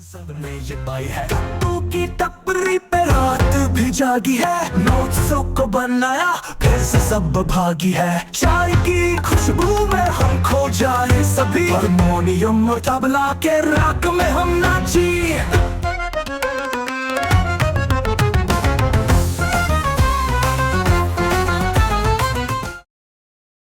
सबने ये पाई है, कट्टू की टपरी पे रात भी जागी है। नोट्सों को बनाया फिर से सब भागी है। चाय की खुशबू में हम खो जाए सभी, हारमोनियम और तबला के राग में हम नाची।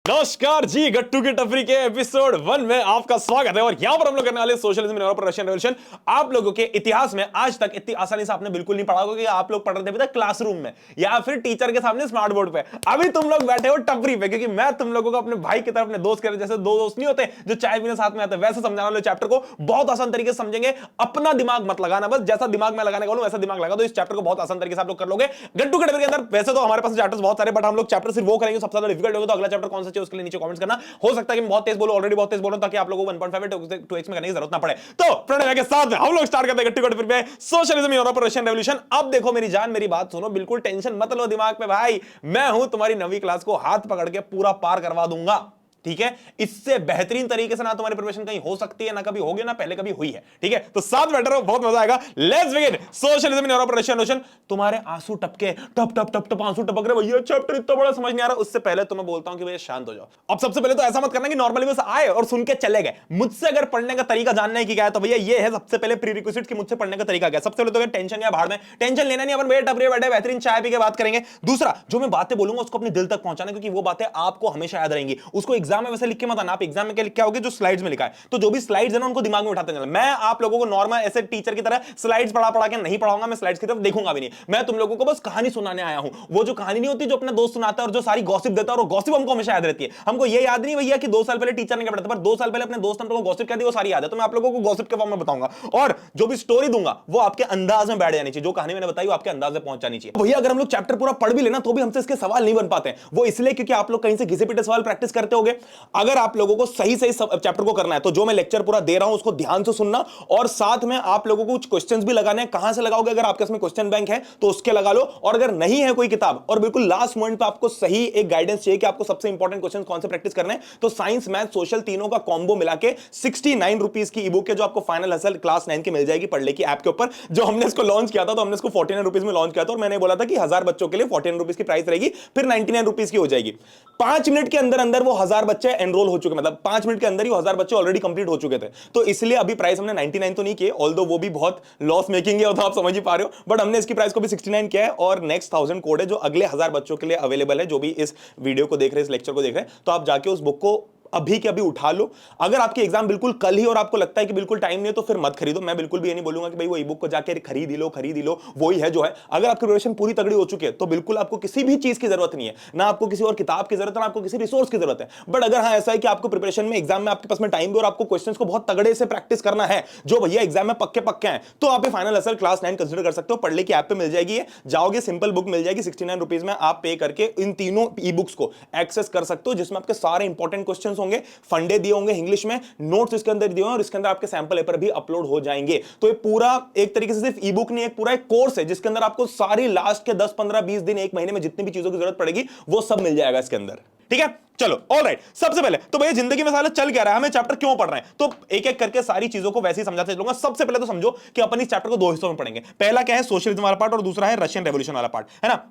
नमस्कार जी, गट्टू की टपरी के एपिसोड 1 में आपका स्वागत है। और यहां पर हम लोग करने वाले socialism in Europe, Russian revolution. आप लोगों के इतिहास में आज तक इतनी आसानी से आपने बिल्कुल नहीं पढ़ा होगा कि आप लोग पढ़ रहे थे क्लासरूम में या फिर टीचर के सामने स्मार्ट बोर्ड पे। अभी तुम लोग बैठे हो टपरी पे, क्योंकि मैं तुम लोगों को अपने भाई की तरफ, अपने दोस्त के जैसे दो दोस्त नहीं होते जो चाय पीने साथ में आते, वैसे समझाने वाले चैप्टर को बहुत आसान तरीके से समझेंगे। अपना दिमाग मत लगाना, बस जैसा दिमाग में लगाने वाला वैसा दिमाग लगा दो। इस चैप्टर को बहुत आसान तरीके से आप लोग कर लोगे गट्टू की टपरी के अंदर। वैसे तो हमारे पास चैप्टर्स बहुत सारे, बट हम लोग चैप्टर सिर्फ वो करेंगे सबसे ज्यादा डिफिकल्ट होगा। तो अगला चैप्टर कौन सा चाहिए उसके लिए नीचे कमेंट्स करना। हो सकता है कि मैं बहुत तेज बोलूं, ऑलरेडी बहुत तेज बोल रहा हूं, ताकि आप लोगों को 1.5 2x में करने की जरूरत ना पड़े। तो फ्रेंड के साथ हम लोग स्टार्ट करते हैं गट्टू की टपरी पे सोशलिज्म यूरोप और रशियन रेवोल्यूशन। अब देखो मेरी जान, मेरी बात सुनो, बिल्कुल टेंशन मत लो दिमाग पे भाई। मैं हूं तुम्हारी 9वीं क्लास को हाथ पकड़ के पूरा पार करवा दूंगा, ठीक है। इससे बेहतरीन तरीके से ना तुम्हारी प्रिपरेशन कहीं हो सकती है, ना कभी होगी, ना पहले कभी हुई है, ठीक है। तो साथ बैठे रहो, बहुत मजा आएगा। Let's begin socialism in Europe और रशियन रेवोल्यूशन। तुम्हारे आंसू टपके, टप टप टप टप आंसू टपक रहे भैया, चैप्टर इतना बड़ा समझ नहीं आ रहा। उससे पहले तो मैं बोलता हूं कि भैया शांत हो जाओ। अब सबसे पहले तो ऐसा मत करना कि नॉर्मली बस आए और सुन के चले गए। मुझसे अगर पढ़ने का तरीका जानने की क्या है तो भैया ये है सबसे पहले प्रीरिक्विजिट कि मुझसे पढ़ने का तरीका क्या है। सबसे पहले तो टेंशन या भाड़ में टेंशन लेना नहीं, अपन भैया टपरी बैठे बेहतरीन चाय पी के बात करेंगे। दूसरा, जो मैं बातें बोलूंगा उसको अपने दिल तक पहुंचाना, क्योंकि वो बातें आपको हमेशा याद रहेंगी। उसको एग्जाम में वैसे लिख के मत आना। आप एग्जाम में क्या लिख के आओगे, जो स्लाइड्स में लिखा है, तो जो भी स्लाइड्स है ना उनको दिमाग में उठाते चलना। मैं आप लोगों को नॉर्मल ऐसे टीचर की तरह स्लाइड्स पढ़ा पढ़ा के नहीं पढ़ाऊंगा, मैं स्लाइड्स की तरफ देखूंगा भी नहीं। मैं तुम लोगों को बस कहानी सुनाने आया हूं। वो जो कहानी नहीं होती जो अपना दोस्त सुनाता है और जो सारी गॉसिप देता है, और गॉसिप हमको हमेशा याद रहती है। हमको ये याद नहीं भैया कि 2 साल पहले टीचर ने क्या पढ़ाया था, पर 2 साल पहले अपने दोस्त ने हमको गॉसिप कर दी, वो सारी याद है। तो मैं आप लोगों को गॉसिप के फॉर्म में बताऊंगा, और जो भी स्टोरी दूंगा वो आपके अंदाज में बैठ जानी चाहिए। जो कहानी मैंने बताई वो आपके अंदाज में पहुंच जानी चाहिए। भैया अगर हम लोग चैप्टर पूरा पढ़ भी लेना तो भी हमसे इसके सवाल नहीं बन पाते। वो इसलिए क्योंकि आप लोग कहीं से घिसे पिटे सवाल प्रैक्टिस करते होगे। अगर आप लोगों को सही सही चैप्टर को करना है तो जो मैं लेक्चर पूरा दे रहा हूं उसको ध्यान से सुनना, और साथ में आप लोगों को कुछ क्वेश्चंस भी लगाने हैं। कहां से लगाओगे, अगर आपके पास में क्वेश्चन बैंक है तो उसके लगा लो, और अगर नहीं है कोई किताब और बिल्कुल लास्ट मोमेंट पे आपको सही एक गाइडेंस चाहिए कि आपको सबसे इंपॉर्टेंट क्वेश्चन कौन से प्रैक्टिस करने हैं, तो साइंस मैथ सोशल तीनों का कॉम्बो मिला के 69 रुपीज की ई बुक है, जो आपको फाइनल हसल क्लास 9 की मिल जाएगी पढ़ने की ऐप के ऊपर। जो हमने इसको लॉन्च किया था तो हमने इसको 49 रुपीज में लॉन्च किया था, और मैंने बोला था कि 1000 बच्चों के लिए 49 रुपीज की प्राइस रहेगी, फिर 99 रुपीज की हो जाएगी। 5 मिनट के अंदर अंदर वो 1000 बच्चे एनरोल हो चुके, मतलब 5 मिनट के अंदर ही 1000 बच्चे ऑलरेडी कंप्लीट हो चुके थे। तो इसलिए अभी प्राइस हमने 99 तो नहीं किए, ऑल्दो वो भी बहुत लॉस मेकिंग है, तो आप समझ ही पा रहे हो, बट हमने इसकी प्राइस को भी 69 किया है। और नेक्स्ट 1000 कोड है जो अगले 1000 बच्चों के लिए अवेलेबल है, जो भी इस वीडियो को देख रहे हैं, इस लेक्चर को देख रहे हैं। तो आप जाके उस बुक को अभी के अभी उठा लो। अगर आपकी एग्जाम बिल्कुल कल ही और आपको लगता है कि बिल्कुल टाइम नहीं है तो फिर मत खरीदो। मैं बिल्कुल भी ये नहीं बोलूंगा कि भाई वो ई बुक को जाके खरीद ही लो, वही है जो है। अगर आपकी प्रिपरेशन पूरी तगड़ी हो चुकी है तो बिल्कुल आपको किसी भी चीज की जरूरत नहीं है, ना आपको किसी और किताब की जरूरत है, ना आपको किसी रिसोर्स की जरूरत है। बट अगर हाँ ऐसा है कि आपको प्रिपरेशन में, एग्जाम में आपके पास में टाइम भी और आपको क्वेश्चंस को बहुत तगड़े से प्रैक्टिस करना है, जो भैया एग्जाम में पक्के पक्के हैं, तो आप फाइनल असल क्लास 9 कंसिडर कर सकते हो। पढ़ने की ऐप पे मिल जाएगी, जाओगे सिंपल बुक मिल जाएगी 69 रुपीज में, आप पे करके इन तीनों ई बुक्स को एक्सेस कर सकते हो, जिसमें आपके सारे इंपॉर्टेंट क्वेश्चंस होंगे, फंडे दिए होंगे इंग्लिश में, नोट्स इसके अंदर दिए होंगे, और इसके अंदर आपके सैंपल पेपर भी अपलोड हो जाएंगे। तो ये पूरा एक तरीके से सिर्फ ई बुक नहीं, एक पूरा एक कोर्स है जिसके अंदर आपको सारी लास्ट के 10 15 20 दिन, एक महीने में जितनी भी चीजों की जरूरत पड़ेगी वो सब मिल जाएगा इसके अंदर, ठीक है। चलो ऑलराइट, सबसे पहले तो भैया जिंदगी में साला चल क्या रहा है, हमें चैप्टर क्यों पढ़ रहे हैं, तो एक एक करके सारी चीजों को वैसे ही समझाते चलूंगा। सबसे पहले तो समझो कि अपन इस चैप्टर को 2 हिस्सों में पढ़ेंगे। पहला क्या है, सोशलिज्म वाला पार्ट, और दूसरा है रशियन रेवोल्यूशन वाला पार्ट, है ना।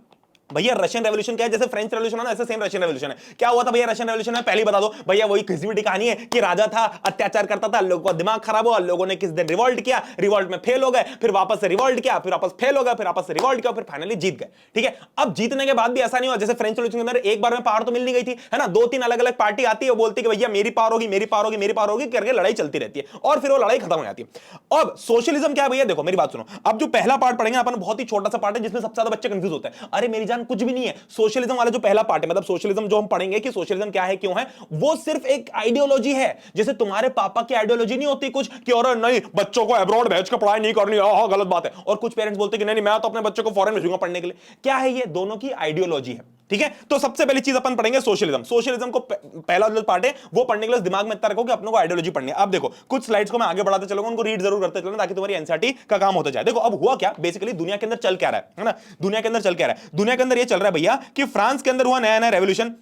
भैया रशियन रेवोल्यूशन क्या है, जैसे फ्रेंच रेवोल्यूशन है ना, ऐसे सेम रशियन रेवोल्यूशन है। क्या हुआ था भैया रशियन रेवोल्यूशन में, पहले बता दो भैया। वही घिसी पिटी कहानी है कि राजा था, अत्याचार करता था, लोगों का दिमाग खराब हुआ, लोगों ने किस दिन रिवॉल्ट किया, रिवॉल्ट में फेल हो गए, फिर वापस से रिवॉल्ट किया, फिर वापस फेल हो गए, फिर वापस से रिवॉल्ट किया, फिर फाइनली जीत गए, ठीक है। अब जीतने के बाद भी ऐसा नहीं हुआ, जैसे फ्रेंच रेवोल्यूशन के अंदर एक बार में पावर तो मिल नहीं गई थी, है ना। 2-3 अलग अलग पार्टी आती है, वो बोलती है कि भैया मेरी पावर होगी, मेरी पावर होगी, मेरी पावर होगी करके लड़ाई चलती रहती है, और फिर वो लड़ाई खत्म हो जाती है। अब सोशलिज्म क्या है भैया, देखो मेरी बात सुनो। अब जो पहला पार्ट पढ़ेंगे अपन, बहुत ही छोटा सा पार्ट है जिसमें सबसे ज्यादा बच्चे कंफ्यूज होते हैं। अरे मेरी जान कुछ भी नहीं है। सोशलिज्म वाला जो पहला पार्ट है, मतलब सोशलिज्म जो हम पढ़ेंगे कि सोशलिज्म क्या है, क्यों है, वो सिर्फ एक आइडियोलॉजी है। जैसे तुम्हारे पापा की आइडियोलॉजी नहीं होती कुछ कि और नहीं बच्चों को अब्रॉड भेज के पढ़ाई नहीं करनी, हाँ गलत बात है। और कुछ पेरेंट्स बोलते हैं कि नहीं मैं तो अपने बच्चों को फॉरेन भेजूंगा पढ़ने के लिए। क्या है ये, दोनों की आइडियोलॉजी है, ठीक है। तो सबसे पहली चीज अपन पढ़ेंगे सोशलिज्म। सोशलिज्म को पहला जो पार्ट है वो पढ़ने के लिए दिमाग में इतना रखो कि अपनों को आइडियोलॉजी पढ़नी है। अब देखो कुछ स्लाइड्स को मैं आगे बढ़ाते चलूंगा, उनको रीड जरूर करते चलना ताकि तुम्हारी एनसीईआरटी का काम होता जाए। देखो अब हुआ क्या, बेसिकली दुनिया के अंदर चल क्या रहा है ना, दुनिया के अंदर चल क्या रहा है। दुनिया के अंदर ये चल रहा है भैया कि फ्रांस के अंदर हुआ नया नया रेवोल्यूशन,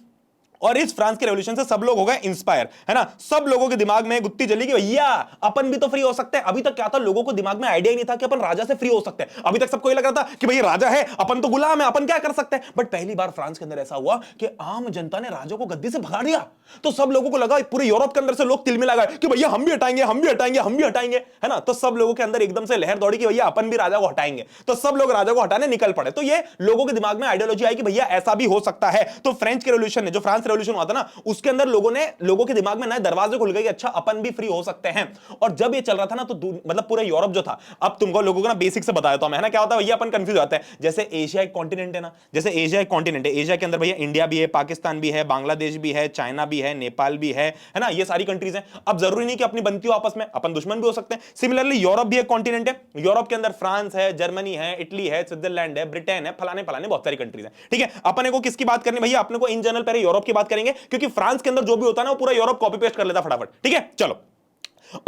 और इस फ्रांस के रेवोल्यूशन से सब लोग हो गए इंस्पायर, है ना। सब लोगों के दिमाग में गुत्ती जली कि भैया अपन भी तो फ्री हो सकते हैं। अभी तक क्या था, लोगों को दिमाग में आइडिया ही नहीं था कि अपन राजा से फ्री हो सकते हैं। अभी तक सबको ये लग रहा था कि भैया राजा है, अपन तो गुलाम है, अपन क्या कर सकते हैं। बट पहली बार फ्रांस के अंदर ऐसा हुआ कि आम जनता ने राजा को गद्दी से भगा दिया। तो सब लोगों को लगा, पूरे यूरोप के अंदर से लोग तिलमिला गए कि भैया हम भी हटाएंगे, हम भी हटाएंगे, हम भी हटाएंगे, है ना। तो सब लोगों के अंदर एकदम से लहर दौड़ी कि भैया अपन भी राजा को हटाएंगे। तो सब लोग राजा को हटाने निकल पड़े। तो ये लोगों के दिमाग में आइडियोलॉजी आई कि भैया ऐसा भी हो सकता है। तो फ्रेंच के रेवोल्यूशन ने, जो फ्रांस रेवोल्यूशन हुआ था ना, उसके अंदर लोगों के दिमाग में नए दरवाजे खुल गए कि अच्छा अपन भी फ्री हो सकते हैं। और जब ये चल रहा था ना, तो मतलब पूरा यूरोप जो था, अब तुमको लोगों को ना बेसिक से बताया था मैं, है ना। क्या होता है भैया, अपन कंफ्यूज होते हैं। जैसे एशिया एक कॉन्टिनेंट है ना, जैसे एशिया एक कॉन्टिनेंट है, एशिया के अंदर भैया इंडिया भी है, पाकिस्तान भी है, बांग्लादेश भी है, चाइना भी है, नेपाल भी है ना। ये सारी कंट्रीज हैं। अब जरूरी नहीं कि अपनी बनती हो आपस में, अपन दुश्मन भी हो सकते हैं। सिमिलरली यूरोप भी एक कॉन्टिनेंट है। यूरोप के अंदर फ्रांस है, जर्मनी है, इटली है, स्विट्जरलैंड है, ब्रिटेन है, फलाने फलाने बहुत सारी कंट्रीज हैं। ठीक है, अपने को किसकी बात करनी भैया, अपने को इन जनरल पहले यूरोप की बात करेंगे, क्योंकि फ्रांस के अंदर जो भी होता है ना, वो पूरा यूरोप कॉपी पेस्ट कर लेता फटाफट। ठीक है, चलो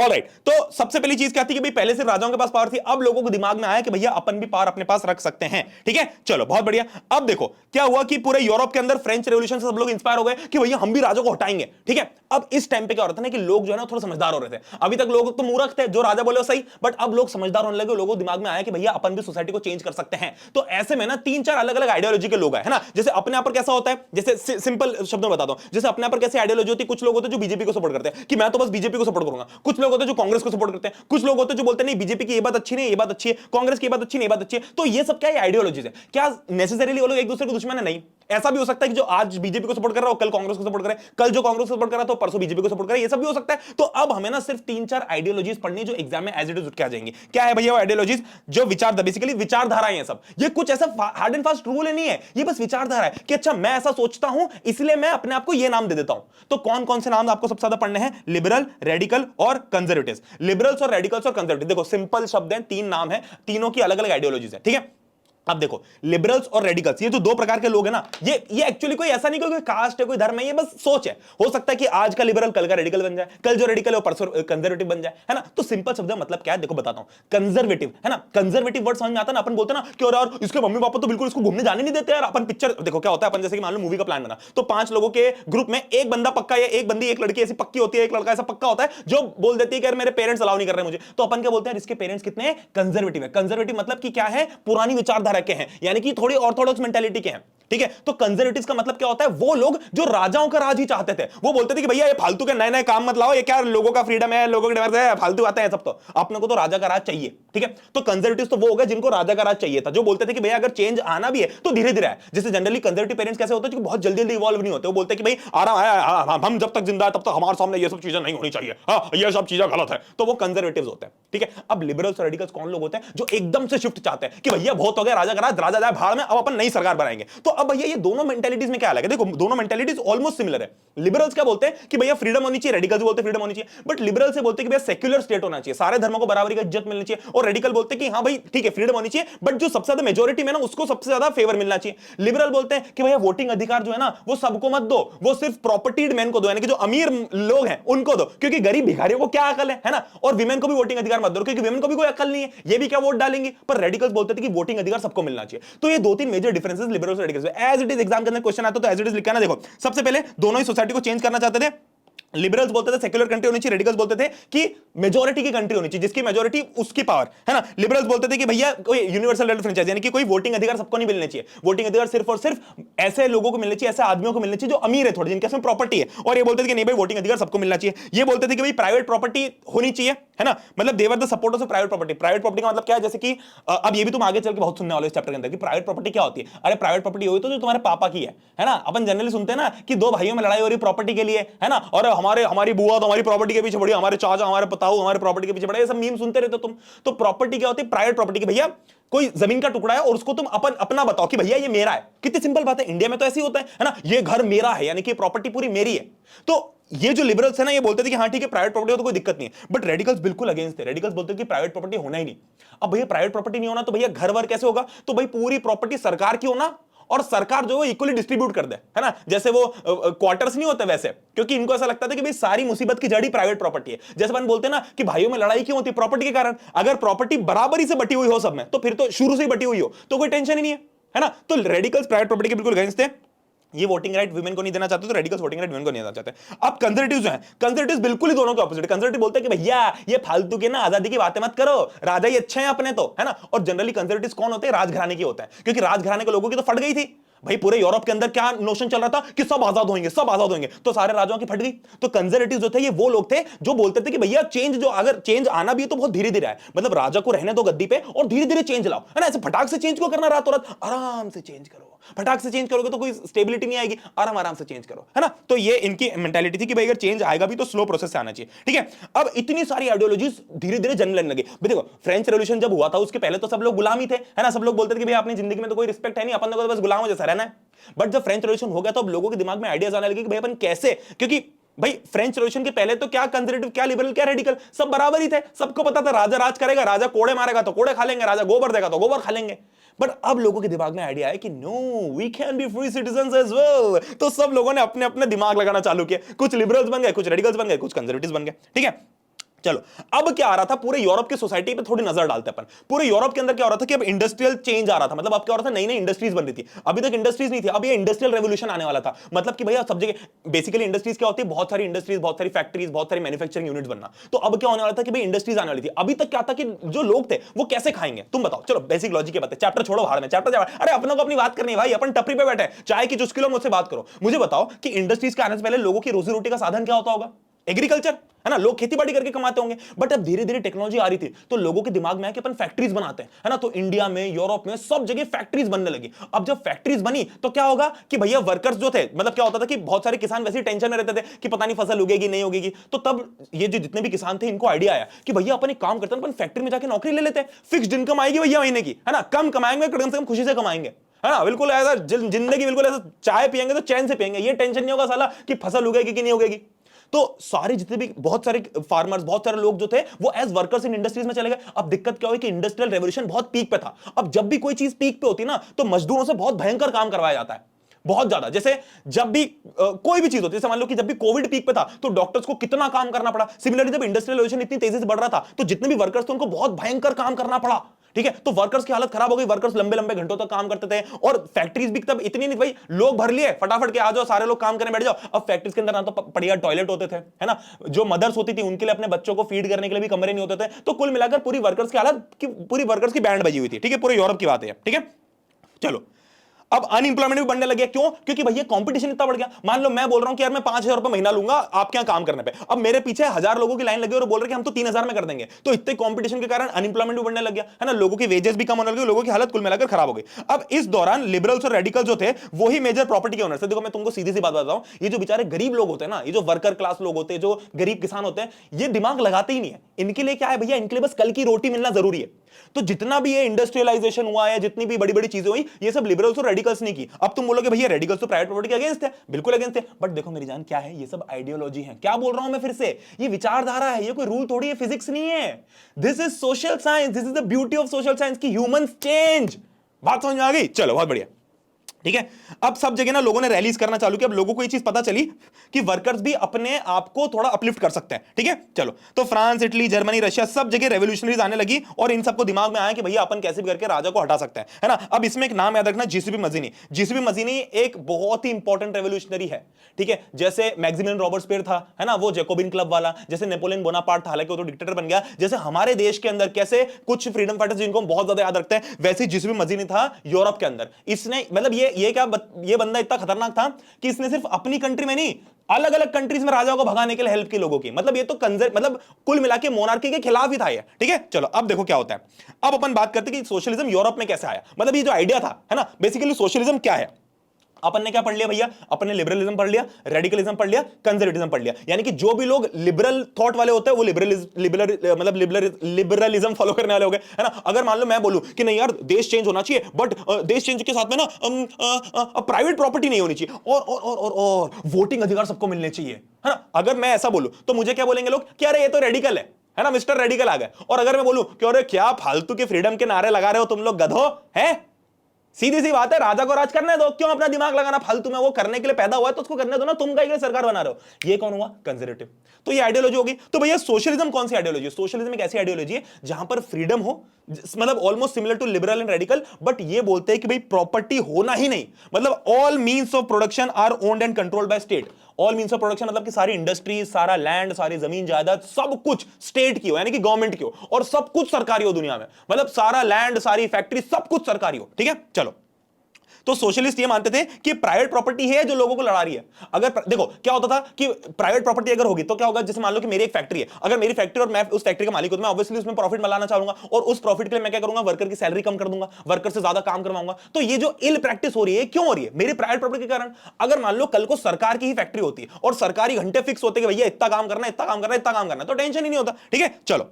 ऑलराइट। तो सबसे पहली चीज क्या थी कि भाई पहले सिर्फ राजाओं के पास पावर थी, अब लोगों को दिमाग में आया कि भैया अपन भी पावर अपने पास रख सकते हैं। ठीक है, चलो बहुत बढ़िया। अब देखो क्या हुआ कि पूरे यूरोप के अंदर फ्रेंच रेवोल्यूशन से सब लोग इंस्पायर हो गए कि भैया हम भी राजा को हटाएंगे। ठीक है, अब इस टाइम पे क्या हो रहा था ना कि लोग जो है ना थोड़ा समझदार हो रहे थे। अभी तक लोग तो मूर्ख थे, जो राजा बोले वो सही, बट अब लोग समझदार होने लगे। लोगों को दिमाग में आया कि भैया अपन भी सोसाइटी को चेंज कर सकते हैं। तो ऐसे में ना 3-4 अलग अलग आइडियोलॉजी के लोग हैं, है ना। जैसे अपने आप पर कैसा होता है, जैसे सिंपल शब्दों में बताता हूं, जैसे अपने आप पर कैसी आइडियोलॉजी होती है। कुछ लोग होते हैं जो बीजेपी को सपोर्ट करते हैं कि मैं तो बस बीजेपी को सपोर्ट करूंगा। कुछ लोग होते हैं जो कांग्रेस को सपोर्ट करते हैं। कुछ लोग होते हैं जो बोलते हैं नहीं बीजेपी की ये बात अच्छी नहीं, ये बात अच्छी है, कांग्रेस की ये बात अच्छी नहीं, ये बात अच्छी है। तो ये सब क्या है, आइडियोलॉजीज है। क्या नेसेसरीली वो लोग एक दूसरे के दुश्मन है? नहीं। ऐसा भी हो सकता है कि जो आज बीजेपी को सपोर्ट कर रहा हो कल कांग्रेस को सपोर्ट करे, कल जो कांग्रेस को सपोर्ट कर रहा तो परसों बीजेपी को सपोर्ट करे, ये सब भी हो सकता है। तो अब हमें ना सिर्फ 3-4 आइडियोलॉजीज पढ़नी जो एग्जाम में एज इट इज उठ के आ जाएंगी। क्या है भैया वो आइडियोलॉजीज? जो विचार, बेसिकली विचारधाराएं हैं सब। ये कुछ ऐसा हार्ड एंड फास्ट रूल नहीं है, ये बस विचारधारा है कि अच्छा मैं ऐसा सोचता हूं इसलिए मैं अपने आप को ये नाम दे देता हूं। तो कौन कौन से नाम आपको सबसे ज्यादा पढ़ने हैं? लिबरल, रेडिकल और कंजर्वेटिव। लिबरल्स और रेडिकल्स और कंजर्वेटिव, देखो सिंपल शब्द हैं, 3 नाम हैं, तीनों की अलग अलग आइडियोलॉजीज है। ठीक है, अब देखो लिबरल्स और रेडिकल्स, ये जो 2 प्रकार के लोग हैं ना, ये एक्चुअली कोई ऐसा नहीं कोई कास्ट है, कोई धर्म है, ये बस सोच है। हो सकता है कि आज का लिबरल कल का रेडिकल बन जाए, कल जो रेडिकल है वो परसों कंजर्वेटिव बन जाए, है ना। तो सिंपल शब्द मतलब क्या है देखो बताता हूं। कंजर्वेटिव, है ना, कंजर्वेटिव वर्ड समझ में आता है ना। अपन बोलते हैं ना कि यार इसके मम्मी पापा तो बिल्कुल इसको घूमने जाने नहीं देते यार। अपन पिक्चर देखो क्या होता है, अपन जैसे कि मान लो मूवी का प्लान बना, तो 5 लोगों के ग्रुप में एक बंदा पक्का या एक बंदी, एक लड़की ऐसी पक्की होती है, एक लड़का ऐसा पक्का होता है जो बोल देती है कि यार मेरे पेरेंट्स अलाउ नहीं कर रहे मुझे। तो अपन क्या बोलते हैं, इसके पेरेंट्स कितने हैं? कंजर्वेटिव है। कंजर्वेटिव मतलब कि क्या है, पुरानी विचारधारा के हैं, यानी कि थोड़ी ऑर्थोडॉक्स मेंटालिटी के हैं। ठीक है, तो कंजर्वेटिव्स का मतलब क्या होता है, वो लोग जो राजाओं का राज ही चाहते थे। वो बोलते थे कि भैया ये फालतू के नए नए काम मत लाओ, ये क्या लोगों का फ्रीडम है, लोगों के डिमांड है, फालतू आते हैं सब। तो अपने को तो राजा का राज चाहिए। ठीक है, तो कंजर्वेटिव्स तो वो हो गए जिनको राजा का राज चाहिए था, जो बोलते थे कि भैया अगर चेंज आना भी है तो धीरे धीरे है। जैसे जनरली कंजर्वेटिव पेरेंट्स कैसे होते हैं कि बहुत जल्दी जल्दी इवॉल्व नहीं होते। वो बोलते हैं कि भाई आराम है, हम जब तक जिंदा है तब तक हमारे सामने ये सब चीजें नहीं होनी चाहिए, हाँ ये सब चीजें गलत है। तो वो कंजर्वेटिव्स होते हैं। ठीक है, अब लिबरल्स और रेडिकल्स कौन लोग होते हैं? जो एकदम से शिफ्ट चाहते हैं कि भैया बहुत हो गया राजा का राज, राजा जाए भाड़ में, अब अपन नई सरकार बनाएंगे। तो अब भैया ये दोनों मेंटालिटीज में क्या अलग है? देखो दोनों मेंटालिटीज ऑलमोस्ट सिमिलर है। लिबरल्स क्या बोलते हैं कि भैया फ्रीडम होनी चाहिए, रेडिकल्स बोलते हैं फ्रीडम होनी चाहिए। बट लिबरल से बोलते हैं कि भैया सेक्युलर स्टेट होना चाहिए, सारे धर्मों को बराबरी का इज्जत मिलनी चाहिए। और रेडिकल बोलते हैं कि हाँ भाई ठीक है फ्रीडम होनी चाहिए, बट जो सबसे ज्यादा मेजोरिटी में ना उसको सबसे ज्यादा फेवर मिलना चाहिए। लिबरल बोलते हैं कि भैया वोटिंग अधिकार जो है ना वो सबको मत दो, वो सिर्फ प्रॉपर्टीड मैन को दो, यानी कि जो अमीर लोग हैं उनको दो, क्योंकि गरीब भिखारियों को क्या अकल है ना। और विमेन को भी वोटिंग अधिकार मत दो, क्योंकि विमेन को भी कोई अकल नहीं है, ये भी क्या वोट डालेंगे। पर रेडिकल्स बोलते थे कि वोटिंग अधिकार सबको मिलना चाहिए। तो ये 2-3 मेजर डिफरेंसेस लिबरल्स और रेडिकल्स में। एज इट इज एग्जाम के अंदर क्वेश्चन आता तो एज इट इज लिखा ना। देखो सबसे पहले दोनों ही सोसाइटी को चेंज करना चाहते थे। लिबरल्स बोलते थे सेक्युलर कंट्री होनी चाहिए, रेडिकल्स बोलते थे कि मेजॉरिटी की कंट्री होनी चाहिए, जिसकी मेजॉरिटी उसकी पावर, है ना। लिबरल्स बोलते थे कि भैया कोई यूनिवर्सल रेट फ्रेंचाइज, यानी कि कोई वोटिंग अधिकार सबको नहीं मिलने चाहिए। वोटिंग अधिकार सिर्फ और सिर्फ ऐसे लोगों को मिलने चाहिए, ऐसे आदमियों को मिलने चाहिए जो अमीर है थोड़े, जिनके पास प्रॉपर्टी है। और ये बोलते थे कि नहीं भाई वोटिंग अधिकार सबको मिलना चाहिए। ये बोलते थे कि भाई प्राइवेट प्रॉपर्टी होनी चाहिए, है ना, मतलब they were the supporters of private property. Private property का मतलब क्या है, जैसे कि अब ये भी तुम आगे चल के बहुत सुनने वाले इस चैप्टर के अंदर कि प्राइवेट प्रॉपर्टी क्या होती है। अरे प्राइवेट प्रॉपर्टी होती तो जो तुम्हारे पापा की है ना। अपन जनरली सुनते हैं ना कि 2 भाइयों में लड़ाई हो रही प्रॉपर्टी के लिए, है ना, और हमारी बुआ तो हमारी प्रॉपर्टी के पीछे पड़ी, हमारे चाचा हमारे पताऊ हमारे प्रॉपर्टी के पीछे पड़े, ये सब मीम सुनते रहते हो तुम। तो प्रॉपर्टी क्या होती है? प्राइवेट प्रॉपर्टी की भैया कोई जमीन का टुकड़ा है और उसको तुम अपना बताओ कि भैया ये मेरा है। कितनी सिंपल बात है, इंडिया में तो ऐसे ही होता है ना, ये घर मेरा है, यानी कि प्रॉपर्टी पूरी मेरी है। तो ये जो लिबरल्स है ना ये बोलते थे कि हाँ ठीक है प्राइवेट प्रॉपर्टी हो तो कोई दिक्कत नहीं है। बट रेडिकल्स बिल्कुल अगेंस्ट थे। रेडिकल्स बोलते थे कि प्राइवेट प्रॉपर्टी होना ही नहीं। अब भैया प्राइवेट प्रॉपर्टी नहीं होना तो भैया घर वर कैसे होगा? तो भाई पूरी प्रॉपर्टी सरकार की होना और सरकार जो है इक्वली डिस्ट्रीब्यूट कर दे, है ना। जैसे वो क्वार्टर्स नहीं होते वैसे, क्योंकि इनको ऐसा लगता था कि भाई सारी मुसीबत की जड़ ही प्राइवेट प्रॉपर्टी है। जैसे अपन बोलते हैं ना कि भाइयों में लड़ाई क्यों होती है? प्रॉपर्टी के कारण। अगर प्रॉपर्टी बराबरी से बटी हुई हो सब में, तो फिर तो शुरू से ही बटी हुई हो तो कोई टेंशन ही नहीं है ना। तो रेडिकल्स प्राइवेट प्रॉपर्टी के बिल्कुल अगेंस्ट थे। ये वोटिंग राइट विमेन को नहीं देना चाहते, तो रेडिकल्स वोटिंग राइट विमेन को नहीं देना चाहते। अब कंजर्वेटिव्स हैं, कंजर्वेटिव्स बिल्कुल ही दोनों के ऑपोजिट। कंजर्वेटिव बोलते हैं कि भैया ये फालतू के ना आजादी की बातें मत करो, राजा ही अच्छे हैं अपने तो, है ना। और जनरली कंजर्वेटिव्स कौन होते हैं? राजघराने के होते हैं, क्योंकि राजघराने के लोगों की तो फट गई थी भाई। पूरे यूरोप के अंदर क्या नोशन चल रहा था कि सब आजाद होंगे, सब आजाद होंगे, तो सारे राजाओं की फट गई। तो कंजर्वेटिव जो थे ये वो लोग थे जो बोलते थे कि भैया चेंज जो अगर चेंज आना भी है तो बहुत धीरे धीरे है, मतलब राजा को रहने दो गद्दी पे और धीरे धीरे चेंज लाओ, है ना। ऐसे फटाक से चेंज क्यों करना, रातों रात आराम से चेंज करो। फटाक से चेंज करोगे तो कोई स्टेबिलिटी नहीं आएगी, आराम आराम से चेंज करो, है ना। तो ये इनकी मेंटालिटी थी कि भाई अगर चेंज आएगा भी तो स्लो प्रोसेस से आना चाहिए, ठीक है। अब इतनी सारी आइडियोलॉजीज धीरे धीरे जन्म लेने लगी। देखो फ्रेंच रेवोल्यूशन जब हुआ था उसके पहले तो सब लोग गुलाम ही थे, है ना। सब लोग बोलते थे कि भाई अपनी जिंदगी में तो कोई रिस्पेक्ट है नहीं, अपन को तो बस गुलामों जैसा रहना है। बट जब फ्रेंच रेवोल्यूशन हो गया तो अब लोगों के दिमाग में आइडियाज आने लगे कि भाई अपन कैसे, क्योंकि भाई फ्रेंच रेवोल्यूशन के पहले तो क्या कंजर्वेटिव, क्या लिबरल, क्या रेडिकल, सब बराबर ही थे। सबको पता था राजा राज करेगा, राजा कोड़े मारेगा तो कोड़े खा लेंगे, राजा गोबर देगा तो गोबर खा लेंगे। बट अब लोगों के दिमाग में आइडिया है कि no we can be free citizens as well. तो सब लोगों ने अपने अपने दिमाग लगाना चालू किया, कुछ लिबरल्स बन गए, कुछ रेडिकल्स बन गए, कुछ कंजर्वेटिव्स बन गए, ठीक है। चलो अब क्या आ रहा था, पूरे यूरोप की सोसाइटी पे थोड़ी नजर डालते अपन। पूरे यूरोप के अंदर क्या हो रहा था कि अब इंडस्ट्रियल चेंज आ रहा था, मतलब अब क्या हो रहा था, नई नई इंडस्ट्रीज बन रही थी। अभी तक इंडस्ट्रीज नहीं थी, अब ये इंडस्ट्रियल रेवोल्यूशन आने वाला था। मतलब कि भैया सब जगह बेसिकली इंडस्ट्रीज क्या होती है, बहुत सारी इंडस्ट्रीज, बहुत सारी फैक्ट्रीज, बहुत सारी मैन्युफैक्चरिंग यूनिट्स बनना। तो अब क्या होने वाला था कि भाई इंडस्ट्रीज आने वाली थी। अभी तक क्या था कि जो लोग थे वो कैसे खाएंगे, तुम बताओ। चलो बेसिक लॉजिक के बात है, चैप्टर छोड़ो बाहर में, चैप्टर अरे अपनों को अपनी बात करनी है भाई, अपन टपरी पे बैठे चाय की चुस्की लो, मुझसे बात करो। मुझे बताओ कि इंडस्ट्रीज के आने से पहले लोगों की रोजी रोटी का साधन क्या होता होगा? एग्रीकल्चर, है ना। लोग खेती बाड़ी करके कमाते होंगे। बट अब धीरे धीरे टेक्नोलॉजी आ रही थी तो लोगों के दिमाग में है कि अपन फैक्ट्रीज बनाते हैं, है ना। तो इंडिया में, यूरोप में सब जगह फैक्ट्रीज बनने लगी। अब जब फैक्ट्रीज बनी तो क्या होगा कि भैया वर्कर्स जो थे, मतलब क्या होता था कि बहुत सारे किसान वैसे ही टेंशन में रहते थे कि पता नहीं फसल उगेगी नहीं उगेगी। तो तब ये जो जितने भी किसान थे इनको आइडिया आया कि भैया अपन एक काम करते हैं, अपन फैक्ट्री में जाकर नौकरी ले लेते हैं, फिक्स्ड इनकम आएगी भैया महीने की, है ना। कम कमाएंगे, कम से कम खुशी से कमाएंगे, है ना। बिल्कुल ऐसा जिंदगी, बिल्कुल ऐसा चाय पियेंगे तो चैन से पियेंगे, ये टेंशन नहीं होगा साला कि फसल उगेगी कि नहीं उगेगी। तो सारे जितने भी बहुत सारे फार्मर्स, बहुत सारे लोग जो थे वो एज वर्कर्स इन इंडस्ट्रीज में चले गए। अब दिक्कत क्या हुई कि इंडस्ट्रियल रेवोल्यूशन बहुत पीक पे था। अब जब भी कोई चीज पीक पे होती ना तो मजदूरों से बहुत भयंकर काम करवाया जाता है, बहुत ज्यादा। जैसे जब भी कोई भी चीज होती है, जैसे मान लो कि जब भी कोविड पीक पे था तो डॉक्टर्स को कितना काम करना पड़ा। सिमिलरली जब इंडस्ट्रियल रेवोल्यूशन इतनी तेजी से बढ़ रहा था तो जितने भी वर्कर्स थे उनको बहुत भयंकर काम करना पड़ा, ठीक है। तो वर्कर्स की हालत खराब हो गई, वर्कर्स लंबे लंबे घंटों तक काम करते थे। और फैक्ट्रीज भी तब इतनी नहीं, भाई लोग भर लिए, फटाफट के आ जाओ सारे लोग काम करने बैठ जाओ। अब फैक्ट्रीज के अंदर ना तो बढ़िया टॉयलेट होते थे, है ना। जो मदर्स होती थी उनके लिए अपने बच्चों को फीड करने के लिए भी कमरे नहीं होते थे। तो कुल मिलाकर पूरी वर्कर्स की हालत, पूरी वर्कर्स की बैंड बजी हुई थी, ठीक है। पूरे यूरोप की बात है, ठीक है। चलो अब अनएम्प्लॉयमेंट भी बढ़ने लगे, क्यों? क्योंकि भैया कंपटीशन इतना बढ़ गया। मान लो मैं बोल रहा हूं कि यार मैं 5,000 रुपए महीना लूंगा आपके यहां काम करने पे, अब मेरे पीछे 1,000 लोगों की लाइन लगी और बोल रहे कि हम तो 3,000 में कर देंगे। तो इतने कंपटीशन के कारण अनएम्प्लॉयमेंट भी बढ़ने लग गया, है ना। लोगों की वेजेस भी कम होने लगी, लोगों की हालत कुल मिलाकर खराब हो गई। अब इस दौरान लिबरल्स और रेडिकल जो थे वो ही मेजर प्रॉपर्टी के ओनर्स थे। देखो मैं तुमको सीधी सी बात बताता हूं, ये जो बेचारे गरीब लोग होते हैं ना, ये जो वर्कर क्लास लोग होते हैं, जो गरीब किसान होते हैं, ये दिमाग लगाते ही नहीं है। इनके लिए क्या है भैया, इनके लिए बस कल की रोटी मिलना जरूरी है। तो जितना भी ये इंडस्ट्रियलाइजेशन हुआ है, जितनी भी बड़ी बड़ी चीजें हुई, ये सब लिबरल्स और रेडिकल्स ने की। अब तुम बोलोगे भैया रेडिकल्स तो प्राइवेट प्रॉपर्टी के अगेंस्ट है, बिल्कुल अगेंस्ट है। बट देखो मेरी जान क्या है, ये सब आइडियोलॉजी है। क्या बोल रहा हूं मैं फिर से, ये विचारधारा है, ये कोई रूल थोड़ी है, फिजिक्स नहीं है। This is social science, this is the beauty of social science की ह्यूमंस चेंज। बात समझ में आ गई? चलो बहुत बढ़िया, ठीक है। अब सब जगह ना लोगों ने रैलीज करना चालू किया। अब लोगों को ये चीज पता चली कि वर्कर्स भी अपने आप को थोड़ा अपलिफ्ट कर सकते हैं, ठीक है। चलो तो फ्रांस, इटली, जर्मनी, रशिया सब जगह रेवोल्यूशनरीज आने लगी और इन सबको दिमाग में आया कि भैया अपन कैसे भी करके राजा को हटा सकते हैं, है ना। अब इसमें एक नाम याद रखना, जीसीपी मजीनी। जीसीपी मजीनी एक बहुत ही इंपॉर्टेंट रेवोल्यूशनरी है, ठीक है। जैसे मैक्सिमिलियन रॉबर्टस्पियर था, है ना, वो जैकोबिन क्लब वाला। जैसे नेपोलियन बोनापार्ट था, हालांकि वो तो डिक्टेटर बन गया। जैसे हमारे देश के अंदर कैसे कुछ फ्रीडम फाइटर्स जिनको हम बहुत ज्यादा याद रखते हैं, वैसे जीसीपी मजीनी था यूरोप के अंदर। इसने मतलब ये बंदा इतना खतरनाक था कि इसने सिर्फ अपनी कंट्री में नहीं, अलग अलग कंट्रीज में राजाओं को भगाने के लिए हेल्प की लोगों की। मतलब ये तो मतलब कुल मिला के मोनार्की के खिलाफ ही था ये, ठीक है। चलो अब देखो क्या होता है। अब अपन बात करते हैं कि सोशलिज्म यूरोप में कैसे आया। मतलब ये जो आइडिया था, है ना, बेसिकली सोशलिज्म क्या है। अपन ने क्या पढ़ लिया भैया, अपन ने लिबरलिज्म पढ़ लिया, रेडिकलिज्म पढ़ लिया, कंजर्वेटिज्म पढ़ लिया। यानी कि जो भी लोग लिबरल थॉट वाले होते हैं वो लिबरलिज्म फॉलो करने वाले हो गए, है ना। अगर मान लो मैं बोलूं कि नहीं यार देश चेंज होना चाहिए, बट देश चेंज के साथ में ना प्राइवेट प्रॉपर्टी नहीं होनी चाहिए और वोटिंग अधिकार सबको मिलने चाहिए, है ना। अगर मैं ऐसा बोलूं तो मुझे क्या बोलेंगे लोग कि अरे ये तो रेडिकल है ना, मिस्टर रेडिकल आ गए। और अगर मैं बोलूं कि अरे क्या फालतू के फ्रीडम के नारे लगा रहे हो तुम लोग, गधो है, सीधी सी बात है, राजा को राज करने दो, क्यों अपना दिमाग लगाना फालतू में, वो करने के लिए पैदा हुआ है तो उसको करने दो ना, तुम कहीं के लिए सरकार बना रहे हो। ये कौन हुआ? कंजर्वेटिव। तो ये आइडियोलॉजी होगी। तो भैया सोशलिज्म कौन सी आइडियोलॉजी है? सोशलिज्म एक ऐसी आइडियोलॉजी है जहां पर फ्रीडम हो, मतलब almost similar to liberal and radical, but ये बोलते हैं कि भाई प्रॉपर्टी होना ही नहीं, मतलब all means of production are owned and controlled by state. All means of production मतलब कि सारी इंडस्ट्रीज, सारा लैंड, सारी जमीन जायदाद, सब कुछ स्टेट की हो, यानी कि गवर्नमेंट की हो, और सब कुछ सरकारी हो दुनिया में, मतलब सारा लैंड, सारी फैक्ट्री, सब कुछ सरकारी हो। ठीक है, चलो। तो सोशलिस्ट ये मानते थे कि प्राइवेट प्रॉपर्टी है जो लोगों को लड़ा रही है। अगर देखो क्या होता था कि प्राइवेट प्रॉपर्टी अगर होगी तो क्या होगा, जैसे मान लो कि मेरी एक फैक्ट्री है, अगर मेरी फैक्ट्री और मैं उस फैक्ट्री का मालिक हूं तो मैं ऑब्वियसली उसमें प्रॉफिट मिलाना चाहूंगा, और उस प्रॉफिट के लिए मैं क्या करूंगा, वर्कर की सैलरी कम कर दूंगा, वर्कर से ज्यादा काम करवाऊंगा। तो ये जो इल प्रैक्टिस हो रही है, क्यों हो रही है? मेरी प्राइवेट प्रॉपर्टी के कारण। अगर मान लो कल को सरकार की ही फैक्ट्री होती है और सरकारी घंटे फिक्स होते कि भैया इतना काम करना, इतना काम करना, इतना काम करना, तो टेंशन ही नहीं होता। ठीक है, चलो।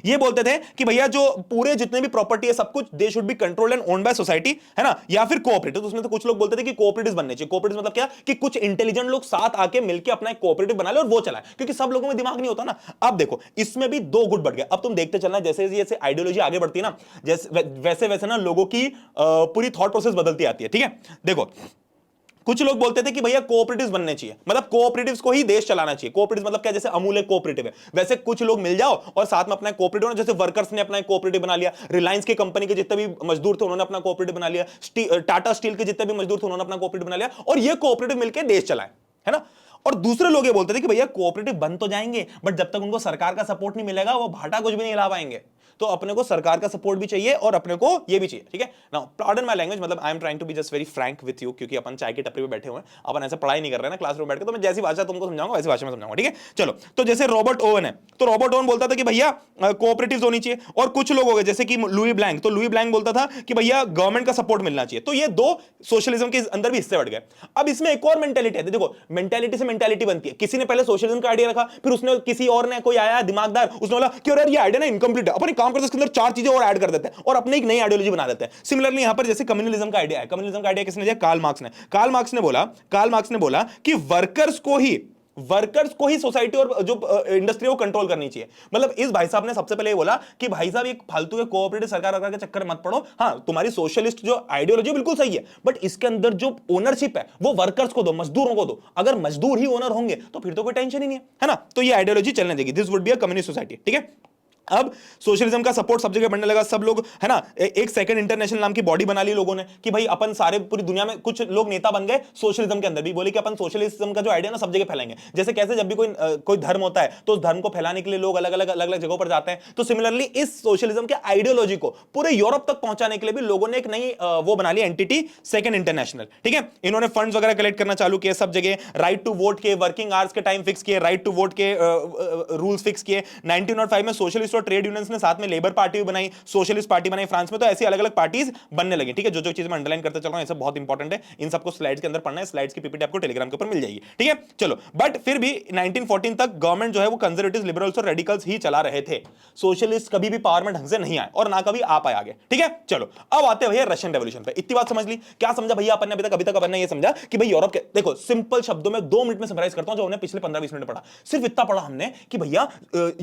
ये बोलते थे कि भैया जो पूरे जितने भी प्रॉपर्टी है सब कुछ they should be controlled and owned by society, है ना, या फिर कोऑपरेटिव। तो उसमें तो कुछ लोग बोलते थे कि कोऑपरेटिव बनने चाहिए। कोऑपरेटिव मतलब क्या, कि कुछ इंटेलिजेंट लोग साथ आके मिलकर अपना एक कोऑपरेटिव बना ले और वो चलाए, क्योंकि सब लोगों में दिमाग नहीं होता ना। अब देखो इसमें भी दो गुट बढ़ गए। अब तुम देखते चलना जैसे जैसे आइडियोलॉजी आगे बढ़ती है ना, जैसे वैसे वैसे ना लोगों की पूरी थॉट प्रोसेस बदलती आती है। ठीक है, देखो कुछ लोग बोलते थे कि भैया कोऑपरेटिव्स बनने चाहिए, मतलब कोऑपरेटिव्स को ही देश चलाना चाहिए। कोऑपरेटिव मतलब क्या, जैसे अमूल एक कोऑपरेटिव है, वैसे कुछ लोग मिल जाओ और साथ में अपना कोऑपरेटिव, जैसे वर्कर्स ने अपना कोऑपरेटिव बना लिया, रिलायंस की कंपनी के जितने भी मजदूर थे उन्होंने अपना कोऑपरेटिव बना लिया, टाटा स्टील के जितने भी मजदूर थे उन्होंने अपना कोऑपरेटिव बना लिया, और ये कोऑपरेटिव मिलकर देश चलाए, है ना। और दूसरे लोग ये बोलते थे कि भैया कोऑपरेटिव बन तो जाएंगे, बट जब तक उनको सरकार का सपोर्ट नहीं मिलेगा वो भाटा कुछ भी नहीं हिला पाएंगे। तो अपने को सरकार का सपोर्ट भी चाहिए और अपने को ये भी चाहिए। ठीक है, नाउ पार्डन माय लैंग्वेज, मतलब I am trying to be just very frank with you, क्योंकि अपन चाय की टपरी पे बैठे हुए हैं, अपन ऐसे पढ़ाई नहीं कर रहे हैं ना क्लासरूम बैठ के, तो मैं जैसी भाषा तुमको समझाऊंगा वैसी भाषा में समझाऊंगा। ठीक है, चलो। तो जैसे रॉबर्ट ओवन है, तो रॉबर्ट ओवन बोलता था कि भैया कोऑपरेटिव्स होनी चाहिए, और कुछ लोग हो गए जैसे कि लुई ब्लैंक, तो लुई ब्लैंक बोलता था कि भैया गवर्नमेंट का सपोर्ट मिलना चाहिए। तो ये दो सोशलिज्म के अंदर भी हिस्से बढ़ गए। अब इसमें एक और मेंटेलिटी है, देखो मेंटेलिटी से मेंटेलिटी बनती है। किसी ने पहले सोशलिज्म का आइडिया रखा, फिर उसने किसी और ने, कोई आया दिमागदार, उसने बोला कि यार ये आइडिया ना इनकम्प्लीट है, अपन एक काम करते हैं इसके अंदर चार चीजें और ऐड कर देते हैं और अपने एक नई आइडियोलॉजी बना देते हैं। सिमिलरली यहां पर जैसे कम्युनलिज्म का आइडिया है, कम्युनलिज्म का आइडिया किसने दिया? कार्ल मार्क्स ने। कार्ल मार्क्स ने बोला कि वर्कर्स को ही सोसाइटी और जो इंडस्ट्री है वो कंट्रोल करनी चाहिए। मतलब इस भाई साहब ने सबसे पहले ये बोला कि भाई साहब एक फालतू के कोऑपरेटिव सरकार के चक्कर मत पड़ो। हां, तुम्हारी सोशलिस्ट जो आइडियोलॉजी बिल्कुल सही है, बट इसके अंदर जो ओनरशिप है वो वर्कर्स को दो, मजदूरों को दो। अगर मजदूर ही ओनर होंगे तो फिर तो कोई टेंशन ही नहीं है ना। तो ये आइडियोलॉजी चलने देगी, this would be a communist society. ठीक है, अब सोशलिज्म का सपोर्ट सब जगह बढ़ने लगा, सब लोग, है ना, एक सेकंड इंटरनेशनल नाम की बॉडी बना ली लोगों ने कि भाई अपन सारे पूरी दुनिया में, कुछ लोग नेता बन गए सोशलिज्म के अंदर भी, बोले कि अपन सोशलिज्म का जो आइडिया ना सब जगह फैलाएंगे। जैसे कैसे जब भी कोई धर्म होता है तो उस धर्म को फैलाने के लिए लोग अलग अलग जगहों पर जाते हैं, तो सिमिलरली इस सोशलिज्म के आइडियोलॉजी को पूरे यूरोप तक पहुंचाने के लिए भी लोगों ने एक नई वो बना ली एंटिटी, सेकंड इंटरनेशनल। ठीक है, इन्होंने फंड्स वगैरह कलेक्ट करना चालू किए सब जगह, राइट टू वोट के, वर्किंग आवर्स के टाइम फिक्स किए, राइट टू वोट के रूल्स फिक्स किए। 1905 में सोशलिस्ट और ट्रेड यूनियंस ने साथ में लेबर पार्टी भी बनाई, सोशलिस्ट पार्टी बनाई फ्रांस में। तो ऐसी अलग अलग पार्टीज बनने लगी। ठीक है, जो चीज मैं अंडरलाइन करते चल रहा हूं ये सब बहुत इंपॉर्टेंट है, इन सबको स्लाइड्स के अंदर पढ़ना है। स्लाइड्स की पीपीटी आपको टेलीग्राम के ऊपर मिल जाएगी। ठीक है, चलो। बट फिर भी 1914 तक गवर्नमेंट जो है वो कंजर्वेटिव्स, लिबरल्स और रेडिकल्स ही चला रहे थे। सोशलिस्ट कभी भी पावर में ढंग से नहीं आए और ना कभी आ पाए आगे। ठीक है, चलो अब आते हैं भैया रशियन रेवोल्यूशन पे। इतनी बात समझ ली? क्या समझा भैया अपन ने अभी तक अपन ने ये समझा कि भाई यूरोप के, देखो सिंपल शब्दों में 2 मिनट में समराइज करता हूं जो हमने पिछले 15-20 मिनट में पढ़ा। सिर्फ इतना पढ़ा हमने कि भैया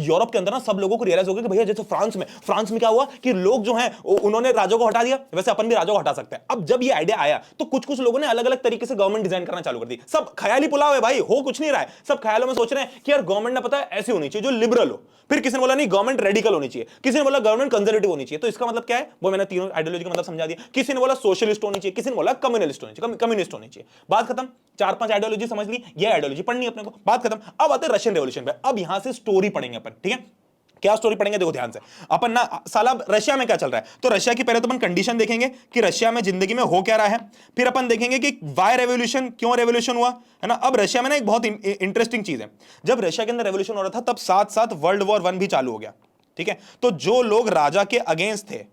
यूरोप के अंदर ना सब लोगों को रियलाइज हो गया कि भैया जैसे फ्रांस में क्या हुआ कि लोग जो हैं उन्होंने राजों को हटा दिया, वैसे अपन भी राजों को हटा सकते हैं। अब जब ये आइडिया आया तो कुछ लोगों ने अलग अलग तरीके से गवर्नमेंट डिजाइन करना चालू कर दी। सब ख्याली पुलाव है भाई, हो कुछ नहीं रहा है। सब ख्यालों में सोच रहे हैं कि यार गवर्नमेंट ने पता है ऐसी होनी चाहिए जो लिबरल हो। फिर किसी ने बोला नहीं गवर्नमेंट रेडिकल होनी चाहिए, किसी ने बोला गवर्नमेंट कंजर्वेटिव होनी चाहिए। तो इसका मतलब क्या है वो मैंने तीनों आइडियोलॉजी का मतलब समझा दिया। किसी ने बोला सोशलिस्ट होनी चाहिए, किसी ने बोला कम्युनिस्ट होनी चाहिए। बात खत्म। 4-5 आइडियोलॉजी समझ ली, ये आइडियोलॉजी पढ़नी अपने को, बात खत्म। अब आते हैं रशियन रेवोल्यूशन पे। अब यहां से स्टोरी पढ़ेंगे अपन। ठीक है, क्या स्टोरी पढ़ेंगे देखो ध्यान से। अपन ना साला रशिया में क्या चल रहा है, तो रशिया की पहले तो अपन कंडीशन देखेंगे कि रशिया में जिंदगी में हो क्या रहा है। फिर अपन देखेंगे कि वाई रेवोल्यूशन, क्यों रेवोल्यूशन हुआ, है ना। अब रशिया में ना एक बहुत इंटरेस्टिंग चीज है, जब रशिया के अंदर रेवोल्यूशन हो रहा था तब साथ साथ वर्ल्ड वॉर 1 भी चालू हो गया। ठीक है, तो जो लोग राजा के अगेंस्ट थे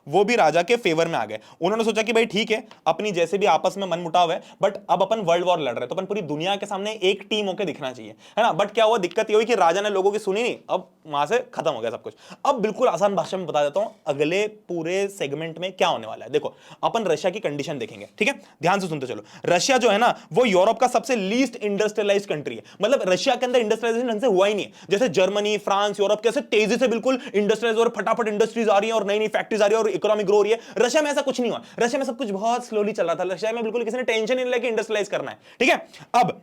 वो भी राजा के फेवर में आ गए। उन्होंने सोचा कि भाई ठीक है अपनी जैसे भी आपस में मनमुटाव है, बट अब अपन वर्ल्ड वॉर लड़ रहे हैं तो अपन पूरी दुनिया के सामने एक टीम होकर दिखना चाहिए, है ना। बट क्या हुआ, दिक्कत ये हुई कि राजा ने लोगों की सुनी नहीं, अब वहां से खत्म हो गया सब कुछ। अब बिल्कुल आसान भाषा में बता देता हूं अगले पूरे सेगमेंट में क्या होने वाला है। देखो अपन रशिया की कंडीशन देखेंगे। ठीक है, ध्यान से सुनते चलो। रशिया जो है ना वो यूरोप का सबसे लीस्ट इंडस्ट्रियलाइज कंट्री है। मतलब रशिया के अंदर इंडस्ट्रियलाइजेशन ढंग से हुआ ही नहीं है। जैसे जर्मनी, फ्रांस, यूरोप कैसे तेजी से बिल्कुल इंडस्ट्रियलाइज और फटाफट फटाफट इंडस्ट्रीज आ रही है और नई नई फैक्ट्रीज आ रही है और इकोनॉमी ग्रो हो रही है। रशिया में ऐसा कुछ नहीं हुआ, रशिया में सब कुछ बहुत स्लोली चल रहा था, रशिया में बिल्कुल किसी ने टेंशन नहीं लिया कि इंडस्ट्रियलाइज करना है, ठीक है। अब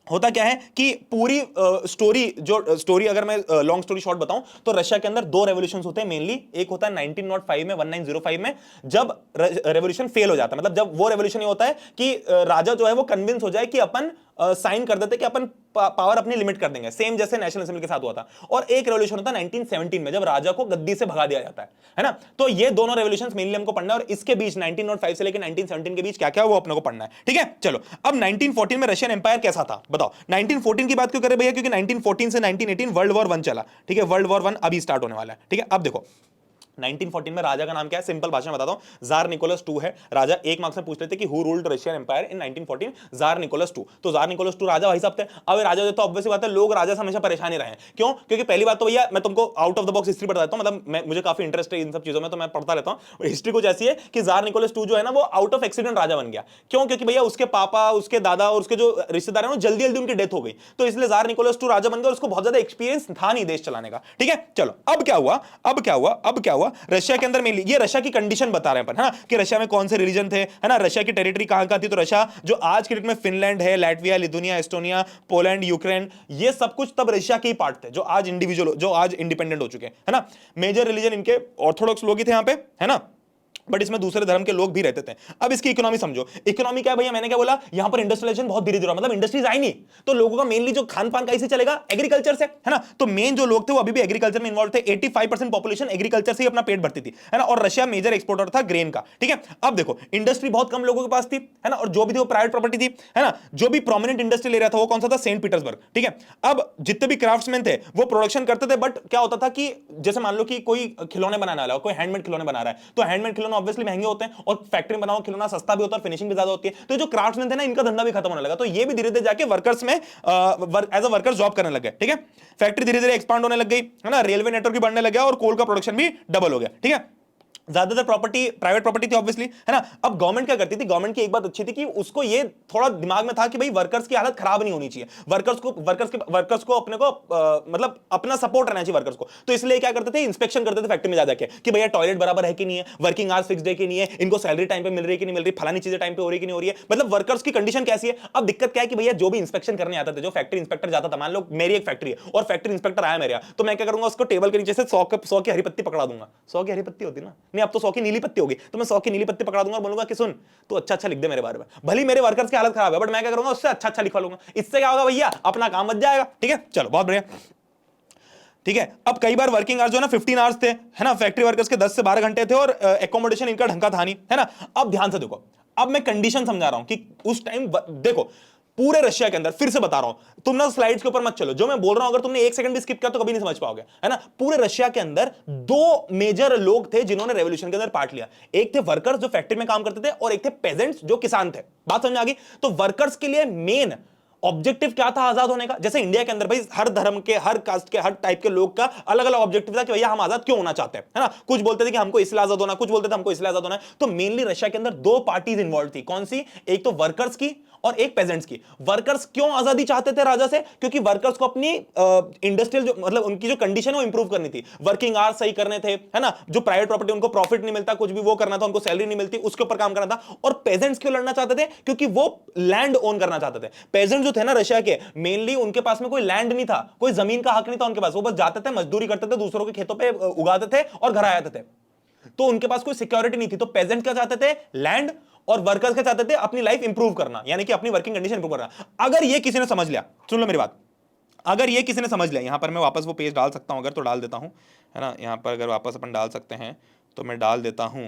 होता क्या है कि पूरी स्टोरी अगर मैं लॉन्ग स्टोरी शॉर्ट बताऊं तो रशिया के अंदर दो रेवोल्यूशंस होते हैं मेनली। एक होता है 1905 में 1905 में जब रेवोल्यूशन फेल हो जाता है, मतलब जब वो रेवोल्यूशन ये होता है कि राजा जो है वो कन्विंस हो जाए कि अपन साइन कर देते कि अपन पावर अपनी लिमिट कर देंगे, सेम जैसे नेशनल असेंबली के साथ हुआ था। और एक रेवोल्यूशन होता है 1917 में जब राजा को गद्दी से भगा दिया जाता है ना। तो ये दोनों रेवोल्यूशंस मेनली हमको पढ़ना है और इसके बीच 1905 से लेकर 1917 के बीच क्या क्या वो अपने को पढ़ना है, ठीक है। चलो अब 1914 में रशियन एम्पायर कैसा था बताओ। 1914 की बात क्यों करें भैया, क्योंकि 1914 से 1918 वर्ल्ड वॉर 1 चला, ठीक है। वर्ल्ड वॉर 1 अभी स्टार्ट होने वाला है, ठीक है। अब देखो 1914 में राजा का नाम क्या है, सिंपल भाषा में बताता हूं, जार निकोलस II है राजा। एक मार्क्स में पूछ लेते कि who ruled Russian empire in 1914, tsar Nicholas II। तो जार निकोलस II राजा भाई साहब थे। अब राजा जो तो ऑब्वियस बात है लोग राजा से हमेशा परेशान ही रहे हैं, क्यों? क्योंकि पहली बात तो भैया मैं तुमको out of the box history बताता हूं, मतलब मुझे काफी इंटरेस्ट है इन सब चीजों में तो मैं पढ़ता रहता हूं। हिस्ट्री कुछ ऐसी है कि जार निकोलस II जो है ना वो आउट ऑफ एक्सीडेंट राजा बन गया। क्यों? क्योंकि भैया उसके पापा, उसके दादा और उसके जो रिश्तेदार हैं जल्दी जल्दी उनकी डेथ हो गई, तो इसलिए जार निकोलस II राजा बन गया और उसको बहुत ज्यादा एक्सपीरियंस था नहीं देश चलाने का, ठीक है। चलो अब क्या हुआ, रशिया के अंदर ये रशिया की कंडीशन बता रहे हैं अपन, है ना, कि रशिया में कौन से रिलीजन थे, है ना, रशिया की टेरिटरी कहां कहां थी। तो रशिया जो आज के डेट में फिनलैंड है, Latvia, Lithuania, Estonia, Poland, Ukraine, ये सब कुछ तब रशिया के ही पार्ट थे जो आज इंडिविजुअल, जो आज इंडिपेंडेंट हो चुके हैं, है ना। मेजर रिलीजन इनके ऑर्थोडॉक्स लोग ही थे यहां पे, है ना, बट इसमें दूसरे धर्म के लोग भी रहते थे। अब इसकी इकोनॉमी समझो, इकोनॉमी क्या है भैया, मैंने क्या बोला, यहां पर इंडस्ट्रियलाइजेशन बहुत धीरे धीरे, मतलब इंडस्ट्रीज आई नहीं, तो लोगों का मेनली जो खान पान कैसे चलेगा, एग्रीकल्चर से, है ना। तो मेन जो लोग थे वो अभी भी एग्रीकल्चर में इन्वॉल्व थे। 85% पॉपुलेशन एग्रीकल्चर से ही अपना पेट भरती थी, है ना। और रशिया मेजर एक्सपोर्टर था ग्रेन का, ठीक है। अब देखो इंडस्ट्री बहुत कम लोगों के पास थी, है ना, और जो भी थी वो प्राइवेट प्रॉपर्टी थी, है ना। जो भी प्रोमिनेंट इंडस्ट्री ले रहा था वो कौन सा था, सेंट पीटर्सबर्ग, ठीक है। अब जितने भी क्राफ्ट्समैन थे वो प्रोडक्शन करते थे, बट क्या होता था कि जैसे मान लो कि कोई खिलौने बनाने वाला है, कोई हैंडमेड खिलौने बना रहा है, तो हैंडमेड खिलौने ऑब्वियसली महंगे होते हैं और फैक्ट्री में बनाओ खिलौना सस्ता भी होता है और फिनिशिंग भी ज्यादा होती है। तो जो क्राफ्ट्समैन थे ना इनका धंधा भी खत्म होने लगा, तो ये भी धीरे धीरे जाके वर्कर्स में एज अ वर्कर्स जॉब करने लग गए, ठीक है। फैक्ट्री धीरे धीरे एक्सपांड होने लग गई, है ना, रेलवे नेटवर्क भी बढ़ने लग गया और कोल का प्रोडक्शन भी डबल हो गया, ठीक है। ज्यादातर प्रॉपर्टी प्राइवेट प्रॉपर्टी थी ऑब्वियसली, है ना। अब गवर्नमेंट क्या करती थी, गवर्नमेंट की एक बात अच्छी थी कि उसको ये थोड़ा दिमाग में था कि भाई वर्कर्स की हालत खराब नहीं होनी चाहिए, वर्कर्स को अपने को मतलब अपना सपोर्ट रहना चाहिए वर्कर्स को। तो इसलिए क्या करते थे, इंस्पेक्शन करते थे फैक्ट्री में जा जाके कि भैया टॉयलेट बराबर है कि नहीं है, वर्किंग आवर्स फिक्स्ड है कि नहीं है, इनको सैलरी टाइम पे मिल रही है कि नहीं मिल रही, फलानी चीजें टाइम पे हो रही कि नहीं हो रही है, मतलब वर्कर्स की कंडीशन कैसी है। अब दिक्कत क्या है कि भैया जो भी इंस्पेक्शन करने आता था, जो फैक्ट्री इंस्पेक्टर जाता था, मान लो मेरी एक फैक्ट्री है और फैक्ट्री इंस्पेक्टर आया मेरे यहाँ, तो मैं क्या करूंगा, उसको टेबल के नीचे से 100 की हरी पत्ती पकड़ा दूंगा। 100 की हरी पत्ती होती ना, नहीं अब तो 100 की नीली पत्ती होगी, तो मैं 100 की नीली पत्ती पकड़ा दूंगा और बोलूंगा कि सुन तू अच्छा अच्छा लिख दे मेरे बारे में, भले मेरे वर्कर्स की हालत खराब है बट मैं क्या करूंगा, उससे अच्छा अच्छा लिखवा लूंगा। इससे क्या होगा भैया, अपना काम बच जाएगा, ठीक है। चलो बहुत बढ़िया, ठीक है। अब कई बार वर्किंग आवर्स जो है ना 15 आवर्स थे, है ना, फैक्ट्री वर्कर्स के 10 से 12 घंटे थे और एकोमोडेशन इनका ढंग का था नहीं, है ना। अब ध्यान से देखो, अब मैं कंडीशन समझा रहा हूं कि उस टाइम देखो पूरे रशिया के अंदर, फिर से बता रहा हूं, तुम ना स्लाइड्स के ऊपर मत चलो, जो मैं बोल रहा हूं अगर तुमने एक सेकंड भी स्किप किया तो कभी नहीं समझ पाओगे, है ना। पूरे रशिया के अंदर दो मेजर लोग थे जिन्होंने रेवोल्यूशन के अंदर पार्ट लिया। एक थे वर्कर्स जो फैक्ट्री में काम करते थे और एक थे पेजेंट्स जो किसान थे। बात समझ आ गई। तो वर्कर्स के लिए मेन ऑब्जेक्टिव क्या था आजाद होने का। जैसे इंडिया के अंदर भाई हर धर्म के, हर कास्ट के, हर टाइप के लोग का अलग अलग ऑब्जेक्टिव था कि भैया हम आजाद क्यों होना चाहते हैं, है ना। कुछ बोलते थे कि हमको इसलिए आजाद होना, कुछ बोलते थे हमको इसलिए आजाद होना है। तो मेनली रशिया के अंदर दो पार्टीज इन्वॉल्व थी। कौन सी? एक तो वर्कर्स की और एक पेजेंट्स की। वर्कर्स क्यों आजादी चाहते थे राजा से? क्योंकि वर्कर्स को अपनी इंडस्ट्रियल जो मतलब उनकी जो कंडीशन है वो इंप्रूव करनी थी, वर्किंग आवर्स सही करने थे, है ना। जो प्राइवेट प्रॉपर्टी उनको प्रॉफिट नहीं मिलता, कुछ भी वो करना था, उनको सैलरी नहीं मिलती, उसके ऊपर काम करना था। और पेजेंट्स क्यों लड़ना चाहते थे? क्योंकि वो लैंड ओन करना चाहते थे। पेजेंट जो थे ना रशिया के, मेनली उनके पास में कोई लैंड नहीं था, कोई जमीन का हक नहीं था उनके पास। वो बस जाते थे, मजदूरी करते थे, दूसरों के खेतों पे उगाते थे और घर आ जाते थे। तो उनके पास कोई सिक्योरिटी नहीं थी। तो पेजेंट क्या चाहते थे? लैंड। और वर्कर्स क्या चाहते थे? अपनी लाइफ इंप्रूव करना, यानी कि अपनी वर्किंग कंडीशन इंप्रूव करना। अगर ये किसी ने समझ लिया, सुन लो मेरी बात, अगर ये किसी ने समझ लिया, यहां पर मैं वापस वो पेज डाल सकता हूं अगर, तो डाल देता हूं, है ना। यहां पर अगर वापस अपन डाल सकते हैं तो मैं डाल देता हूं।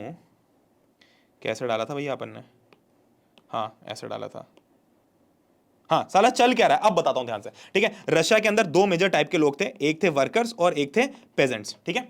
कैसे डाला था भैया अपन ने? हाँ ऐसे डाला था। हाँ साला चल क्या रहा है अब बताता हूं ध्यान से, ठीक है। रशिया के अंदर दो मेजर टाइप के लोग थे, एक थे वर्कर्स और एक थे पेजेंट्स, ठीक है।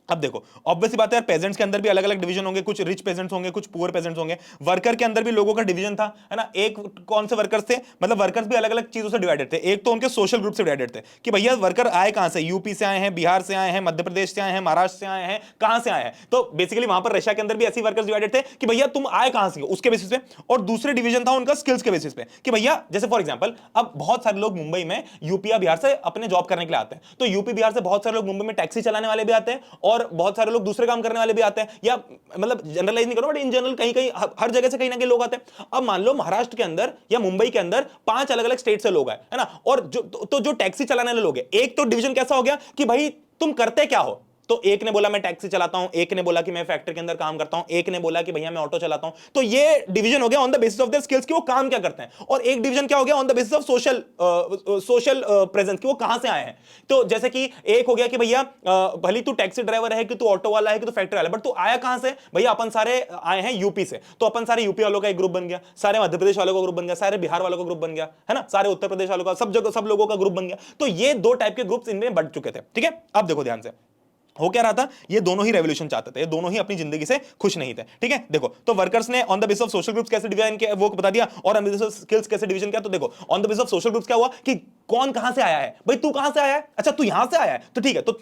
अब देखो ऑब्वियसली बात है यार, पेजेंट्स के अंदर भी अलग अलग डिवीजन होंगे, कुछ रिच पेजेंट्स होंगे, कुछ पुअर पेजेंट्स होंगे। वर्कर के अंदर भी लोगों का डिवीजन था, है ना। एक कौन से वर्कर्स थे, मतलब वर्कर्स भी अलग अलग चीजों से डिवाइडेड थे। एक तो उनके सोशल ग्रुप से डिवाइडेड थे कि भैया वर्कर आए कहां से, यूपी से आए हैं, बिहार से आए हैं, मध्य प्रदेश से आए हैं, महाराष्ट्र से आए हैं, कहां से आए हैं। तो बेसिकली वहां पर रशिया के अंदर भी ऐसे वर्कर्स डिवाइडेड थे कि भैया तुम आए कहां से, उसके बेसिस पे। और दूसरे डिवीजन था उनका स्किल्स के बेसिस पे कि भैया जैसे फॉर एग्जांपल अब बहुत सारे लोग मुंबई में यूपी या बिहार से अपने जॉब करने के लिए आते हैं। तो यूपी बिहार से बहुत सारे लोग मुंबई में टैक्सी चलाने वाले भी आते हैं और और बहुत सारे लोग दूसरे काम करने वाले भी आते हैं, या मतलब जनरलाइज नहीं करो बट इन जनरल कहीं कहीं हर जगह से कहीं ना कहीं लोग आते हैं। अब मान लो महाराष्ट्र के अंदर या मुंबई के अंदर 5 अलग अलग स्टेट से लोग आए, है ना, और जो टैक्सी चलाने वाले लोग हैं, एक तो डिवीजन कैसा हो गया कि भाई तुम करते क्या हो, तो एक ने बोला मैं टैक्सी चलाता हूं, एक ने बोला कि मैं फैक्ट्री के अंदर काम करता हूं, एक ने बोला कि भैया मैं ऑटो चलाता हूं। तो ये डिवीजन हो गया on the basis of their skills कि वो काम क्या करते हैं, और एक डिवीजन क्या हो गया on the basis of social presence कि वो कहां से आए हैं। तो जैसे कि एक हो गया कि भैया भले तू टैक्सी ड्राइवर है, कि तू ऑटो वाला है, कि तू फैक्ट्री वाला है, बट तू आया कहां से, भैया अपन सारे आए हैं यूपी से, तो अपन सारे यूपी वालों का एक ग्रुप बन गया, सारे मध्य प्रदेश वालों का ग्रुप बन गया, सारे बिहार वालों का ग्रुप बन गया, है ना, सारे उत्तर प्रदेश वालों का, सब जगह सब लोगों का ग्रुप बन गया। तो ये 2 टाइप के ग्रुप्स इनमें बढ़ चुके थे। ठीक है, अब देखो ध्यान से हो क्या रहा था, ये दोनों ही रेवोल्यूशन चाहते थे, ये दोनों ही अपनी जिंदगी से खुश नहीं थे। ठीक है, देखो तो वर्कर्स ने on the basis of social groups कैसे डिवाइड किया वो बता दिया, और on the basis of skills कैसे डिवीजन किया। तो देखो on the basis of social groups क्या हुआ कि कौन कहां से आया है, भाई तू कहां से आया है, अच्छा तू यहां से आया है, तो ठीक है, तो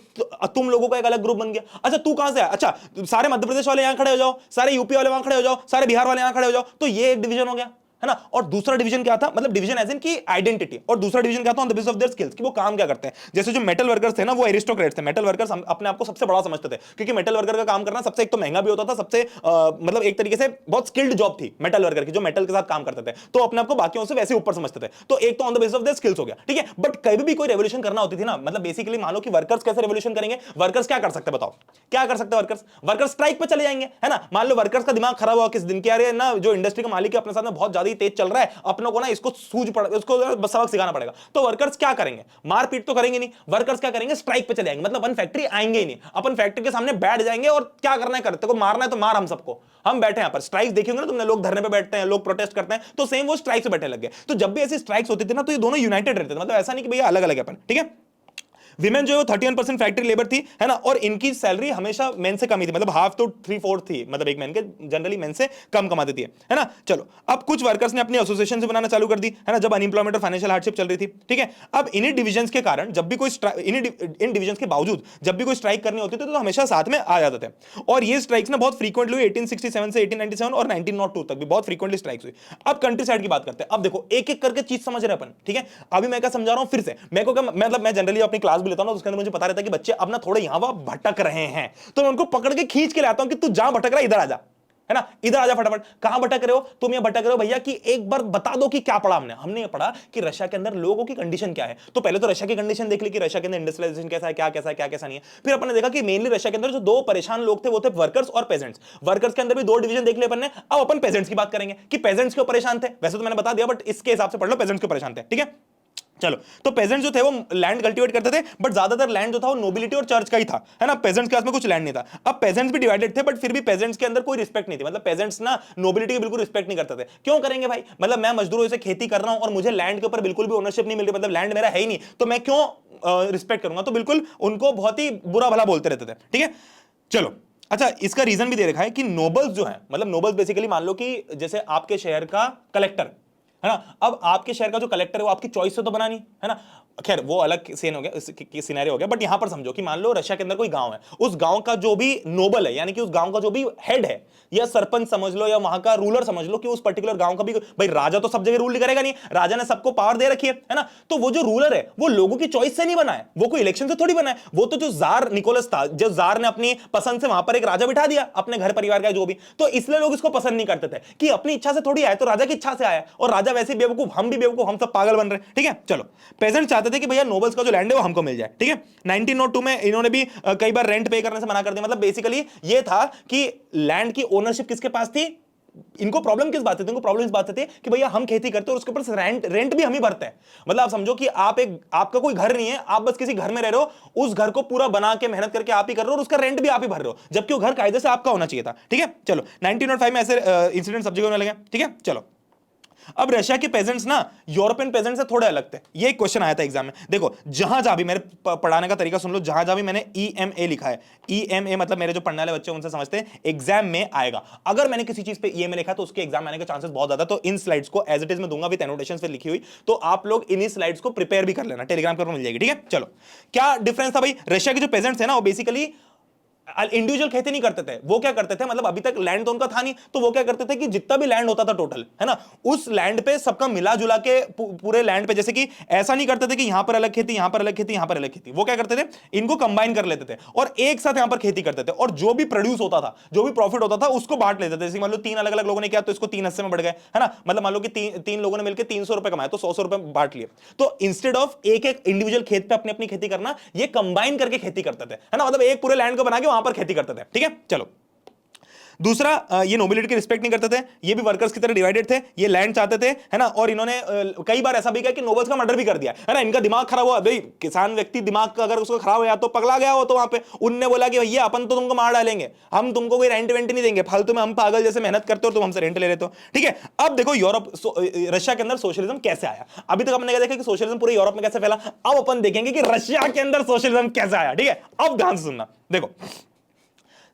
तुम लोगों का एक अलग ग्रुप बन गया। अच्छा तू कहां से आया, अच्छा सारे मध्य प्रदेश वाले यहां खड़े हो जाओ, सारे यूपी वाले वहां खड़े हो जाओ, सारे बिहार वाले यहां खड़े हो जाओ, तो ये एक डिवीजन हो गया, है ना। और दूसरा डिवीजन क्या था, मतलब डिवीजन एज इन की आइडेंटिटी, और दूसरा डिवीजन क्या था on the basis of their skills कि वो काम क्या करते हैं। जैसे जो मेटल वर्कर्स थे ना, वो एरिस्टोक्रेट्स थे। मेटल वर्कर्स अपने आप को सबसे बड़ा समझते थे, क्योंकि मेटल वर्कर का काम करना सबसे एक तो महंगा भी होता था, सबसे मतलब एक तरीके से बहुत स्किल्ड जॉब थी मेटल वर्कर की, जो मेटल के साथ काम करते थे, तो अपने आप को बाकियों से वैसे ऊपर समझते थे। तो एक तो on the basis of their skills हो गया। ठीक है, बट कभी भी कोई रेवोल्यूशन करना होती थी ना, मतलब बेसिकली मान लो कि वर्कर्स कैसे रेवोल्यूशन करेंगे, वर्कर्स क्या कर सकते हैं बताओ, क्या कर सकते हैं वर्कर्स, वर्कर्स स्ट्राइक पे चले जाएंगे, है ना। मान लो वर्कर्स का दिमाग खराब हुआ किस दिन के, अरे ना जो इंडस्ट्री का मालिक है अपने साथ में बहुत ज्यादा तेज चल रहा है, अपनों को ना इसको इसको सबक सिखाना पड़ेगा। तो वर्कर्स क्या करेंगे, मारपीट तो करेंगे नहीं, वर्कर्स क्या करेंगे, स्ट्राइक पे चले जाएंगे, मतलब अपन फैक्ट्री आएंगे ही नहीं, अपन फैक्ट्री के सामने बैठ जाएंगे, और क्या करना है करते को, मारना है तो मार हम सबको, हम बैठे यहाँ पर। स्ट्राइक देखेंगे ना तुमने, लोग धरने पे बैठते हैं, लोग प्रोटेस्ट करते हैं, तो सेम वो स्ट्राइक पे बैठे लग गए। तो जब भी ऐसी स्ट्राइक्स होती थी ना, तो ये दोनों यूनाइटेड रहते थे, मतलब ऐसा नहीं कि भैया अलग अलग है अपन। ठीक है, विमेन जो है वो 31% फैक्ट्री लेबर थी, है ना, और इनकी सैलरी हमेशा मेन से कम ही थी, मतलब हाफ तो 3/4 थी, मतलब एक मेन के जनरली मेन से कम कमाती थी, है ना। चलो अब कुछ वर्कर्स ने अपनी एसोसिएशन से बनाना चालू कर दी, है ना, जब अनएम्प्लॉयमेंट और फाइनेंशियल हार्डशिप चल रही थी। ठीक है, अब इन्हीं डिविजन्स के कारण जब भी कोई इन डिविजन्स के बावजूद जब भी कोई स्ट्राइक करनी होती थी तो हमेशा साथ में आ जाते थे, और ये स्ट्राइक्स ना बहुत फ्रीक्वेंटली हुई 1867 से 1897 और 1902 तक भी बहुत फ्रीक्वेंटली स्ट्राइक्स हुई। अब कंट्री साइड की बात करते हैं। अब देखो एक एक करके चीज समझ रहे अपन। ठीक है, अभी मैं क्या समझा रहा हूं फिर से, मेरे को मतलब मैं जनरली अपनी क्लास भी लेता हूं, उसके अंदर मुझे पता रहता है कि बच्चे अब ना थोड़े यहां वहां भटक रहे हैं, तो मैं उनको पकड़ के खींच के लाता हूं कि तू जहां भटक रहा है इधर आ जा, है ना, इधर आजा फटाफट। कहां भटक रहे हो तुम, ये भटक रहे हो भैया कि एक बार बता दो कि क्या पढ़ा हमने ये पढ़ा कि रशिया के अंदर लोगों की कंडीशन क्या है। तो पहले तो रशिया की कंडीशन देख ली कि रशिया के अंदर इंडस्ट्रियलाइजेशन कैसा है, क्या कैसा है, क्या कैसा नहीं है। फिर अपन ने देखा कि मेनली रशिया के अंदर जो 2 परेशान लोग थे वो थे वर्कर्स और पेजेंट्स। वर्कर्स के अंदर भी 2 डिवीजन देख लिए अपन ने। अब अपन पेजेंट्स की बात करेंगे कि पेजेंट्स क्यों परेशान थे, वैसे तो मैंने बता दिया बट इसके हिसाब से पढ़ लो पेजेंट्स क्यों परेशान थे। ठीक है, चलो तो पेजेंट्स जो थे वो लैंड कल्टीवेट करते थे, बट ज्यादातर लैंड जो था वो नोबिलिटी और चर्च का ही था, है ना, पेजेंट्स के पास में कुछ लैंड नहीं था। अब पेजेंट्स भी डिवाइडेड थे, बट फिर भी पेजेंट्स के अंदर कोई रिस्पेक्ट नहीं थी, मतलब पेजेंट्स ना नोबिलिटी की बिल्कुल रिस्पेक्ट नहीं करते थे। क्यों करेंगे भाई, मतलब मैं मजदूरों से खेती कर रहा हूं और मुझे लैंड के ऊपर बिल्कुल भी ओनरशिप नहीं मिल रही, मतलब लैंड मेरा है ही नहीं, तो मैं क्यों रिस्पेक्ट करूंगा। तो बिल्कुल उनको बहुत ही बुरा भला बोलते रहते थे। ठीक है, चलो अच्छा इसका रीजन भी दे रखा है कि नोबल्स जो है, मतलब नोबल्स बेसिकली मान लो कि जैसे आपके शहर का कलेक्टर, है ना, अब आपके शहर का जो कलेक्टर है वो आपकी चॉइस से तो बना नहीं, है ना, खैर वो अलग सीन हो गया, सिनेरियो हो गया, बट यहां पर समझो कि मान लो रशिया के अंदर कोई गांव है, उस गांव का जो भी नोबल है, यानी कि उस गांव का जो भी हेड है, या सरपंच समझ लो या वहां का रूलर समझ लो, कि उस पर्टिकुलर गांव का भी, भाई राजा तो सब जगह रूल करेगा नहीं, राजा ने सबको पावर दे रखी है ना, तो वो जो रूलर है वो लोगों की चॉइस से नहीं बना है, वो कोई इलेक्शन से थोड़ी बना है, वो तो जो जार निकोलस था, जो जार ने अपनी पसंद से वहां पर एक राजा बिठा दिया अपने घर परिवार का जो भी, तो इसलिए लोग इसको पसंद नहीं करते थे कि अपनी इच्छा से थोड़ी आए, तो राजा की इच्छा से आया, और राजा वैसे बेवकूफ, हम भी बेवकूफ, हम सब पागल बन रहे हैं। ठीक है, चलो पेजेंट चाहते थे कि भैया नोबल्स का जो लैंड है वो हमको मिल जाए। ठीक है, 1902 में इन्होंने भी कई बार रेंट पे करने से मना कर दिया, मतलब बेसिकली ये था कि लैंड की ओनरशिप किसके पास थी, इनको प्रॉब्लम किस बात है, इनको प्रॉब्लम इस बात थी कि भैया हम खेती करते हैं और उसके ऊपर रेंट भी हम ही भरते हैं। मतलब आप समझो कि आपका कोई घर नहीं है, आप बस किसी घर में रह रहे हो, उस घर को पूरा बना के मेहनत करके आप ही कर रहे हो और उसका रेंट भी आप ही भर रहे हो, जबकि वो घर कायदे से आपका होना चाहिए था। ठीक है, चलो 1905 में ऐसे इंसिडेंट सब जगह होने लगे। ठीक है, चलो अब रशिया के पेजेंट्स ना यूरोपियन पेजेंट्स से थोड़े अलग थे। ये एक क्वेश्चन आया था एग्जाम में, देखो जहां जहां भी मेरे पढ़ाने का तरीका सुन लो, जहां जहां भी मैंने ईएमए लिखा है, ईएमए मतलब मेरे जो पढ़ने वाले बच्चे उनसे समझते हैं, एग्जाम में आएगा। अगर मैंने किसी चीज पे ईएमए लिखा तो उसके एग्जाम आने के चांसेस बहुत ज्यादा, तो इन स्लाइड्स को एज इट इज में दूंगा विद एनोटेशंस पे लिखी हुई, तो आप लोग इन स्लाइड्स को प्रिपेयर भी कर लेना, टेलीग्राम पर मिल जाएगी। ठीक है, चलो क्या डिफरेंस था भाई, रशिया के जो पेजेंट्स है ना वो बेसिकली इंडिविजुअल खेती नहीं करते थे, वो क्या करते थे, मतलब अभी तक लैंड तो उनका था नहीं, तो वो क्या करते थे कि जितना भी लैंड होता था टोटल, है ना, उस लैंड पे सबका मिला जुला के पूरे लैंड पे, जैसे कि ऐसा नहीं करते थे कि यहां पर अलग खेती, यहां पर अलग खेती, यहां पर अलग खेती, वो क्या करते थे, इनको कंबाइन कर लेते थे और एक साथ यहां पर खेती करते थे, और जो भी प्रोड्यूस होता था, जो भी प्रॉफिट होता था, उसको बांट लेते थे। जैसे मान लो 3 अलग अलग लोगों ने किया तो इसको 3 हिस्से में बढ़ गए, है ना, मतलब मान लो कि तीन लोगों ने मिलकर 300 रुपए कमाए तो 100 रुपए बांट लिए। तो इंस्टेड ऑफ एक एक इंडिविजुअल खेत पे अपनी अपनी खेती करना, ये कंबाइन करके खेती करते थे, है ना, मतलब एक पूरे लैंड को बना के वहां पर खेती करते थे। ठीक है, चलो दूसरा, ये नोबिलिटी की रिस्पेक्ट नहीं करते थे, ये भी वर्कर्स की तरह डिवाइडेड थे, ये लैंड चाहते थे, है ना, और इन्होंने कई बार ऐसा भी किया कि नोबल्स का मर्डर भी कर दिया, है ना, इनका दिमाग खराब हुआ, भाई किसान व्यक्ति दिमाग का अगर उसको खराब हो तो पगला गया हो, तो वहां पे उनने बोला कि भैया अपन तो तुमको मार डालेंगे, हम तुमको कोई रेंट वेंट नहीं देंगे, फालतू में हम पागल जैसे मेहनत करते हो, तुम हमसे रेंट ले लेते हो। ठीक है, अब देखो यूरोप रशिया के अंदर सोशलिज्म कैसे आया। अभी तक हमने देखा कि सोशलिज्म पूरे यूरोप में कैसे फैला, अब अपन देखेंगे कि रशिया के अंदर सोशलिज्म कैसे आया। ठीक है, अब ध्यान से सुनना, देखो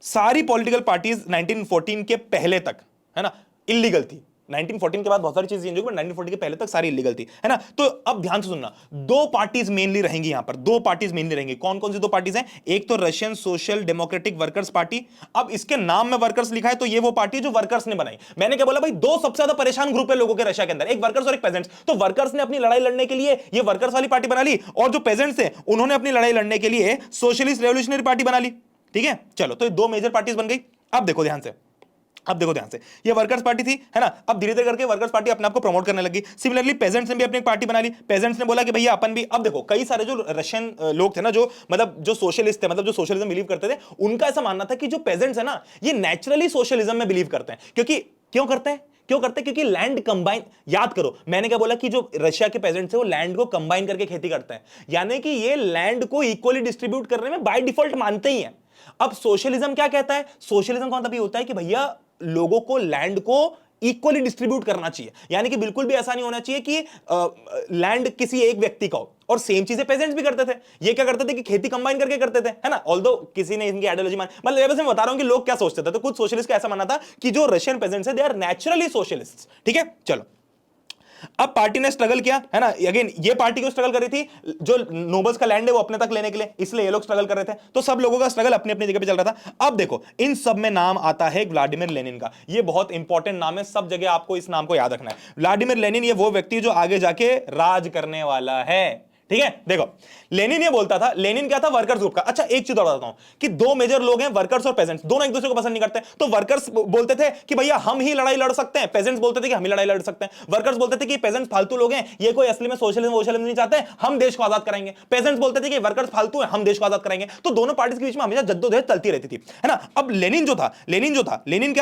सारी पॉलिटिकल पार्टीज 1914 के पहले तक, है ना, इलीगल थी। 1914 के बाद बहुत सारी चीजें चेंज हुई, बट 1914 के पहले तक सारी इलीगल थी, है ना। तो अब ध्यान से सुनना, दो पार्टीज मेनली रहेंगी यहां पर, दो पार्टीज मेनली रहेंगी। कौन कौन सी दो पार्टीज हैं? एक तो Russian social democratic workers party. अब इसके नाम में वर्कर्स लिखा है, तो ये वो पार्टी जो वर्कर्स ने बनाई। मैंने क्या बोला भाई, दो सबसे ज्यादा परेशान ग्रुप है लोगों के रशिया के अंदर, एक वर्कर्स और एक पेजेंट्स। तो वर्कर्स ने अपनी लड़ाई लड़ने के लिए ये वर्कर्स वाली पार्टी बना ली, और जो पेजेंट्स थे उन्होंने अपनी लड़ाई लड़ने के लिए सोशलिस्ट रेवोल्यूशनरी पार्टी बना ली। ठीक है, चलो, तो ये दो मेजर पार्टीज बन गई। अब देखो ध्यान से, अब देखो ध्यान से, ये वर्कर्स पार्टी थी, है ना, अब धीरे धीरे करके वर्कर्स पार्टी अपने आप को प्रमोट करने लगी। सिमिलरली पेजेंट्स ने भी अपनी एक पार्टी बना ली। पेजेंट्स ने बोला कि भैया अपन भी, अब देखो कई सारे जो रशियन लोग थे ना, जो मतलब जो सोशलिस्ट थे, मतलब जो सोशलिज्म बिलीव करते थे, उनका ऐसा मानना था कि जो पेजेंट्स है ना, ये नेचुरली सोशलिज्म में बिलीव करते हैं। क्योंकि क्यों करते हैं? क्योंकि लैंड कंबाइन, याद करो मैंने क्या बोला कि जो रशिया के पेजेंट्स है वो लैंड को कंबाइन करके खेती करते हैं, यानी कि ये लैंड को इक्वली डिस्ट्रीब्यूट करने में बाय डिफॉल्ट मानते ही हैं। अब सोशलिज्म क्या कहता है? सोशलिज्म का मतलब ये होता है कि भैया लोगों को लैंड को इक्वली डिस्ट्रीब्यूट करना चाहिए, यानी कि बिल्कुल भी ऐसा नहीं होना चाहिए कि लैंड किसी एक व्यक्ति का हो। और सेम चीजें पेजेंट्स भी करते थे। ये क्या करते थे कि खेती कंबाइन करके करते थे, है ना, ऑल्दो किसी ने इनकी आइडियोलॉजी मान, मतलब ये बस मैं बता रहा हूं कि लोग क्या सोचते थे। तो कुछ सोशलिस्ट का ऐसा मानना था कि जो रशियन पेजेंट्स है दे आर नेचुरली सोशलिस्ट। ठीक है, चलो अब पार्टी ने स्ट्रगल किया, है ना, अगेन ये पार्टी क्यों स्ट्रगल कर रही थी? जो नोबल्स का लैंड है वो अपने तक लेने के लिए, इसलिए ये लोग स्ट्रगल कर रहे थे। तो सब लोगों का स्ट्रगल अपनी अपनी जगह पे चल रहा था। अब देखो इन सब में नाम आता है व्लादिमीर लेनिन का। ये बहुत इंपॉर्टेंट नाम है, सब जगह आपको इस नाम को याद रखना है। व्लादिमीर लेनिन ये वो व्यक्ति जो आगे जाके राज करने वाला है। ठीक है, देखो लेनिन ये बोलता था, लेनिन क्या था? वर्कर्स ग्रुप का। अच्छा एक चीज और बताता हूं कि दो मेजर लोग हैं, वर्कर्स और पेजेंट्स, दोनों एक दूसरे को पसंद नहीं करते। तो वर्कर्स बोलते थे कि भैया हम ही लड़ाई लड़ सकते हैं, पेजेंट्स बोलते थे कि हम ही लड़ाई लड़ सकते हैं। वर्कर्स बोलते थे कि पेजेंट्स फालतू लोग हैं, ये कोई असली में सोशलिज्म नहीं चाहते, हम देश को आजाद कराएंगे। पेजेंट्स बोलते थे कि वर्कर्स फालतू है, हम देश को आजाद कराएंगे। तो दोनों पार्टीज के बीच में हमेशा जद्दोजहद चलती रहती थी, है ना। अब लेनिन जो था, लेनिन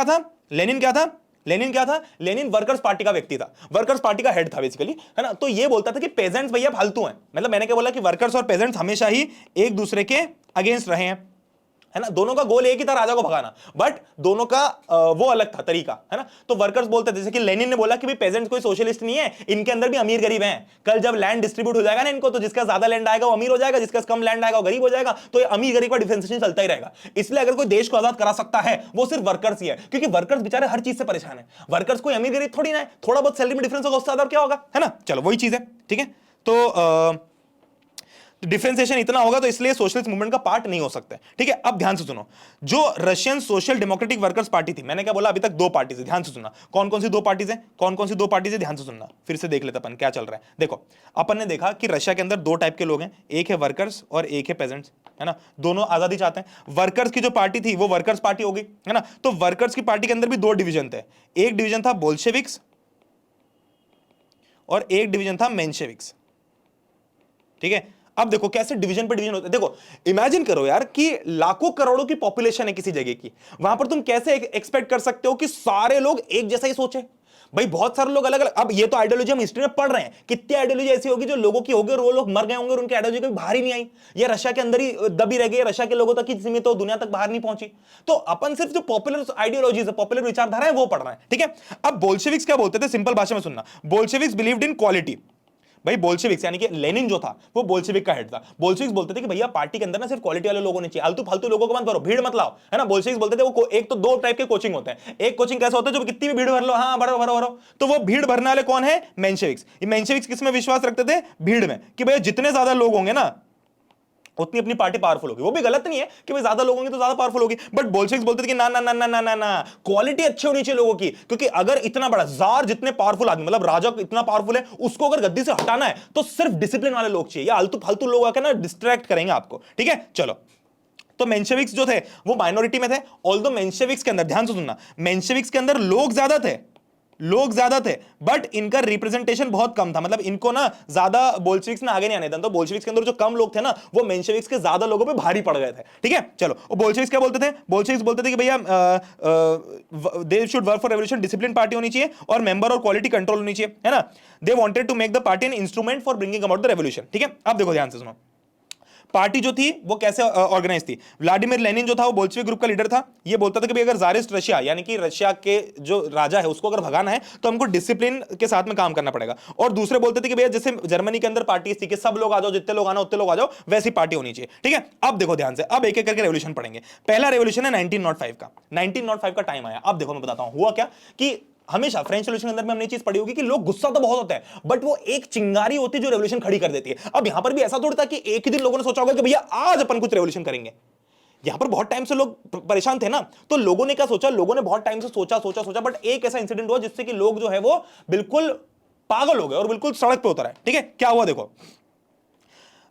क्या था? लेनिन वर्कर्स पार्टी का व्यक्ति था, वर्कर्स पार्टी का हेड था बेसिकली, है ना। तो ये बोलता था कि पेजेंट्स भैया फालतू हैं। मतलब मैंने क्या बोला कि वर्कर्स और पेजेंट्स हमेशा ही एक दूसरे के अगेंस्ट रहे हैं, है ना। दोनों का गोल एक ही था, राजा को भगाना, बट दोनों का वो अलग था तरीका, है ना। तो वर्कर्स बोलते थे, जैसे कि लेनिन ने बोला कि भाई पेजेंट्स कोई सोशलिस्ट नहीं है, इनके अंदर भी अमीर गरीब हैं। कल जब लैंड डिस्ट्रीब्यूट हो जाएगा ना इनको, तो जिसका ज्यादा लैंड आएगा वो अमीर हो जाएगा, जिसका कम लैंड आएगा वो गरीब हो जाएगा। तो ये अमीर गरीब का डिफरेंशिएशन चलता ही रहेगा। इसलिए अगर कोई देश को आजाद करा सकता है वो सिर्फ वर्कर्स ही है, क्योंकि वर्कर्स बेचारे हर चीज से परेशान है। वर्कर्स कोई अमीर गरीब थोड़ी ना है, थोड़ा बहुत सैलरी में डिफरेंस होगा, उससे ज्यादा क्या होगा, है ना। चलो वही चीज है, ठीक है। तो डिफरेंशिएशन इतना होगा, तो इसलिए सोशलिस्ट मूवमेंट का पार्ट नहीं हो सकता है। ठीक है, अब ध्यान से सुनो, जो Russian social democratic workers party थी, मैंने क्या बोला अभी तक दो पार्टीज है, ध्यान से सुनना। कौन कौन सी दो पार्टीज है? ध्यान से सुनना, फिर से देख लेते अपन क्या चल रहा है। देखो अपन ने देखा कि रशिया के अंदर दो टाइप के लोग हैं, एक है वर्कर्स और एक है पेजेंट्स, है ना। दोनों आजादी चाहते हैं। वर्कर्स की जो पार्टी थी वो वर्कर्स पार्टी हो गई, है ना। तो वर्कर्स की पार्टी के अंदर भी दो डिवीजन थे, एक डिवीजन था बोल्शेविक्स और एक डिवीजन था मेंशेविक्स। ठीक है, अब देखो कैसे डिवीजन पे डिवीजन होता है। देखो इमेजिन करो यार कि लाखों करोड़ों की पॉपुलेशन है किसी जगह की, वहां पर तुम कैसे एक्सपेक्ट कर सकते हो कि सारे लोग एक जैसा ही सोचे? भाई बहुत सारे लोग अलग अलग, अब ये तो आइडियोलॉजी हम हिस्ट्री में पढ़ रहे हैं, कितनी आइडियोलॉजी ऐसी होगी जो लोगों की होगी और वो लोग मर गए होंगे और उनकी आइडियोलॉजी कभी बाहर ही नहीं आई, ये रशिया के अंदर ही दबी रह गई, रशिया के लोगों तक ही सीमित तो दुनिया तक बाहर नहीं पहुंची। तो अपन सिर्फ जो पॉपुलर आइडियोलॉजीज है, पॉपुलर विचारधारा है वो पढ़ रहे हैं, ठीक है। अब बोल्शेविक्स क्या बोलते थे, सिंपल भाषा में सुनना। Bolsheviks believed in quality. भाई बोल्शेविक्स यानी कि लेनिन जो था वो बोल्शेविक का हेड था। बोल्शेविक्स बोलते थे कि भैया पार्टी के अंदर ना सिर्फ क्वालिटी वाले लोगों ने चाहिए, आलतू फालतू लोगों को मत करो, भीड़ मत लाओ, है ना। बोल्शेविक्स बोलते थे वो एक तो दो टाइप के कोचिंग होते हैं, एक कोचिंग कैसा होता है जो कितनी भी भीड़ भर लो, हाँ भरो भरो भरो, तो वो भीड़ भरने वाले कौन है? मेंशेविक्स। ये मेंशेविक्स किस में विश्वास रखते थे? भीड़ में, कि भैया जितने ज्यादा लोग होंगे ना उतनी अपनी पार्टी पावरफुल होगी। वो भी गलत नहीं है कि भाई ज्यादा लोग होंगे तो ज्यादा पावरफुल होगी, बट बोल्शेविक्स बोलते थे कि ना ना ना ना ना ना ना, क्वालिटी अच्छी होनी चाहिए लोगों की, क्योंकि अगर इतना बड़ा जार, जितने पावरफुल आदमी, मतलब राजा इतना पावरफुल है, उसको अगर गद्दी से हटाना है तो सिर्फ डिसिप्लिन वाले लोग चाहिए, या आलतू फालतू लोग आकर ना डिस्ट्रैक्ट करेंगे आपको। ठीक है, चलो। तो मेंशेविक्स जो थे वो माइनॉरिटी में थे, ऑल्दो मेंशेविक्स के अंदर, ध्यान से सुनना, मेंशेविक्स के अंदर लोग ज्यादा थे, लोग ज्यादा थे, बट इनका रिप्रेजेंटेशन बहुत कम था। मतलब इनको ना ज्यादा बोल्शेविक्स में आगे नहीं आने देता, तो बोल्शेविक्स के अंदर जो कम लोग थे ना, वो मेंशेविक्स के ज्यादा लोगों पे भारी पड़ गए थे। ठीक है, चलो। वो बोल्शेविक्स क्या बोलते थे? बोल्शेविक्स बोलते थे कि भैया they should work for revolution, discipline party होनी चाहिए और मेंबर और क्वालिटी कंट्रोल होनी चाहिए, है ना। They wanted to make the party an instrument for bringing about the revolution. ठीक है, अब देखो ध्यान से सुनो, पार्टी जो थी वो कैसे ऑर्गेनाइज थी। व्लादिमीर लेनिन जो था वो बोल्शेविक ग्रुप का लीडर था। ये बोलता था कि भाई अगर ज़ारिस्ट रशिया, यानी कि रशिया के जो राजा है उसको अगर भगाना है तो हमको डिसिप्लिन के साथ में काम करना पड़ेगा। और दूसरे बोलते थे कि भैया जैसे जर्मनी के अंदर पार्टी थी कि सब लोग आ जाओ, जितने लोग आना उतने लोग आ जाओ, वैसी पार्टी होनी चाहिए। ठीक है, अब देखो ध्यान से, अब एक एक करके रेवोल्यूशन पढ़ेंगे। पहला रेवोल्यूशन है 1905 का। 1905 का टाइम आया। अब देखो मैं बताता हूं हुआ क्या, कि हमेशा फ्रेंच रेवोल्यूशन के अंदर में हमने चीज पढ़ी होगी कि लोग गुस्सा तो बहुत होते हैं, बट वो एक चिंगारी होती है जो रेवोल्यूशन खड़ी कर देती है। अब यहां पर भी ऐसा थोड़ा था कि एक ही दिन लोगों ने सोचा होगा कि भैया आज अपन कुछ रेवोल्यूशन करेंगे। यहां पर बहुत टाइम से लोग परेशान थे ना, तो लोगों ने क्या सोचा, लोगों ने बहुत टाइम से सोचा सोचा सोचा, बट एक ऐसा इंसिडेंट हुआ जिससे कि लोग जो है वो बिल्कुल पागल हो गए और बिल्कुल सड़क पे उतर आए। ठीक है, क्या हुआ देखो।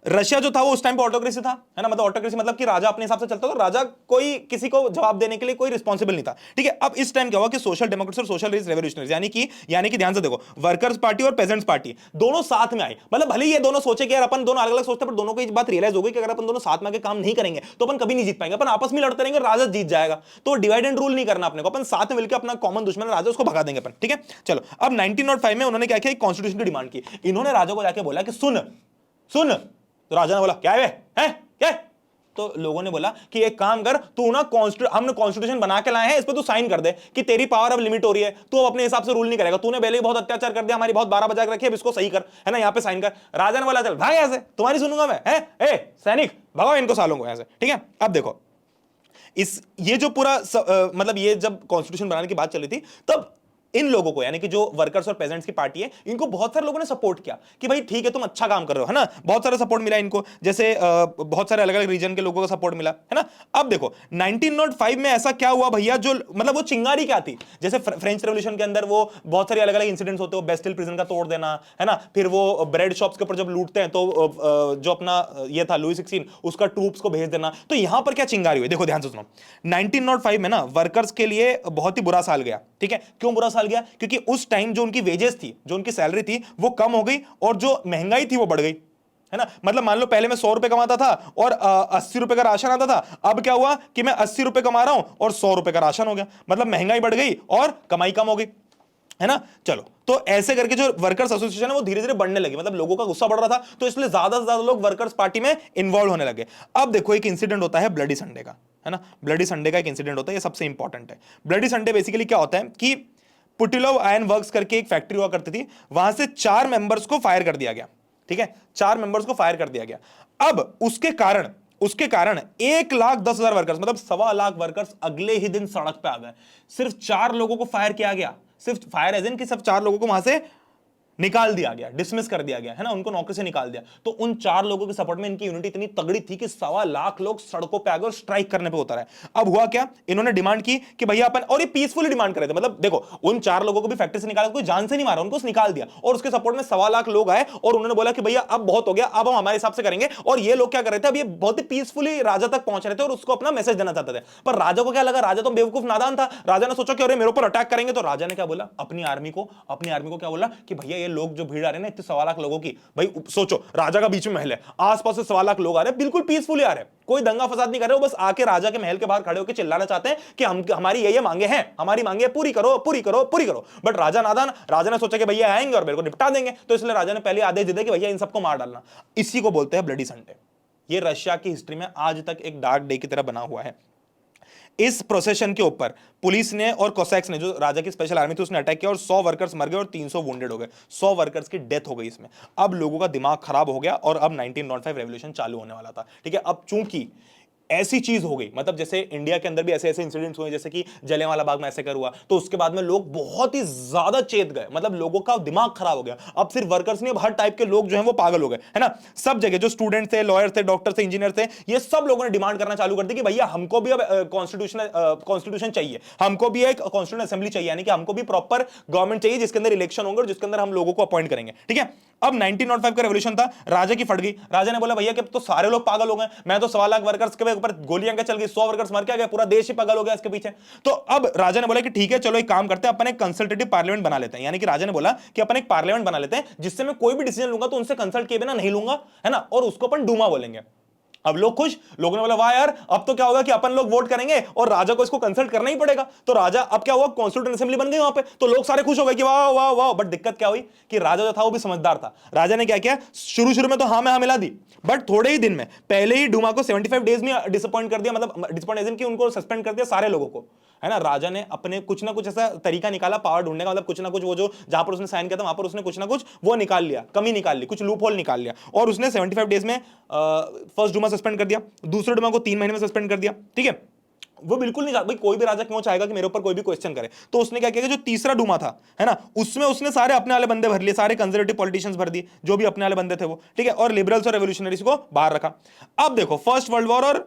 रशिया जो था वो उस टाइम पे ऑटोक्रेसी था, है ना, मतलब ऑटोक्रेसी मतलब कि राजा अपने हिसाब से चलता था, राजा कोई किसी को जवाब देने के लिए कोई रिस्पॉन्सिबल नहीं था। ठीक है, अब इस टाइम क्या हुआ कि सोशल डेमोक्रेट्स और सोशल रेवोल्यूशनरीज, यानी कि ध्यान से देखो, वर्कर्स पार्टी और पेजेंट्स पार्टी दोनों साथ में आई। मतलब भले ये दोनों सोचे कि यार अपन दोनों अलग अलग सोचते हैं, पर दोनों को ये बात रियलाइज हो गई कि अगर अपन दोनों साथ में आके काम नहीं करेंगे तो अपन कभी नहीं जीत पाएंगे, अपन आपस में लड़ते रहेंगे, राजा जीत जाएगा। तो डिवाइड एंड रूल नहीं करना अपने को, अपन साथ में मिलकर अपना कॉमन दुश्मन राजा उसको भगा देंगे अपन। ठीक है, चलो। अब 1905 में उन्होंने क्या किया, कॉन्स्टिट्यूशन की डिमांड की। इन्होंने राजा को जाके बोला कि सुन सुन, तो राजा ने बोला क्या है क्या? तो लोगों ने बोला कि एक काम कर, तू ना हमने कॉन्स्टिट्यूशन बना के लाए हैं, इस पे तू साइन कर दे कि तेरी पावर अब लिमिट हो रही है, तू अपने हिसाब से रूल नहीं करेगा, तूने पहले ही बहुत अत्याचार कर दिया, हमारी बहुत 12 बजा के रखी है, अब इसको सही कर, है ना, यहाँ पे साइन कर। राजा ने बोला चल भाग यहाँ से, तुम्हारी सुनूंगा मैं, है ए सैनिक भगाओ इनको सालों को यहाँ से। ठीक है, अब देखो ये जो पूरा मतलब ये जब कॉन्स्टिट्यूशन बनाने की बात चली थी, तब इन लोगों को, यानी कि जो वर्कर्स और पेजेंट्स की पार्टी है, इनको बहुत सारे लोगों ने सपोर्ट किया कि भाई ठीक है तुम अच्छा काम कर रहे हो, है ना, बहुत सारा सपोर्ट मिला इनको, जैसे बहुत सारे अलग अलग रीजन के लोगों का सपोर्ट मिला, है ना। अब देखो 1905 में ऐसा क्या हुआ भैया, जो मतलब वो चिंगारी क्या थी, जैसे फ्रेंच रेवोल्यूशन के अंदर वो बहुत सारे अलग अलग इंसिडेंट्स होते हैं, बेस्टिल प्रिजन का तोड़ देना, है ना, फिर वो ब्रेड शॉप्स के ऊपर जब लूटते हैं तो जो अपना ये था लुई 16 उसका ट्रूप्स को भेज देना। तो यहां पर क्या चिंगारी हुई, देखो ध्यान से सुनो। 1905 में ना वर्कर्स के लिए बहुत ही बुरा साल गया। ठीक है, क्यों बुरा साल गया? क्योंकि उस टाइम जो उनकी वेजेस थी, जो उनकी सैलरी थी, वो कम हो गई और जो महंगाई थी वो बढ़ गई, है ना। मतलब मान लो पहले मैं 100 रुपए कमाता था और 80 रुपए का राशन आता था, अब क्या हुआ कि मैं 80 रुपए कमा रहा हूं और 100 रुपए का राशन हो गया, मतलब महंगाई बढ़ गई और कमाई कम हो गई, है ना। चलो, तो ऐसे करके जो वर्कर्स एसोसिएशन है वो धीरे धीरे बढ़ने लगी, मतलब लोगों का गुस्सा बढ़ रहा था, तो इसलिए ज्यादा से ज्यादा लोग वर्कर्स पार्टी में इन्वॉल्व होने लगे। अब देखो एक इंसिडेंट होता है ब्लडी संडे का, है ना, ब्लडी संडे का एक इंसिडेंट होता है, ये सबसे इंपॉर्टेंट है। ब्लडी संडे बेसिकली क्या होता है कि पुटिलोव आयरन वर्क्स करके एक फैक्ट्री हुआ करती थी, वहां से 4 मेंबर्स को फायर कर दिया गया। ठीक है, 4 मेंबर्स को फायर कर दिया गया। अब उसके कारण 1,10,000 वर्कर्स, मतलब 1.25 लाख वर्कर्स अगले ही दिन सड़क पे आ गए। सिर्फ 4 लोगों को फायर किया गया, सिर्फ फायर एज इन कि सिर्फ 4 लोगों को वहां से निकाल दिया गया, डिसमिस कर दिया गया, है ना, उनको नौकरी से निकाल दिया। तो उन 4 लोगों के सपोर्ट में इनकी यूनिटी इतनी तगड़ी थी कि 1.25 लाख लोग सड़कों पे आ गए और स्ट्राइक करने पे उतर आए। अब हुआ क्या, इन्होंने डिमांड की कि भैया अपन, और ये पीसफुली डिमांड कर रहे थे, मतलब देखो उन 4 लोगों को भी फैक्ट्री से निकाला, कोई जान से नहीं मारा, उनको निकाल दिया, और उसके सपोर्ट में 1.25 लाख लोग आए और उन्होंने बोला कि भैया अब बहुत हो गया, अब हम हमारे हिसाब से करेंगे। और ये लोग क्या कर रहे थे, अब ये बहुत ही पीसफुली राजा तक पहुंच रहे थे और उसको अपना मैसेज देना चाहते थे। पर राजा को क्या लगा, राजा तो बेवकूफ नादान था, राजा ने सोचा कि अरे मेरे ऊपर अटैक करेंगे, तो राजा ने क्या बोला, अपनी आर्मी को क्या बोला कि भैया ये लोग जो भीड़ आ रहे हैं ना, इतने 1.25 लाख लोगों की, भाई सोचो राजा का बीच में महल है, आसपास से 1.25 लाख लोग आ रहे हैं, बिल्कुल पीसफुली आ रहे हैं, कोई दंगा फसाद नहीं कर रहे, वो बस आके राजा के महल के बाहर खड़े होकर चिल्लाना चाहते हैं कि हमारी ये मांगे हैं, हमारी मांगे पूरी करो पूरी करो पूरी करो। बट राजा नादान, राजा ने सोचा कि भैया आएंगे और मेरे को निपटा देंगे, तो इसलिए राजा ने पहले आदेश दे दिया कि भैया इन सबको मार डालना। इसी को बोलते हैं ब्लडी संडे। ये रशिया की हिस्ट्री में आज तक एक डार्क डे की तरह बना हुआ है। इस प्रोसेशन के ऊपर पुलिस ने और कोसैक्स ने, जो राजा की स्पेशल आर्मी थी, उसने अटैक किया और 100 वर्कर्स मर गए और 300 वुंडेड हो गए। 100 वर्कर्स की डेथ हो गई इसमें। अब लोगों का दिमाग खराब हो गया और अब 1905 रेवोल्यूशन चालू होने वाला था। ठीक है, अब चूंकि ऐसी चीज हो गई, मतलब जैसे इंडिया के अंदर भी ऐसे ऐसे इंसिडेंट्स हुए, जैसे कि जलियांवाला बाग मैसेकर हुआ, तो उसके बाद में लोग बहुत ही ज्यादा चेत गए, मतलब लोगों का दिमाग खराब हो गया। अब सिर्फ वर्कर्स नहीं, अब हर टाइप के लोग जो हैं वो पागल हो गए, है ना। सब जगह जो स्टूडेंट थे, लॉयर थे, डॉक्टर थे, इंजीनियर थे, ये सब लोगों ने डिमांड करना चालू कर दी कि भैया हमको भी अब कॉन्स्टिट्यूशन चाहिए, हमको भी एक कॉन्स्टिट्यूशन असेंबली चाहिए, यानी कि हमको भी प्रॉपर गवर्नमेंट चाहिए जिसके अंदर इलेक्शन होंगे और जिसके अंदर हम लोगों को अपॉइंट करेंगे, ठीक है। अब 1905 का रेवोल्यूशन था, राजा की फट गई। राजा ने बोला भैया कि तो सारे लोग पागल हो गए, मैं तो 1.25 लाख वर्कर्स के ऊपर गोलियां के चल गई, 100 वर्कर्स मर के आ गए, पूरा देश ही पागल हो गया इसके पीछे। तो अब राजा ने बोला कि ठीक है चलो एक काम करते हैं, अपन एक कंसल्टेटिव पार्लियामेंट बना लेते हैं, यानी कि राजा ने बोला कि अपन एक पार्लियामेंट बना लेते हैं जिससे मैं कोई भी डिसीजन लूंगा तो उनसे कंसल्ट किए बिना नहीं लूंगा, है ना, और उसको अपन डूमा बोलेंगे। अब लोग खुश, लोगों ने बोला वाह यार, अब तो क्या होगा कि अपन लोग वोट करेंगे और राजा को इसको कंसल्ट करना ही पड़ेगा। तो राजा, अब क्या हुआ, कॉन्स्टिट्यूएंट असेंबली बन गई वहां पे, तो लोग सारे खुश हो गए कि वाह वाह वाह। बट दिक्कत क्या हुई कि राजा जो था वो भी समझदार था। राजा ने क्या किया, शुरू शुरू में तो हाँ में हाँ मिला दी, बट थोड़े ही दिन में पहले ही डूमा को 75 डेज में डिसअपॉइंट कर दिया, मतलब डिसअपॉइंट कि उनको सस्पेंड कर दिया सारे लोगों को, है ना। राजा ने अपने कुछ ना कुछ ऐसा तरीका निकाला पावर ढूंढने का, मतलब कुछ ना कुछ वो जो जहां पर उसने साइन किया था वहां पर उसने कुछ ना कुछ वो निकाल लिया, कमी निकाल ली, कुछ लूप होल निकाल लिया, और उसने 75 डेज में फर्स्ट डूमा सस्पेंड कर दिया, दूसरे डूमा को 3 महीने में सस्पेंड कर दिया, ठीक है। वो बिल्कुल नहीं, भाई कोई भी राजा क्यों चाहेगा कि मेरे ऊपर कोई भी क्वेश्चन करे। तो उसने क्या किया कि जो तीसरा डूमा था, है ना, उसमें उसने सारे अपने वाले बंदे भर लिए, सारे कंजर्वेटिव पॉलिटिशियंस भर दिए, जो भी अपने वाले बंदे थे वो, ठीक है, और लिबरल्स और रेवोल्यूशनरीज को बाहर रखा। अब देखो फर्स्ट वर्ल्ड वॉर और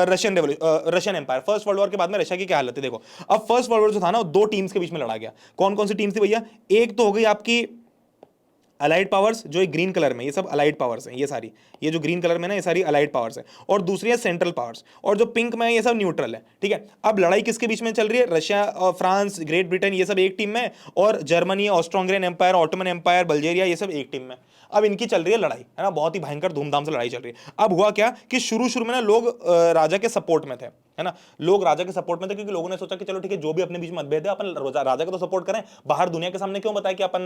Russian empire, first world war के बाद में रशिया की क्या हालत है देखो। अब फर्स्ट वर्ल्ड वॉर जो था ना, 2 टीम्स के बीच में लड़ा गया। कौन कौन सी टीम्स थी भैया, एक तो हो गई आपकी अलाइड पावर्स, जो एक ग्रीन कलर में, ये सब अलाइड पावर्स हैं, ये सारी, ये जो ग्रीन कलर में ना ये सारी अलाइड पावर्स है, और दूसरी है सेंट्रल पावर्स, और जो पिंक में है ये सब न्यूट्रल है, ठीक है। अब लड़ाई किसके बीच में चल रही है, रशिया और फ्रांस, ग्रेट ब्रिटेन, ये सब एक टीम में, और Germany, Austro Hungarian empire, Ottoman empire, Bulgaria, ये सब एक टीम में। अब इनकी चल रही है लड़ाई, है ना, बहुत ही भयंकर धूमधाम से लड़ाई चल रही है। अब हुआ क्या कि शुरू शुरू में ना लोग राजा के सपोर्ट में थे, है ना, लोग राजा के सपोर्ट में थे, क्योंकि लोगों ने सोचा कि चलो ठीक है, जो भी अपने बीच में मतभेद है अपन राजा का तो सपोर्ट करें, बाहर दुनिया के सामने क्यों बताएं कि अपन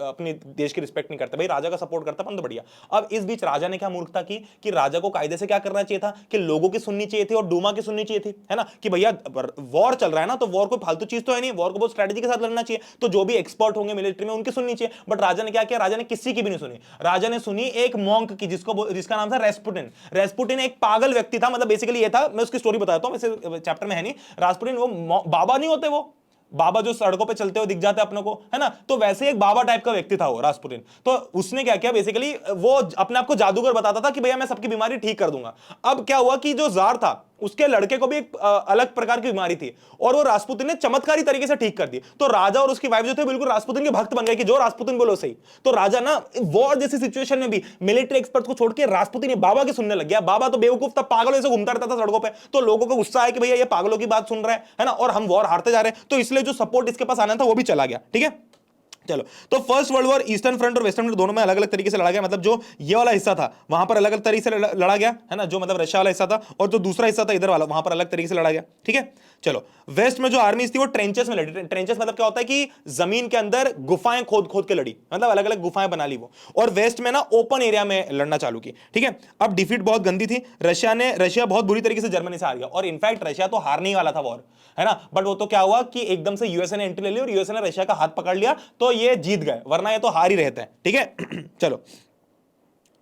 अपने देश की रिस्पेक्ट नहीं करते, भाई राजा का सपोर्ट करता अपन तो बढ़िया। अब इस बीच राजा ने क्या मूर्खता की कि राजा को कायदे से क्या करना चाहिए था कि लोगों की सुननी चाहिए थी और डूमा की सुननी चाहिए थी, है ना, कि भैया वॉर चल रहा है ना, तो वॉर कोई फालतू चीज तो है नहीं, वॉर को बहुत स्ट्रेटेजी के साथ लड़ना चाहिए, तो जो भी एक्सपर्ट होंगे मिलिट्री में उनकी सुननी चाहिए। बट राजा ने क्या किया, राजा ने किसी की भी नहीं सुनी, राजा ने सुनी एक मॉन्क की, जिसका नाम था रेस्पुटिन। रेस्पुटिन एक पागल व्यक्ति था, मतलब बेसिकली ये था, मैं उसकी स्टोरी बताता हूं, वैसे चैप्टर में है नहीं। रास्पुटिन वो बाबा नहीं होते, वो बाबा जो सड़कों पे चलते हुए दिख जाते हैं अपनों को, है ना, तो वैसे एक बाबा टाइप का व्यक्ति था वो रास्पुटिन। तो उसने क्या किया, बेसिकली वो अपने आप को जादूगर बताता था कि भैया मैं सबकी बीमारी ठीक कर दूंगा। अब क्या हुआ कि जो जार था उसके लड़के को भी एक अलग प्रकार की बीमारी थी, और वो रास्पुतिन ने चमत्कारी तरीके से ठीक कर दी। तो राजा और उसकी वाइफ जो थे बिल्कुल रास्पुतिन के भक्त बन गए कि जो रास्पुतिन बोलो सही। तो राजा ना वॉर जैसी सिचुएशन में भी मिलिट्री एक्सपर्ट को छोड़ के रास्पुतिन बाबा के सुनने लग गया। बाबा तो बेवकूफ था, पागलों से घूमता रहता था सड़कों पे, तो लोगों को गुस्सा आया कि भैया ये पागलों की बात सुन रहा है ना, और हम वॉर हारते जा रहे हैं, तो इसलिए जो सपोर्ट इसके पास आना था वो भी चला गया, ठीक है। चलो, तो first world war eastern front और वेस्टर्न फ्रंट दोनों में अलग अलग तरीके से लड़ा गया, मतलब जो ये वाला हिस्सा था वहां पर अलग अलग तरीके से लड़ा गया, है ना, जो मतलब रशिया वाला हिस्सा था, और जो दूसरा हिस्सा था इधर वाला वहां पर अलग तरीके से लड़ा गया, ठीक है। चलो, वेस्ट में जो आर्मी थी वो ट्रेंचेस में लड़ी। ट्रेंचेस मतलब क्या होता है कि जमीन के अंदर गुफाएं खोद खोद के लड़ी, मतलब अलग अलग गुफाएं बना ली वो, और वेस्ट में ना ओपन एरिया में लड़ना चालू की, ठीक है। अब डिफीट बहुत गंदी थी, रशिया बहुत बुरी तरीके से जर्मनी से हार गया, और इनफैक्ट रशिया तो हारने ही वाला था वॉर, है ना, बट वो तो क्या हुआ कि एकदम से यूएसए ने एंट्री ले ली और यूएसए ने रशिया का हाथ पकड़ लिया, तो ये जीत गए, वरना ये तो हार ही रहते हैं, ठीक है। चलो,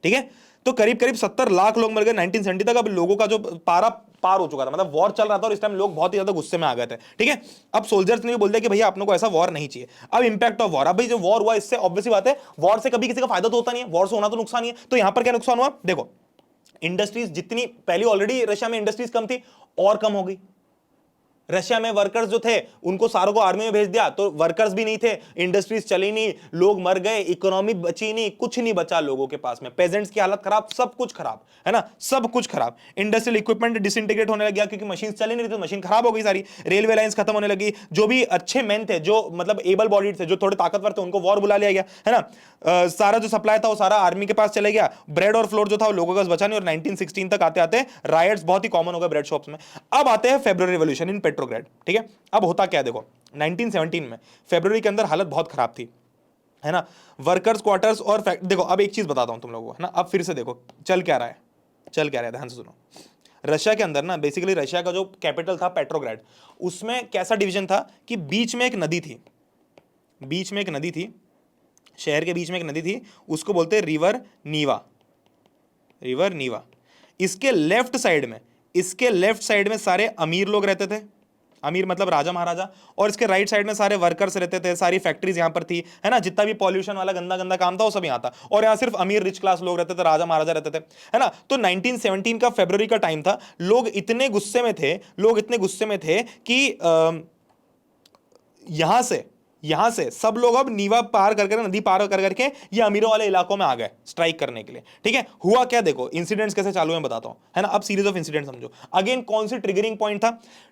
ठीक है, तो करीब करीब 70 लाख लोग मर गए 1970 तक। अब लोगों का जो पार हो चुका था, मतलब वॉर चल रहा था और इस टाइम लोग बहुत ही ज्यादा गुस्से में आ गए थे, ठीक है। अब सोल्जर्स ने बोल दिया कि भैया अपनों को ऐसा वॉर नहीं चाहिए। अब इंपैक्ट ऑफ वॉर, अब भाई जो वॉर हुआ इससे ऑब्वियसली बात है, वॉर से कभी किसी का फायदा तो होता नहीं है, वॉर से होना तो नुकसान ही है। तो यहां पर क्या नुकसान हुआ देखो, इंडस्ट्रीज जितनी पहले ऑलरेडी रशिया में इंडस्ट्रीज कम थी और कम हो गई। रशिया में वर्कर्स जो थे उनको सारों को आर्मी में भेज दिया, तो वर्कर्स भी नहीं थे, इंडस्ट्रीज चली नहीं, लोग मर गए, इकोनॉमी बची नहीं, कुछ नहीं बचा लोगों के पास में, पेजेंट्स की हालत खराब, सब कुछ खराब, है ना, सब कुछ खराब। इंडस्ट्रियल इक्विपमेंट डिसइंटीग्रेट होने लग गया क्योंकि मशीन चली नहीं रही, तो मशीन खराब हो गई सारी। रेलवे लाइंस खत्म होने लगी, जो भी अच्छे मैन थे, जो मतलब एबल बॉडीड थे, जो थोड़े ताकतवर थे, उनको वॉर बुला लिया गया, है ना। सारा जो सप्लाई था वो सारा आर्मी के पास चले गया। ब्रेड और फ्लोर जो था वो लोगों का बचा नहीं, और 1916 तक आते आते रायट्स बहुत ही कॉमन हो गए ब्रेड शॉप्स में। अब आते हैं फेब्रुअरी रिवॉल्यूशन इन पेट्रोग्रेड, ठीक है। अब होता क्या है देखो, 1917 में फरवरी के अंदर हालत बहुत खराब थी, है ना, वर्कर्स क्वार्टर्स और देखो अब एक चीज बताता हूं तुम लोगों को, है ना, अब फिर से देखो चल क्या रहा है, ध्यान से सुनो। रशिया के अंदर ना बेसिकली रशिया का जो कैपिटल था पेट्रोग्रेड, उसमें कैसा डिवीजन था कि बीच में एक नदी थी, शहर के बीच में एक नदी थी, उसको बोलते हैं रिवर नीवा। इसके लेफ्ट साइड में इसके लेफ्ट साइड में सारे अमीर लोग रहते थे, अमीर मतलब राजा महाराजा, और इसके राइट साइड में सारे वर्कर्स रहते थे, सारी फैक्ट्रीज यहां पर थी, है ना, जितना भी पॉल्यूशन वाला गंदा गंदा काम था वो सब यहां था, और यहां सिर्फ अमीर रिच क्लास लोग रहते थे, राजा महाराजा रहते थे, है ना। तो 1917 का फरवरी का टाइम था, लोग इतने गुस्से में थे, लोग इतने गुस्से में थे कि यहां से सब लोग अब नीवा पार कर कर, नदी पार कर करके ये अमीरों वाले इलाकों में आ गए स्ट्राइक करने के लिए, ठीक है। हुआ क्या, देखो इंसिडेंट्स कैसे चालू है बताता हूं, है ना। अब सीरीज ऑफ इंसिडेंट समझो। अगेन कौन सी ट्रिगरिंग पॉइंट था,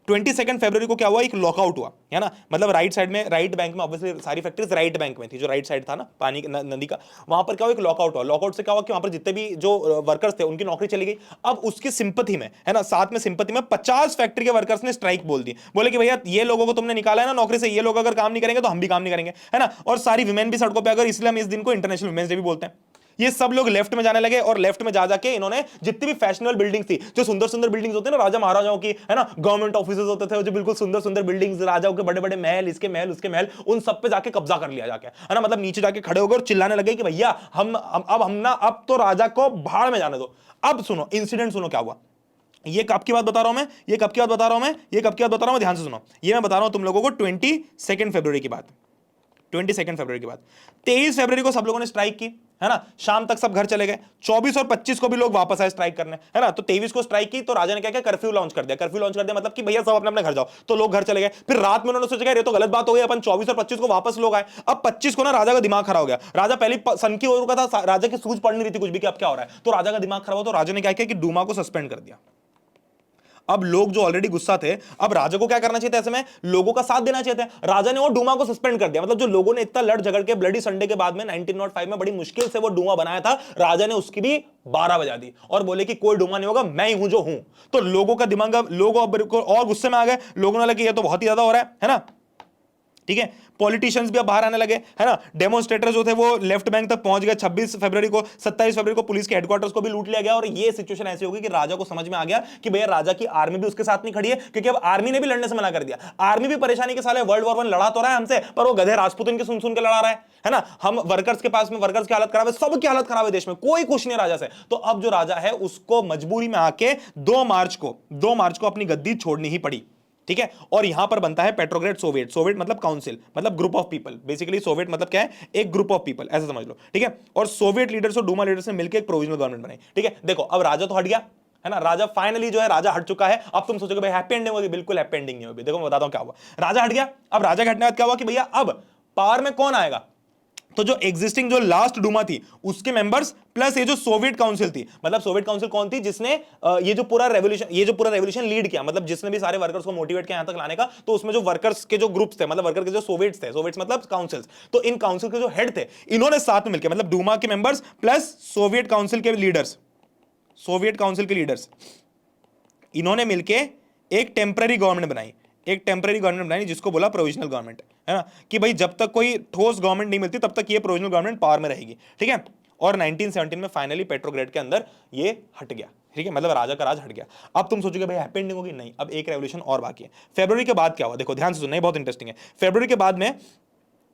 22 फरवरी को क्या हुआ, एक लॉकआउट हुआ, है ना। मतलब राइट साइड में, राइट बैंक में, ऑब्वियसली सारी फैक्ट्रीज राइट बैंक में थी, जो राइट साइड था ना पानी नदी का, वहां पर क्या हुआ, एक लॉकआउट हुआ। लॉकआउट से क्या हुआ कि वहां पर जितने भी जो वर्कर्स थे उनकी नौकरी चली गई। अब उसकी सिंपथी में, है ना, साथ में सिंपथी में 50 फैक्ट्री के वर्कर्स ने स्ट्राइक बोल दी, बोले कि भैया ये लोगों को तुमने निकाला है ना नौकरी से, ये लोग अगर काम नहीं करेंगे तो हम भी काम नहीं करेंगे, है ना। और सारी विमेन भी सड़कों पे अगर, इसलिए हम इस दिन को इंटरनेशनल वुमेन्स डे भी बोलते हैं। ये सब लोग लेफ्ट में जाने लगे, और लेफ्ट में जा जाके इन्होंने जितनी भी फैशनेबल बिल्डिंग्स थी, जो सुंदर सुंदर बिल्डिंग्स होते हैं ना राजा महाराजाओं की, है ना, गवर्नमेंट ऑफिसेज होते थे जो बिल्कुल सुंदर सुंदर बिल्डिंग्स, राजाओं के बड़े बड़े महल, इसके महल उसके महल, उन सब पे जाके कब्जा कर लिया जाके, है ना। मतलब नीचे जाके खड़े हो गए और चिल्लाने लगे कि भैया अब तो राजा को भाड़ में जाने दो। अब सुनो इंसिडेंट, सुनो क्या हुआ। ये कब की बात बता रहा हूं मैं, ये कब की बात बता रहा हूं मैं, ये कब की बात बता रहा हूं, ध्यान से सुनो। ये मैं बता रहा हूं तुम लोगों को 22 फरवरी की बात, 22 फरवरी के बाद 23 फरवरी को सब लोगों ने स्ट्राइक की, है ना। शाम तक सब घर चले गए। 24 और 25 को भी लोग वापस आए स्ट्राइक करने, है ना। तो 23 को स्ट्राइक की, तो राजा ने क्या किया, कर्फ्यू लॉन्च कर दिया। कर्फ्यू लॉन्च कर दिया मतलब कि भैया सब अपने अपने घर जाओ, तो लोग घर चले गए। फिर रात में उन्होंने सोचा ये तो गलत बात हो गई, अपन 24 और 25 को वापस लोग आए। अब 25 को ना राजा का दिमाग खराब हो गया। राजा पहले सनकी हो रखा था, राजा की सूझ पड़ नहीं रही थी कुछ भी कि अब क्या हो रहा है, तो राजा का दिमाग खराब हो, तो राजा ने क्या किया कि डूमा को सस्पेंड कर दिया। अब लोग जो ऑलरेडी गुस्सा थे, अब राजा को क्या करना चाहिए था, ऐसे में लोगों का साथ देना चाहिए था। राजा ने वो डूमा को सस्पेंड कर दिया। मतलब जो लोगों ने इतना लड़ झगड़ के ब्लडी संडे के बाद में 1905 में बड़ी मुश्किल से वो डूमा बनाया था, राजा ने उसकी भी 12 बजा दी और बोले कि कोई डूमा नहीं होगा, मैं ही हूं जो हूं। तो लोगों का दिमाग, लोग और गुस्से में आ गए। लोगों ने लगा कि ये तो बहुत ही ज्यादा हो रहा है ना, ठीक है। पॉलिटिशियंस भी अब बाहर आने लगे, है ना। डेमोन्स्ट्रेटर जो थे वो लेफ्ट बैंक तक पहुंच गए। 26 फरवरी को, 27 फरवरी को पुलिस के हेडक्वार्टर्स को भी लूट लिया गया। और ये सिचुएशन ऐसी होगी कि राजा को समझ में आ गया कि भैया राजा की आर्मी भी उसके साथ नहीं खड़ी है, क्योंकि अब आर्मी ने भी लड़ने से मना कर दिया। आर्मी भी परेशानी के साले वर्ल्ड वॉर 1 लड़ा तो रहा है हमसे, पर वो गधे राजपूतन के सुन सुन के लड़ा रहा है ना। हम वर्कर्स के पास में, वर्कर्स की हालत खराब है, सबकी हालत खराब है देश में, कोई खुश नहीं राजा से। तो अब जो राजा है उसको मजबूरी में आके 2 मार्च को अपनी गद्दी छोड़नी ही पड़ी, ठीक है। और यहां पर बनता है पेट्रोग्रेड सोवियत। सोवियत मतलब काउंसिल, मतलब group of people. Basically Soviet मतलब क्या है, एक ग्रुप ऑफ पीपल, ऐसा समझ लो, ठीक है। और सोवियत लीडर्स और डूमा लीडर्स ने मिलकर एक प्रोविजनल गवर्नमेंट बनाई, ठीक है। देखो अब राजा तो हट गया, है ना। राजा फाइनली जो है राजा हट चुका है। अब तुम सोचोगे भाई हैप्पी एंडिंग होगी, बिल्कुल हैप्पी एंडिंग नहीं होगी। देखो मैं बताता हूं क्या हुआ। राजा हट गया। अब राजा के हटने के बाद क्या हुआ कि भैया अब पावर में कौन आएगा, तो जो एग्जिस्टिंग जो लास्ट डूमा थी उसके मेंबर्स प्लस ये जो सोवियत काउंसिल थी, मतलब सोवियत काउंसिल कौन थी, जिसने ये जो पूरा रेवोल्यूशन लीड किया, मतलब जिसने भी सारे वर्कर्स को मोटिवेट किया यहां तक लाने का। तो उसमें जो वर्कर्स के जो ग्रुप्स थे, मतलब वर्कर के जो सोवियट्स थे, सोवियट्स मतलब काउंसिल्स, तो इन काउंसिल के जो हेड थे इन्होंने साथ में मिलकर, मतलब डूमा के मेंबर्स प्लस सोवियत काउंसिल के लीडर्स, इन्होंने मिलकर एक टेम्पररी गवर्नमेंट बनाई, जिसको बोला प्रोविजनल गवर्नमेंट, है ना। कि भाई जब तक कोई ठोस गवर्नमेंट नहीं मिलती तब तक ये प्रोविजनल गवर्नमेंट पावर में रहेगी, ठीक है। और 1917 में फाइनली पेट्रोग्रेड के अंदर ये हट गया, ठीक है। मतलब राजा का राज हट गया। अब तुम सोचोगे भाई हैप्पी एंडिंग होगी, नहीं, अब एक रेवोल्यूशन और बाकी है। फरवरी के बाद क्या हुआ, देखो ध्यान से सुनना, बहुत इंटरेस्टिंग है। फरवरी के बाद में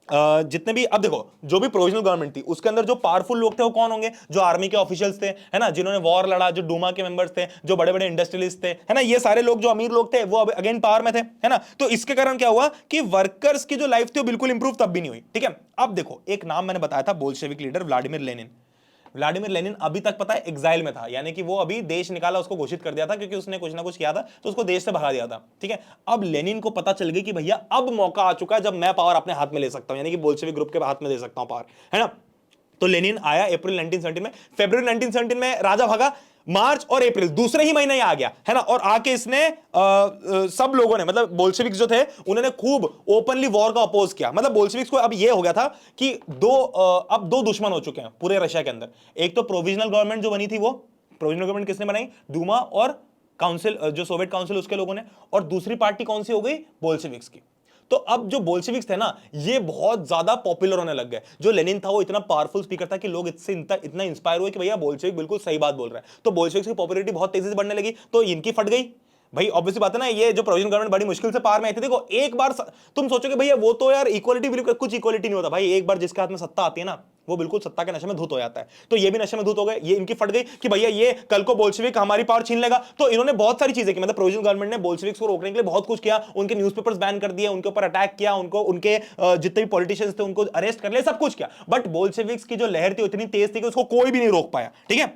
जितने भी, अब देखो जो भी प्रोविजनल गवर्नमेंट थी उसके अंदर जो पावरफुल लोग थे वो कौन होंगे, जो आर्मी के ऑफिशियल्स थे, है ना, जिन्होंने वॉर लड़ा, जो डूमा के मेंबर्स थे, जो बड़े बड़े इंडस्ट्रियलिस्ट थे, है ना, ये सारे लोग जो अमीर लोग थे वो अब अगेन पावर में थे, है ना। तो इसके कारण क्या हुआ कि वर्कर्स की जो लाइफ थी वो बिल्कुल इंप्रूव तब भी नहीं हुई, ठीक है। अब देखो एक नाम मैंने बताया था, बोल्शेविक लीडर व्लादिमीर लेनिन अभी तक पता है एग्जाइल में था, यानी कि वो अभी देश निकाला उसको घोषित कर दिया था, क्योंकि उसने कुछ ना कुछ किया था तो उसको देश से भगा दिया था, ठीक है। अब लेनिन को पता चल गई कि भैया अब मौका आ चुका है जब मैं पावर अपने हाथ में ले सकता हूं, यानी कि बोल्शेविक ग्रुप के हाथ में दे सकता हूं पावर, है ना। तो लेनिन आया अप्रैल 1917 में। फरवरी 1917 में राजा भागा। मार्च और अप्रैल दूसरे ही महीने आ गया, है ना। और आके इसने सब लोगों ने, मतलब बोल्शेविक्स जो थे उन्होंने खूब ओपनली वॉर का अपोज किया। मतलब बोल्शेविक्स को अब ये हो गया था कि अब दो दुश्मन हो चुके हैं पूरे रशिया के अंदर। एक तो प्रोविजनल गवर्नमेंट जो बनी थी, वो प्रोविजनल गवर्नमेंट किसने बनाई, डूमा और काउंसिल, जो सोवियत काउंसिल उसके लोगों ने। और दूसरी पार्टी कौन सी हो गई, बोल्शेविक्स की। तो अब जो बोल्शेविक्स थे ना ये बहुत ज्यादा पॉपुलर होने लग गए। जो लेनिन था वो इतना पावरफुल स्पीकर था कि लोग इससे इतना इंस्पायर हुए कि भैया बोल्शेविक बिल्कुल सही बात बोल रहा है। तो बोल्शेविक्स की पॉपुलैरिटी बहुत तेजी से बढ़ने लगी। तो इनकी फट गई, भाई ऑब्वियसली बात है ना, ये जो प्रोविजनल गवर्नमेंट बड़ी मुश्किल से पार में आई थी। देखो एक बार तुम सोचोगे भैया वो तो यार इक्वालिटी, बिल्कुल कुछ इक्वालिटी नहीं होता भाई। एक बार जिसके हाथ में सत्ता आती है ना, वो बिल्कुल सत्ता के नशे में धुत हो जाता है। तो ये भी नशे में धुत हो गए, ये इनकी फट गई कि भैया ये कल को बोल्शेविक हमारी पावर छीन लेगा। तो इन्होंने बहुत सारी चीजें की, मतलब प्रोविजनल गवर्नमेंट ने बोल्शेविक्स को रोकने के लिए बहुत कुछ किया। उनके न्यूज़पेपर्स बैन कर दिए, उनके ऊपर अटैक किया, उनको उनके जितने भी पॉलिटिशियंस थे उनको अरेस्ट कर लिया, सब कुछ किया। बट बोल्शेविक्स की जो लहर थी उतनी तेज थी कि उसको कोई भी नहीं रोक पाया। ठीक है,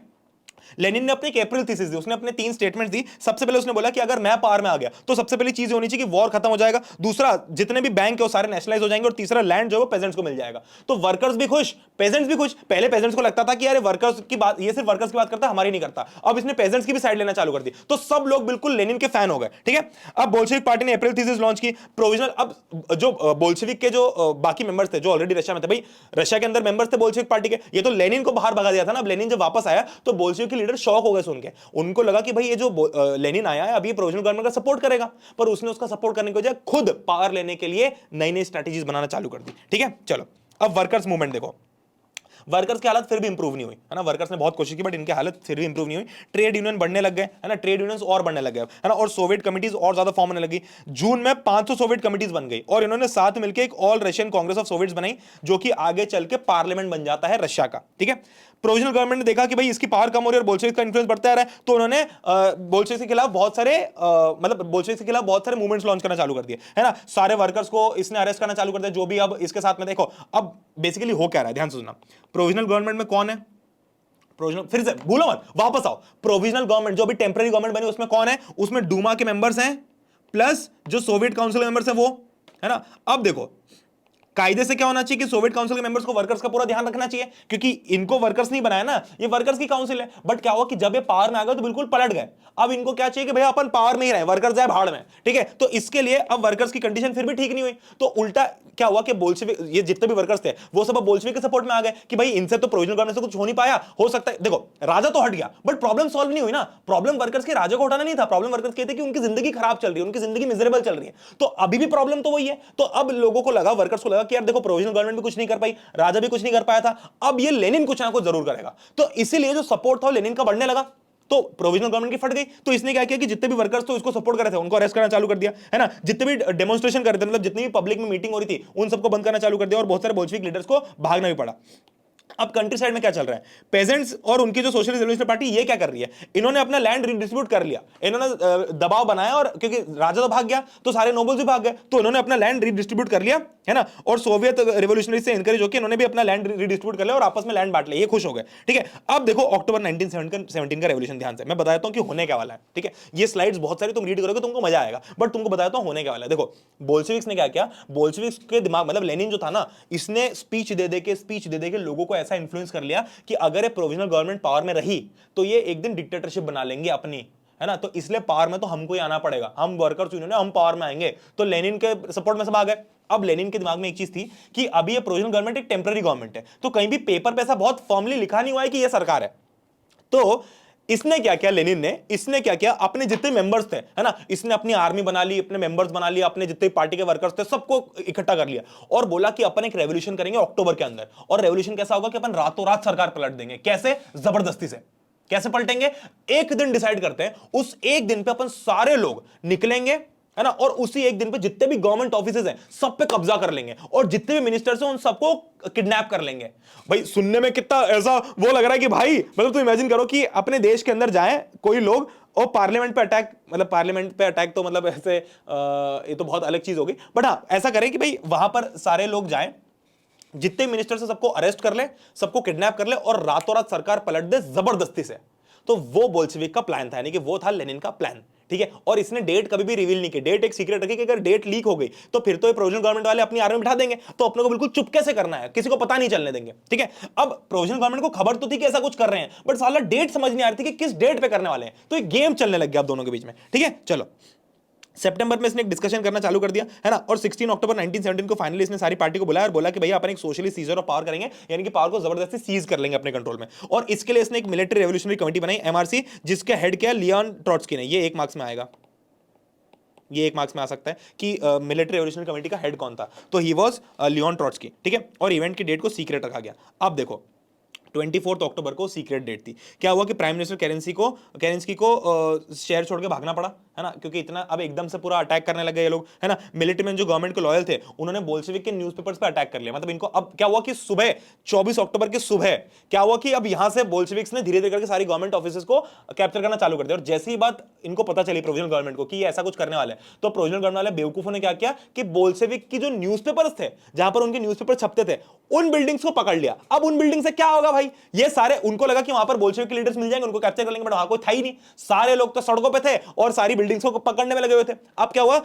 लेनिन ने अपनी एक अप्रैल थीसिस दी, उसने अपने 3 स्टेटमेंट दी। सबसे पहले उसने बोला कि अगर मैं पावर में आ गया तो सबसे पहली चीज होनी चाहिए कि वॉर खत्म हो जाएगा, दूसरा जितने भी बैंक है वो सारे नेशनलाइज हो जाएंगे, और तीसरा लैंड जो है वो पेजेंट्स को मिल जाएगा। तो वर्कर्स भी खुश, पेजेंट्स भी खुश। पहले पेजेंट्स को लगता था कि यार वर्कर्स की बात, ये सिर्फ वर्कर्स की बात करता है, हमारी नहीं करता। अब इसने पेजेंट्स की भी साइड लेना चालू कर दी, तो सब लोग बिल्कुल लेनिन के फैन हो गए। ठीक है, अब बोल्शेविक पार्टी ने अप्रैल थीसिस लॉन्च की, प्रोविजनल। अब जो बोल्शेविक के जो बाकी मेंबर्स थे जो ऑलरेडी रशिया में थे, भाई रशिया के अंदर मेंबर्स थे बोल्शेविक पार्टी के, ये तो लेनिन को बाहर भगा दिया था ना। अब लेनिन जब वापस आया तो बोल्शेविक के लीडर शॉक हो गए सुन के। उनको लगा कि भाई ये जो लेनिन आया है अभी ये प्रोविजनल गवर्नमेंट का सपोर्ट करेगा, पर उसने उसका सपोर्ट करने के बजाय खुद पावर लेने के लिए नई नई स्ट्रेटजीज बनाना चालू कर दी। ठीक है, चलो अब वर्कर्स मूवमेंट देखो। वर्कर्स की हालत फिर भी इंप्रूव नहीं हुई है ना, वर्कर्स ने बहुत कोशिश की बट इनकी हालत फिर भी इंप्रूव नहीं हुई। ट्रेड यूनियन बढ़ने लग गए है ना, ट्रेड यूनियंस और बढ़ने लग गए है ना, और सोवियत कमिटीज और ज्यादा फॉर्म होने लगी। जून में 500 सोवियत कमिटीज बन गई, और इन्होंने साथ मिलकर एक all Russian Congress of Soviets बनाई, जो कि आगे चल के पार्लियामेंट बन जाता है रशिया का। ठीक है, प्रोविजनल गवर्नमेंट ने देखा कि भाई इसकी पावर कम हो रही है और बोल्शेविक का इन्फ्लुएंस बढ़ता रहा है, तो उन्होंने बोल्शेविक के खिलाफ बहुत सारे मतलब बोल्शेविक के खिलाफ बहुत सारे मूवमेंट्स लॉन्च करना चालू कर दिए है ना। सारे वर्कर्स को इसने अरेस्ट करना चालू कर दिया जो भी अब इसके साथ में। देखो अब बेसिकली हो क्या रहा है, ध्यान से सुनना। प्रोविजनल गवर्नमेंट में कौन है, प्रोविजनल, फिर से भूलो मत, वापस आओ। प्रोविजनल गवर्नमेंट जो भी टेम्पररी गवर्नमेंट बनी उसमें कौन है, उसमें डूमा के मेंबर्स हैं प्लस जो सोवियत काउंसिल के मेंबर्स हैं वो, है ना। अब देखो कायदे से क्या होना चाहिए कि सोवियत काउंसिल के मेंबर्स को वर्कर्स का पूरा ध्यान रखना चाहिए, क्योंकि इनको वर्कर्स नहीं बनाया ना, ये वर्कर्स की काउंसिल है। बट क्या हुआ कि जब ये पावर में आ गए तो बिल्कुल पलट गए। अब इनको क्या चाहिए कि भैया अपन पावर में ही रहे, वर्कर्स जाए भाड़ में। ठीक है, तो इसके लिए अब वर्कर्स की कंडीशन फिर भी ठीक नहीं हुई, तो उल्टा क्या हुआ कि बोल्शेविक, ये जितने भी वर्कर्स थे वो सब अब बोल्शेविक के सपोर्ट में आ गए कि भाई इनसे तो प्रोविजनल गवर्नमेंट से कुछ हो नहीं पाया, हो सकता है। देखो राजा तो हट गया बट प्रॉब्लम सॉल्व नहीं हुई ना। प्रॉब्लम वर्कर्स के राजा को हटाना नहीं था, प्रॉब्लम वर्कर्स कहते कि उनकी जिंदगी खराब चल रही है, उनकी जिंदगी मिजरेबल चल रही है, तो अभी भी प्रॉब्लम तो वही है। तो अब लोगों को लगा, वर्कर्स को लगा कि यार देखो प्रोविजनल गवर्नमेंट भी कुछ नहीं कर पाई, राजा भी कुछ नहीं कर पाया था, अब ये लेनिन कुछ ना कुछ जरूर करेगा। तो इसीलिए जो सपोर्ट था लेनिन का बढ़ने लगा, तो प्रोविजनल गवर्नमेंट की फट गई। तो इसने क्या किया कि जितने भी वर्कर्स थे उसको सपोर्ट कर रहे थे उनको अरेस्ट करना चालू कर दिया है ना, जितने भी डेमोन्स्ट्रेशन कर रहे थे, मतलब जितनी भी पब्लिक में मीटिंग हो रही थी उन सबको बंद करना चालू कर दिया, और बहुत सारे बोल्शेविक लीडर्स को भागना भी पड़ा। अब कंट्री साइड में क्या चल रहा है, पेजेंट्स और उनकी जो सोशलिस्ट रेवोल्यूशनरी पार्टी ये क्या कर रही है, इन्होंने अपना लैंड रिडिस्ट्रीब्यूट कर लिया, इन्होंने दबाव बनाया, और क्योंकि राजा तो भाग गया तो सारे नोबल्स भी भाग गए, तो इन्होंने अपना लैंड रिडिस्ट्रीब्यूट कर लिया है ना, और सोवियत रेवोल्यूशनरी से एनकरेज होकर इन्होंने भी अपना लैंड रिडिस्ट्रीब्यूट कर लिया और आपस में लैंड बांट लिया, ये खुश हो गए। ठीक है, अब देखो अक्टूबर 1917 का रेवोल्यूशन, ध्यान से मैं बताता हूं कि होने क्या वाला है। ठीक है, ये स्लाइड्स बहुत सारी तुम रीड करोगे तुमको मजा आएगा, बट तुमको बताता हूं होने क्या वाला है। देखो बोल्शेविक्स ने क्या किया, बोल्शेविक्स के दिमाग, मतलब लेनिन जो था ना, इसने स्पीच दे दे के लोगों को ऐसा इन्फ्लुएंस कर लिया कि अगर ये प्रोविजनल गवर्नमेंट पावर में रही तो ये एक दिन डिक्टेटरशिप बना लेंगे अपनी, है ना, तो इसलिए पावर में तो हमको ही आना पड़ेगा, हम वर्कर्स यूनियन है, हम पावर में आएंगे। तो लेनिन के सपोर्ट में सब आ गए। अब लेनिन के दिमाग में एक चीज थी कि अभी ये प्रोविजनल गवर्नमेंट एक टेम्पररी गवर्नमेंट है, तो कहीं भी पेपर पे ऐसा बहुत फॉर्मली लिखा नहीं हुआ है कि ये सरकार है। तो इसने क्या किया, लेनिन ने, इसने क्या किया, अपने जितने मेंबर्स थे है ना, इसने अपनी आर्मी बना ली, अपने मेंबर्स बना लिया, अपने जितने पार्टी के वर्कर्स थे सबको इकट्ठा कर लिया, और बोला कि अपन एक रेवोल्यूशन करेंगे अक्टूबर के अंदर। और रेवोल्यूशन कैसा होगा कि अपन रातों रात सरकार पलट देंगे। कैसे, जबरदस्ती से। कैसे पलटेंगे, एक दिन डिसाइड करते हैं, उस एक दिन पे अपन सारे लोग निकलेंगे है ना, और उसी एक दिन पे जितने भी गवर्नमेंट ऑफिसेज हैं सब पे कब्जा कर लेंगे, और जितने भी मिनिस्टर्स हैं उन सबको किडनैप कर लेंगे। भाई सुनने में कितना ऐसा वो लग रहा है कि भाई, मतलब तुम इमेजिन करो कि अपने देश के अंदर जाए कोई लोग और पार्लियामेंट पे अटैक, मतलब पार्लियामेंट पे अटैक तो मतलब ऐसे ये तो बहुत अलग चीज होगी, बट हाँ ऐसा करें कि भाई वहां पर सारे लोग जाएं, जितने मिनिस्टर से सबको अरेस्ट कर ले, सबको किडनैप कर ले, और रातों रात सरकार पलट दे जबरदस्ती से। तो वो बोल्शेविक का प्लान था, यानी कि वो था लेनिन का प्लान। ठीक है, और इसने डेट कभी भी रिवील नहीं की, डेट एक सीक्रेट रखी कि अगर डेट लीक हो गई तो फिर तो ये प्रोविजनल गवर्नमेंट वाले अपनी आर्मी बिठा देंगे, तो अपने को बिल्कुल चुपके से करना है, किसी को पता नहीं चलने देंगे। ठीक है, अब प्रोविजनल गवर्नमेंट को खबर तो थी कि ऐसा कुछ कर रहे हैं, बट साला डेट समझ नहीं आ रही थी कि किस डेट पे करने वाले हैं, तो एक गेम चलने लग गया आप दोनों के बीच में। ठीक है, चलो सितंबर में इसने एक डिस्कशन करना चालू कर दिया है ना, और 16 अक्टूबर 1917 को फाइनली इसने सारी पार्टी को बुलाया और बोला कि भैया अपन एक सोशलिस्ट सीजर ऑफ पावर करेंगे, यानी कि पावर को जबरदस्ती सीज कर लेंगे अपने कंट्रोल में। और इसके लिए इसने एक मिलिट्री रेवोल्यूशनरी कमेटी बनाई, एमआरसी, जिसका हेड किया लियोन ट्रॉट्स्की ने। ये 1 मार्क्स में आएगा, ये 1 मार्क्स में आ सकता है कि मिलिट्री रेवोल्यूशनरी कमेटी का हेड कौन था, तो ही वाज लियोन ट्रॉट्स्की। ठीक है, और इवेंट की डेट को सीक्रेट रखा गया। अब देखो 24 अक्टूबर को सीक्रेट डेट थी। क्या हुआ कि प्राइम मिनिस्टर केरेंस्की को शहर छोड़ के भागना पड़ा, है ना, क्योंकि इतना अब एकदम से पूरा अटैक करने लगे ये लोग, है ना। मिलिट्री में जो गवर्नमेंट को लॉयल थे उन्होंने बोल्शेविक के न्यूज़पेपर्स पे अटैक कर लिया। मतलब इनको अब क्या हुआ कि सुबह 24 अक्टूबर की सुबह क्या हुआ कि अब यहां से बोल्शेविक्स ने धीरे धीरे करके सारी गवर्नमेंट ऑफिसेस को कैप्चर करना चालू कर दिया। और जैसी ही बात इनको पता चली प्रोविजनल गवर्नमेंट को कि ये ऐसा कुछ करने वाले हैं, तो प्रोविजनल गवर्नमेंट वाले बेवकूफों ने क्या किया कि बोल्शेविक की जो न्यूज़पेपर्स थे, जहां पर उनके न्यूज़पेपर छपते थे, उन बिल्डिंग्स को पकड़ लिया। अब उन बिल्डिंग से क्या होगा भाई, ये सारे उनको लगा कि वहां पर बोल्शेविक के लीडर्स मिल जाएंगे, उनको कैप्चर कर लेंगे, बट वहां कोई था ही नहीं। सारे लोग तो सड़कों पे थे और सारी बिल्डिंग्स को पकड़ने में लगे हुए थे। अब क्या हुआ,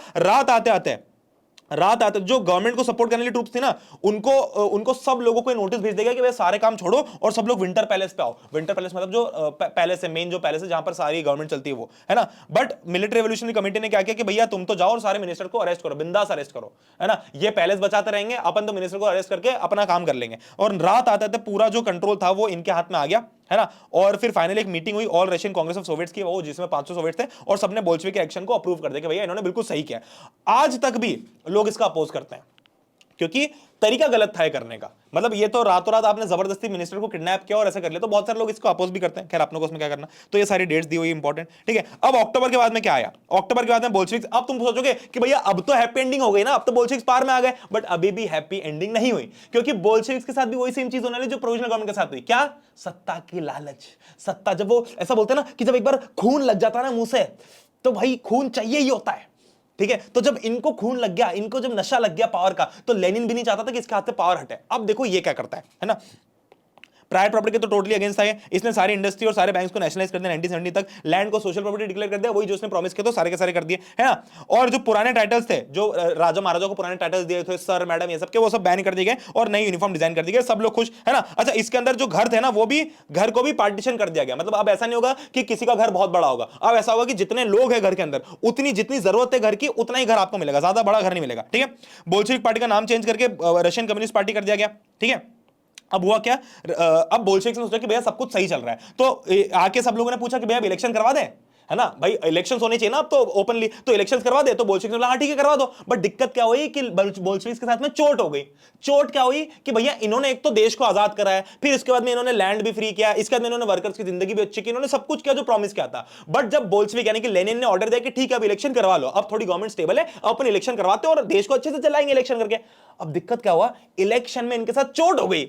रात आते जो गवर्नमेंट को सपोर्ट करने वाली ट्रूप्स थी ना, उनको सब लोगों को नोटिस भेज देगा कि भाई सारे काम छोड़ो और सब लोग विंटर पैलेस पे आओ। विंटर पैलेस मतलब जो पैलेस है, मेन जो पैलेस है जहां पर सारी गवर्नमेंट चलती है वो, है ना। बट मिलिट्री रेवोल्यूशनरी कमेटी ने क्या किया कि भैया तुम तो जाओ और सारे मिनिस्टर को अरेस्ट करो, बिंदास अरेस्ट करो, है ना। ये पैलेस बचाते रहेंगे, अपन तो मिनिस्टर को अरेस्ट करके अपना काम कर लेंगे। और रात आते पूरा जो कंट्रोल था वो इनके हाथ में आ गया, है ना। और फिर फाइनली एक मीटिंग हुई all Russian Congress of Soviets की, वो जिसमें 500 सोवियट्स थे, और सबने बोल्शेविक के एक्शन को अप्रूव कर दिया कि भैया इन्होंने बिल्कुल सही किया। आज तक भी लोग इसका अपोज करते हैं क्योंकि तरीका गलत था करने का। मतलब ये तो रातों रात आपने जबरदस्ती मिनिस्टर को किडनैप किया और ऐसा कर लिया, तो बहुत सारे लोग इसको अपोज भी करते हैं। खैर आपने को उसमें क्या करना। तो ये सारी डेट्स दी हुई इंपॉर्टेंट, ठीक है। अब अक्टूबर के बाद में क्या आया, अक्टूबर के बाद में बोल्शेविक्स। अब तुम सोचोगे कि भैया अब तो हैप्पी एंडिंग हो गई ना, अब तो बोल्शेविक्स पार में आ गए, बट अभी भी हैप्पी एंडिंग नहीं हुई, क्योंकि बोल्शेविक्स के साथ भी वही सेम चीज होने वाली जो प्रोविजनल गवर्नमेंट के साथ हुई। क्या, सत्ता की लालच। सत्ता, जब वो ऐसा बोलते हैं ना कि जब एक बार खून लग जाता है ना मुंह से, तो भाई खून चाहिए ही होता है, ठीक है। तो जब इनको खून लग गया, इनको जब नशा लग गया पावर का, तो लेनिन भी नहीं चाहता था कि इसके हाथ से पावर हटे। अब देखो ये क्या करता है ना। प्राइवेट प्रॉपर्टी के तो टोटली अगेंस्ट है। इसने सारी इंडस्ट्री और सारे बैंक्स को नेशनलाइज कर दिया 1970 तक। लैंड को सोशल प्रॉपर्टी डिक्लेयर कर दिया, वही जो उसने प्रॉमिस किया तो सारे के सारे कर दिए, है ना। और जो पुराने टाइटल्स थे, जो राजा महाराजा को पुराने टाइटल्स दिए थे, सर मैडम ये सब के, वो सब बैन कर दिए गए और नई यूनिफॉर्म डिजाइन कर दी गई। सब लोग खुश, है ना। अच्छा, इसके अंदर जो घर थे ना, वो भी घर को भी पार्टीशन कर दिया गया। मतलब अब ऐसा नहीं होगा कि किसी का घर बहुत बड़ा होगा, अब ऐसा होगा कि जितने लोग हैं घर के अंदर, उतनी जितनी जरूरत है घर की, उतना ही घर आपको मिलेगा, ज्यादा बड़ा घर नहीं मिलेगा, ठीक है। बोल्शेविक पार्टी का नाम चेंज करके रशियन कम्युनिस्ट पार्टी कर दिया गया, ठीक है। अब हुआ क्या, अब बोल्शेविक्स ने सोचा कि भैया सब कुछ सही चल रहा है, तो आके सब लोगों ने पूछा कि भैया इलेक्शन करवा दें, है ना भाई, इलेक्शंस होने चाहिए ना अब तो ओपनली, तो इलेक्शंस करवा दे। तो बोल्शेविक्स ने बोला हाँ ठीक है करवा दो। बट दिक्कत क्या हुई कि बोल्शेविक्स के साथ में चोट हो गई। चोट क्या हुई कि भैया इन्होंने एक तो देश को आजाद कराया, फिर इसके बाद में इन्होंने लैंड भी फ्री किया, इसके बाद में इन्होंने वर्कर्स की जिंदगी भी अच्छी की, इन्होंने सब कुछ किया जो प्रॉमिस किया था। बट जब बोल्शेविक यानी कि लेनिन ने ऑर्डर दिया कि ठीक है अब इलेक्शन करवा लो, अब थोड़ी गवर्नमेंट स्टेबल है, अब अपन इलेक्शन करवाते और देश को अच्छे से चलाएंगे इलेक्शन करके। अब दिक्कत क्या हुआ, इलेक्शन में इनके साथ चोट हो गई,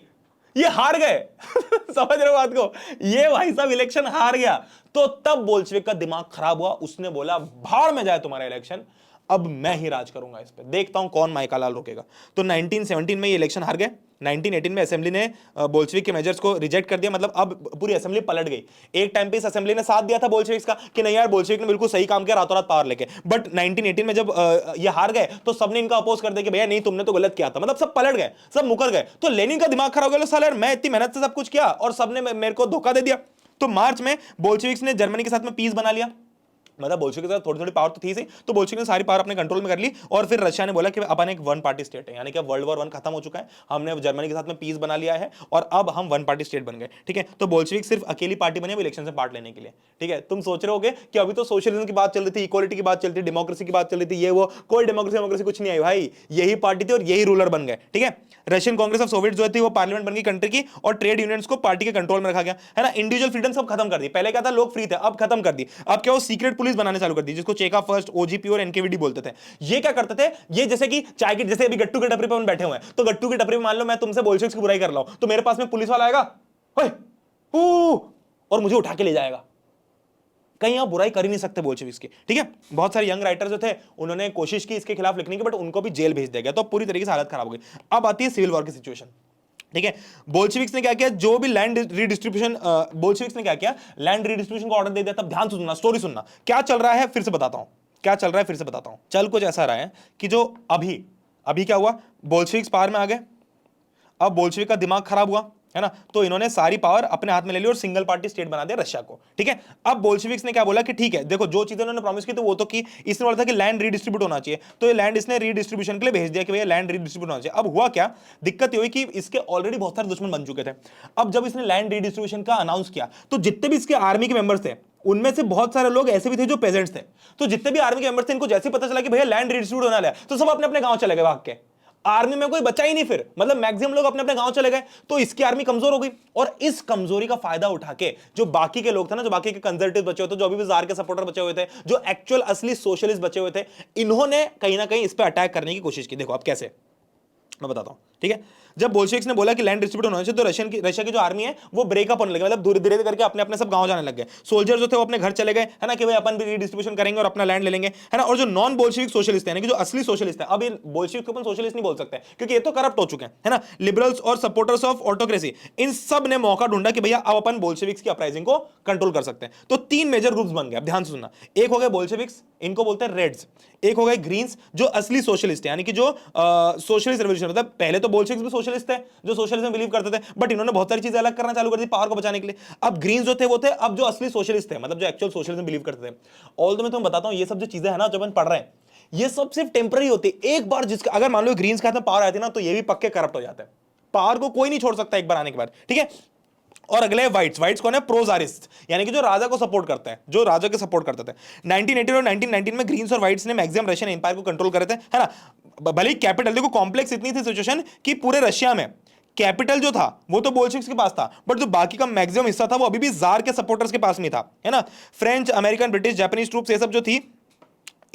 ये हार गए समझ रहे हो बात को, ये भाई साहब इलेक्शन हार गया। तो तब बोल्शेविक का दिमाग खराब हुआ, उसने बोला भाड़ में जाए तुम्हारा इलेक्शन, अब मैं ही राज करूंगा इस पे, देखता हूं कौन माइका लाल रोकेगा। तो 1917 में ये इलेक्शन हार गए। 1918 में असेंबली ने बोल्शेविक के मेजर्स को रिजेक्ट कर दिया, मतलब अब पूरी असेंबली पलट गई। एक टाइम पे इस असेंबली ने साथ दिया था बोल्शेविक्स का कि नहीं यार बोल्शेविक ने बिल्कुल सही काम किया रातों रात पावर लेके, बट 1918 में जब ये हार गए तो सबने इनका अपोज कर दिया कि भैया नहीं तुमने तो गलत किया था, मतलब सब पलट गए, सब मुकर गए। तो लेनिन का दिमाग खराब हो गया, साला यार मैं इतनी मेहनत से सब कुछ किया और सबने मेरे को धोखा दे दिया। तो मार्च में बोल्शेविक्स ने जर्मनी के साथ में पीस बना लिया, मतलब बोल्शेविक के साथ थोड़ी थोड़ी पावर तो थी सही, तो बोल्शेविक ने सारी पावर अपने कंट्रोल में कर ली। और फिर रशिया ने बोला कि अपन एक वन पार्टी स्टेट है, यानी कि वर्ल्ड वॉर 1 खत्म हो चुका है, हमने जर्मनी के साथ में पीस बना लिया है और अब हम वन पार्टी स्टेट बन गए, ठीक है। तो बोल्शेविक सिर्फ अकेली पार्टी बने इलेक्शन से पार्ट लेने के लिए, ठीक है। तुम सोच रहे होगे कि अभी तो सोशलिज्म की बात चल रही थी, इक्वालिटी की बात चल रही थी, डेमोक्रेसी की बात चल रही थी, ये वो, कोई डेमोक्रेसी कुछ नहीं आई भाई, यही पार्टी थी और यही रूलर बन गए, ठीक है। रशियन कांग्रेस ऑफ सोवियत जो थी वो पार्लियामेंट बन गई कंट्री की, और ट्रेड यूनियंस को पार्टी के कंट्रोल में रखा गया, है ना। इंडिविजुअल फ्रीडम सब खत्म कर दी, पहले क्या था लोग फ्री थे, अब खत्म कर दी। अब क्या वो सीक्रेट पुलिस बनाने चालू कर दी, जिसको चेका फर्स्ट, ओजीपी और एनकेवीडी बोलते थे। ये क्या करते थे, ये जैसे कि चाय की, जैसे अभी गट्टू की टपरी पर हम बैठे हुए हैं, तो गट्टू की टपरी में मान लो मैं तुमसे बोल्शेविक्स की बुराई कर रहा हूं, तो मेरे पास में पुलिस वाला आएगा और मुझे उठा के ले जाएगा। कहीं आप बुराई कर ही नहीं सकते बोल्शेविक्स की, ठीक है। बहुत सारे यंग राइटर जो थे उन्होंने कोशिश की इसके खिलाफ लिखने की, बट उनको भी जेल भेज दिया गया, तो पूरी तरीके से हालत खराब हो गई। अब आती है सिविल वॉर की सिचुएशन, ठीक है। बोल्शेविक्स ने क्या किया, जो भी लैंड रीडिस्ट्रीब्यूशन, बोल्शेविक्स ने क्या किया, लैंड रीडिस्ट्रीब्यूशन को ऑर्डर दे दिया। तब ध्यान से सुनना, स्टोरी सुनना, क्या चल रहा है फिर से बताता हूं, क्या चल रहा है फिर से बताता हूं। चल कुछ ऐसा रहा है कि जो अभी क्या हुआ, बोल्शेविक्स पावर में आ गए। अब बोल्शेविक का दिमाग खराब हुआ, है ना, तो इन्होंने सारी पावर अपने हाथ में ले ली और सिंगल पार्टी स्टेट बना दिया रशिया को, ठीक है। अब बोल्शेविक्स ने क्या बोला कि ठीक है देखो जो चीजें उन्होंने प्रॉमिस की तो वो तो की, इसने बोला था कि लैंड रीडिस्ट्रीब्यूट होना चाहिए, तो ये लैंड इसने रीडिस्ट्रीब्यूशन के लिए भेज दिया कि भैया लैंड रीडिस्ट्रीब्यूट होना चाहिए। अब हुआ क्या, दिक्कत ये हुई कि इसके ऑलरेडी बहुत सारे दुश्मन बन चुके थे। अब जब इसने लैंड रीडिस्ट्रीब्यूशन का अनाउंस किया तो जितने भी इसके आर्मी के मेंबर्स थे उनमें से बहुत सारे लोग ऐसे भी थे जो पेजेंट्स थे, तो जितने भी आर्मी के मेंबर्स थे इनको जैसे ही पता चला कि भैया लैंड रीडिस्ट्रीब्यूट होने वाला है तो सब अपने अपने गांव चले गए भाग के। आर्मी में कोई बचा ही नहीं, फिर मतलब मैक्सिमम लोग अपने अपने गांव चले गए, तो इसकी आर्मी कमजोर हो गई। और इस कमजोरी का फायदा उठा के जो बाकी के लोग थे ना, जो बाकी के कंजर्वेटिव बचे हुए थे, जो अभी भी जार के सपोर्टर बचे हुए थे, जो एक्चुअल असली सोशलिस्ट बचे हुए थे, इन्होंने कहीं ना कहीं इस पर अटैक करने की कोशिश की। देखो अब कैसे, मैं बताता हूं, ठीक है। जब बोल्शेविक्स ने बोला कि लैंड डिस्ट्रीब्यूट होना चाहिए, तो रशिया की जो आर्मी है वो ब्रेकअप होने लगे, मतलब धीरे धीरे करके अपने अपने सब गांव जाने लग गए। सोल्जर जो थे वो अपने घर चले गए, है ना, कि भाई अपन भी रीडिस्ट्रीब्यूशन करेंगे और अपना लैंड ले लेंगे, है ना। और जो नॉन बोल्शेविक सोशलिस्ट है, यानी कि जो असली सोशलिस्ट है, अब ये बोल्शेविक को अपन सोशलिस्ट नहीं बोल सकते क्योंकि ये तो करप्ट हो चुके हैं, है ना, लिबरल्स और सपोर्टर्स ऑफ ऑटोक्रेसी, इन सब ने मौका ढूंढा कि भैया अब अपन बोल्शेविक्स की अपराइजिंग को कंट्रोल कर सकते हैं। तो तीन मेजर ग्रुप्स बन गए, अब ध्यान से सुनना। एक हो गए बोल्शेविक्स, इनको बोलते हैं रेड्स। एक हो गए ग्रीन्स, जो असली सोशलिस्ट है, यानी कि जो सोशलिस्ट रेवोल्यूशन, मतलब पहले तो बोल्शेविक्स भी सोशलिस्ट थे, जो सोशलिज्म में बिलीव करते थे, बट इन्होंने बहुत सारी चीजें अलग करना चालू कर दी पावर को बचाने के लिए। अब ग्रीन्स जो थे वो थे अब जो असली सोशलिस्ट थे, मतलब जो एक्चुअल सोशलिज्म बिलीव करते थे। ऑल तो मैं तुम्हें बताता हूं, ये सब जो चीजें है ना, जो अपन पढ़ रहे हैं, ये सब सिर्फ टेम्पररी होती है। एक बार जिसका अगर मान लो ग्रीन्स के हाथ में पावर आती है ना, तो ये भी पक्के करप्ट हो जाते हैं। पावर को कोई नहीं छोड़ सकता एक बार आने के बाद, ठीक है। और अगले व्हाइट्स कौन है? प्रोजारिस्ट, यानी कि जो राजा को सपोर्ट करते हैं, जो राजा के सपोर्ट करते थे। 1918 और 1919 में ग्रीन्स और व्हाइट्स ने मैक्सिमम रशियन एम्पायर को कंट्रोल करे थे, है ना। भले ही कैपिटल, देखो कॉम्प्लेक्स इतनी थी सिचुएशन कि पूरे रशिया में कैपिटल जो था वो तो बोल्शेविक्स के पास था, बट जो बाकी का मैक्सिमम हिस्सा था वो अभी भी जार के सपोर्टर्स के पास में था, है ना। French, American, British, Japanese troops, ये सब जो थी,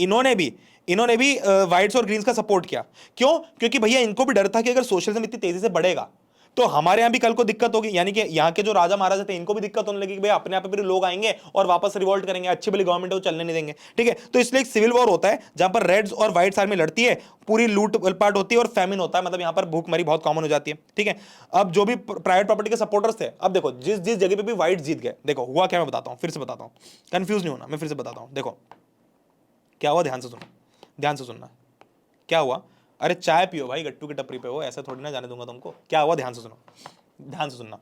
इन्होंने भी व्हाइट्स और ग्रीन्स का सपोर्ट किया। क्यों? क्योंकि भैया इनको भी डर था कि अगर सोशलिज्म इतनी तेजी से बढ़ेगा तो हमारे यहां भी कल को दिक्कत होगी, यानी कि यहाँ के जो राजा महाराजा थे इनको भी दिक्कत होने लगी कि भाई अपने आप पे लोग आएंगे और वापस रिवोल्ट करेंगे, अच्छी भली गवर्नमेंट है वो चलने नहीं देंगे, ठीक है। तो इसलिए एक सिविल वॉर होता है जहां पर रेड्स और व्हाइट्स आर्मी लड़ती है, पूरी लूट पाट होती है और फैमिन होता है, मतलब यहाँ पर भूखमरी बहुत कॉमन हो जाती है, ठीक है। अब जो भी प्राइवेट प्रॉपर्टी के सपोर्टर्स थे, अब देखो जिस जिस जगह पे भी व्हाइट जीत गए, देखो हुआ क्या, मैं बताता हूँ, फिर से बताता हूँ, कंफ्यूज नहीं होना, मैं फिर से बताता हूँ। देखो क्या हुआ, ध्यान से सुनो, ध्यान से सुनना। क्या हुआ? अरे चाय पियो भाई, गट्टू की टपरी पे हो, ऐसे थोड़ी ना जाने दूंगा तुमको। क्या हुआ, ध्यान से सुनो, ध्यान से सुनना।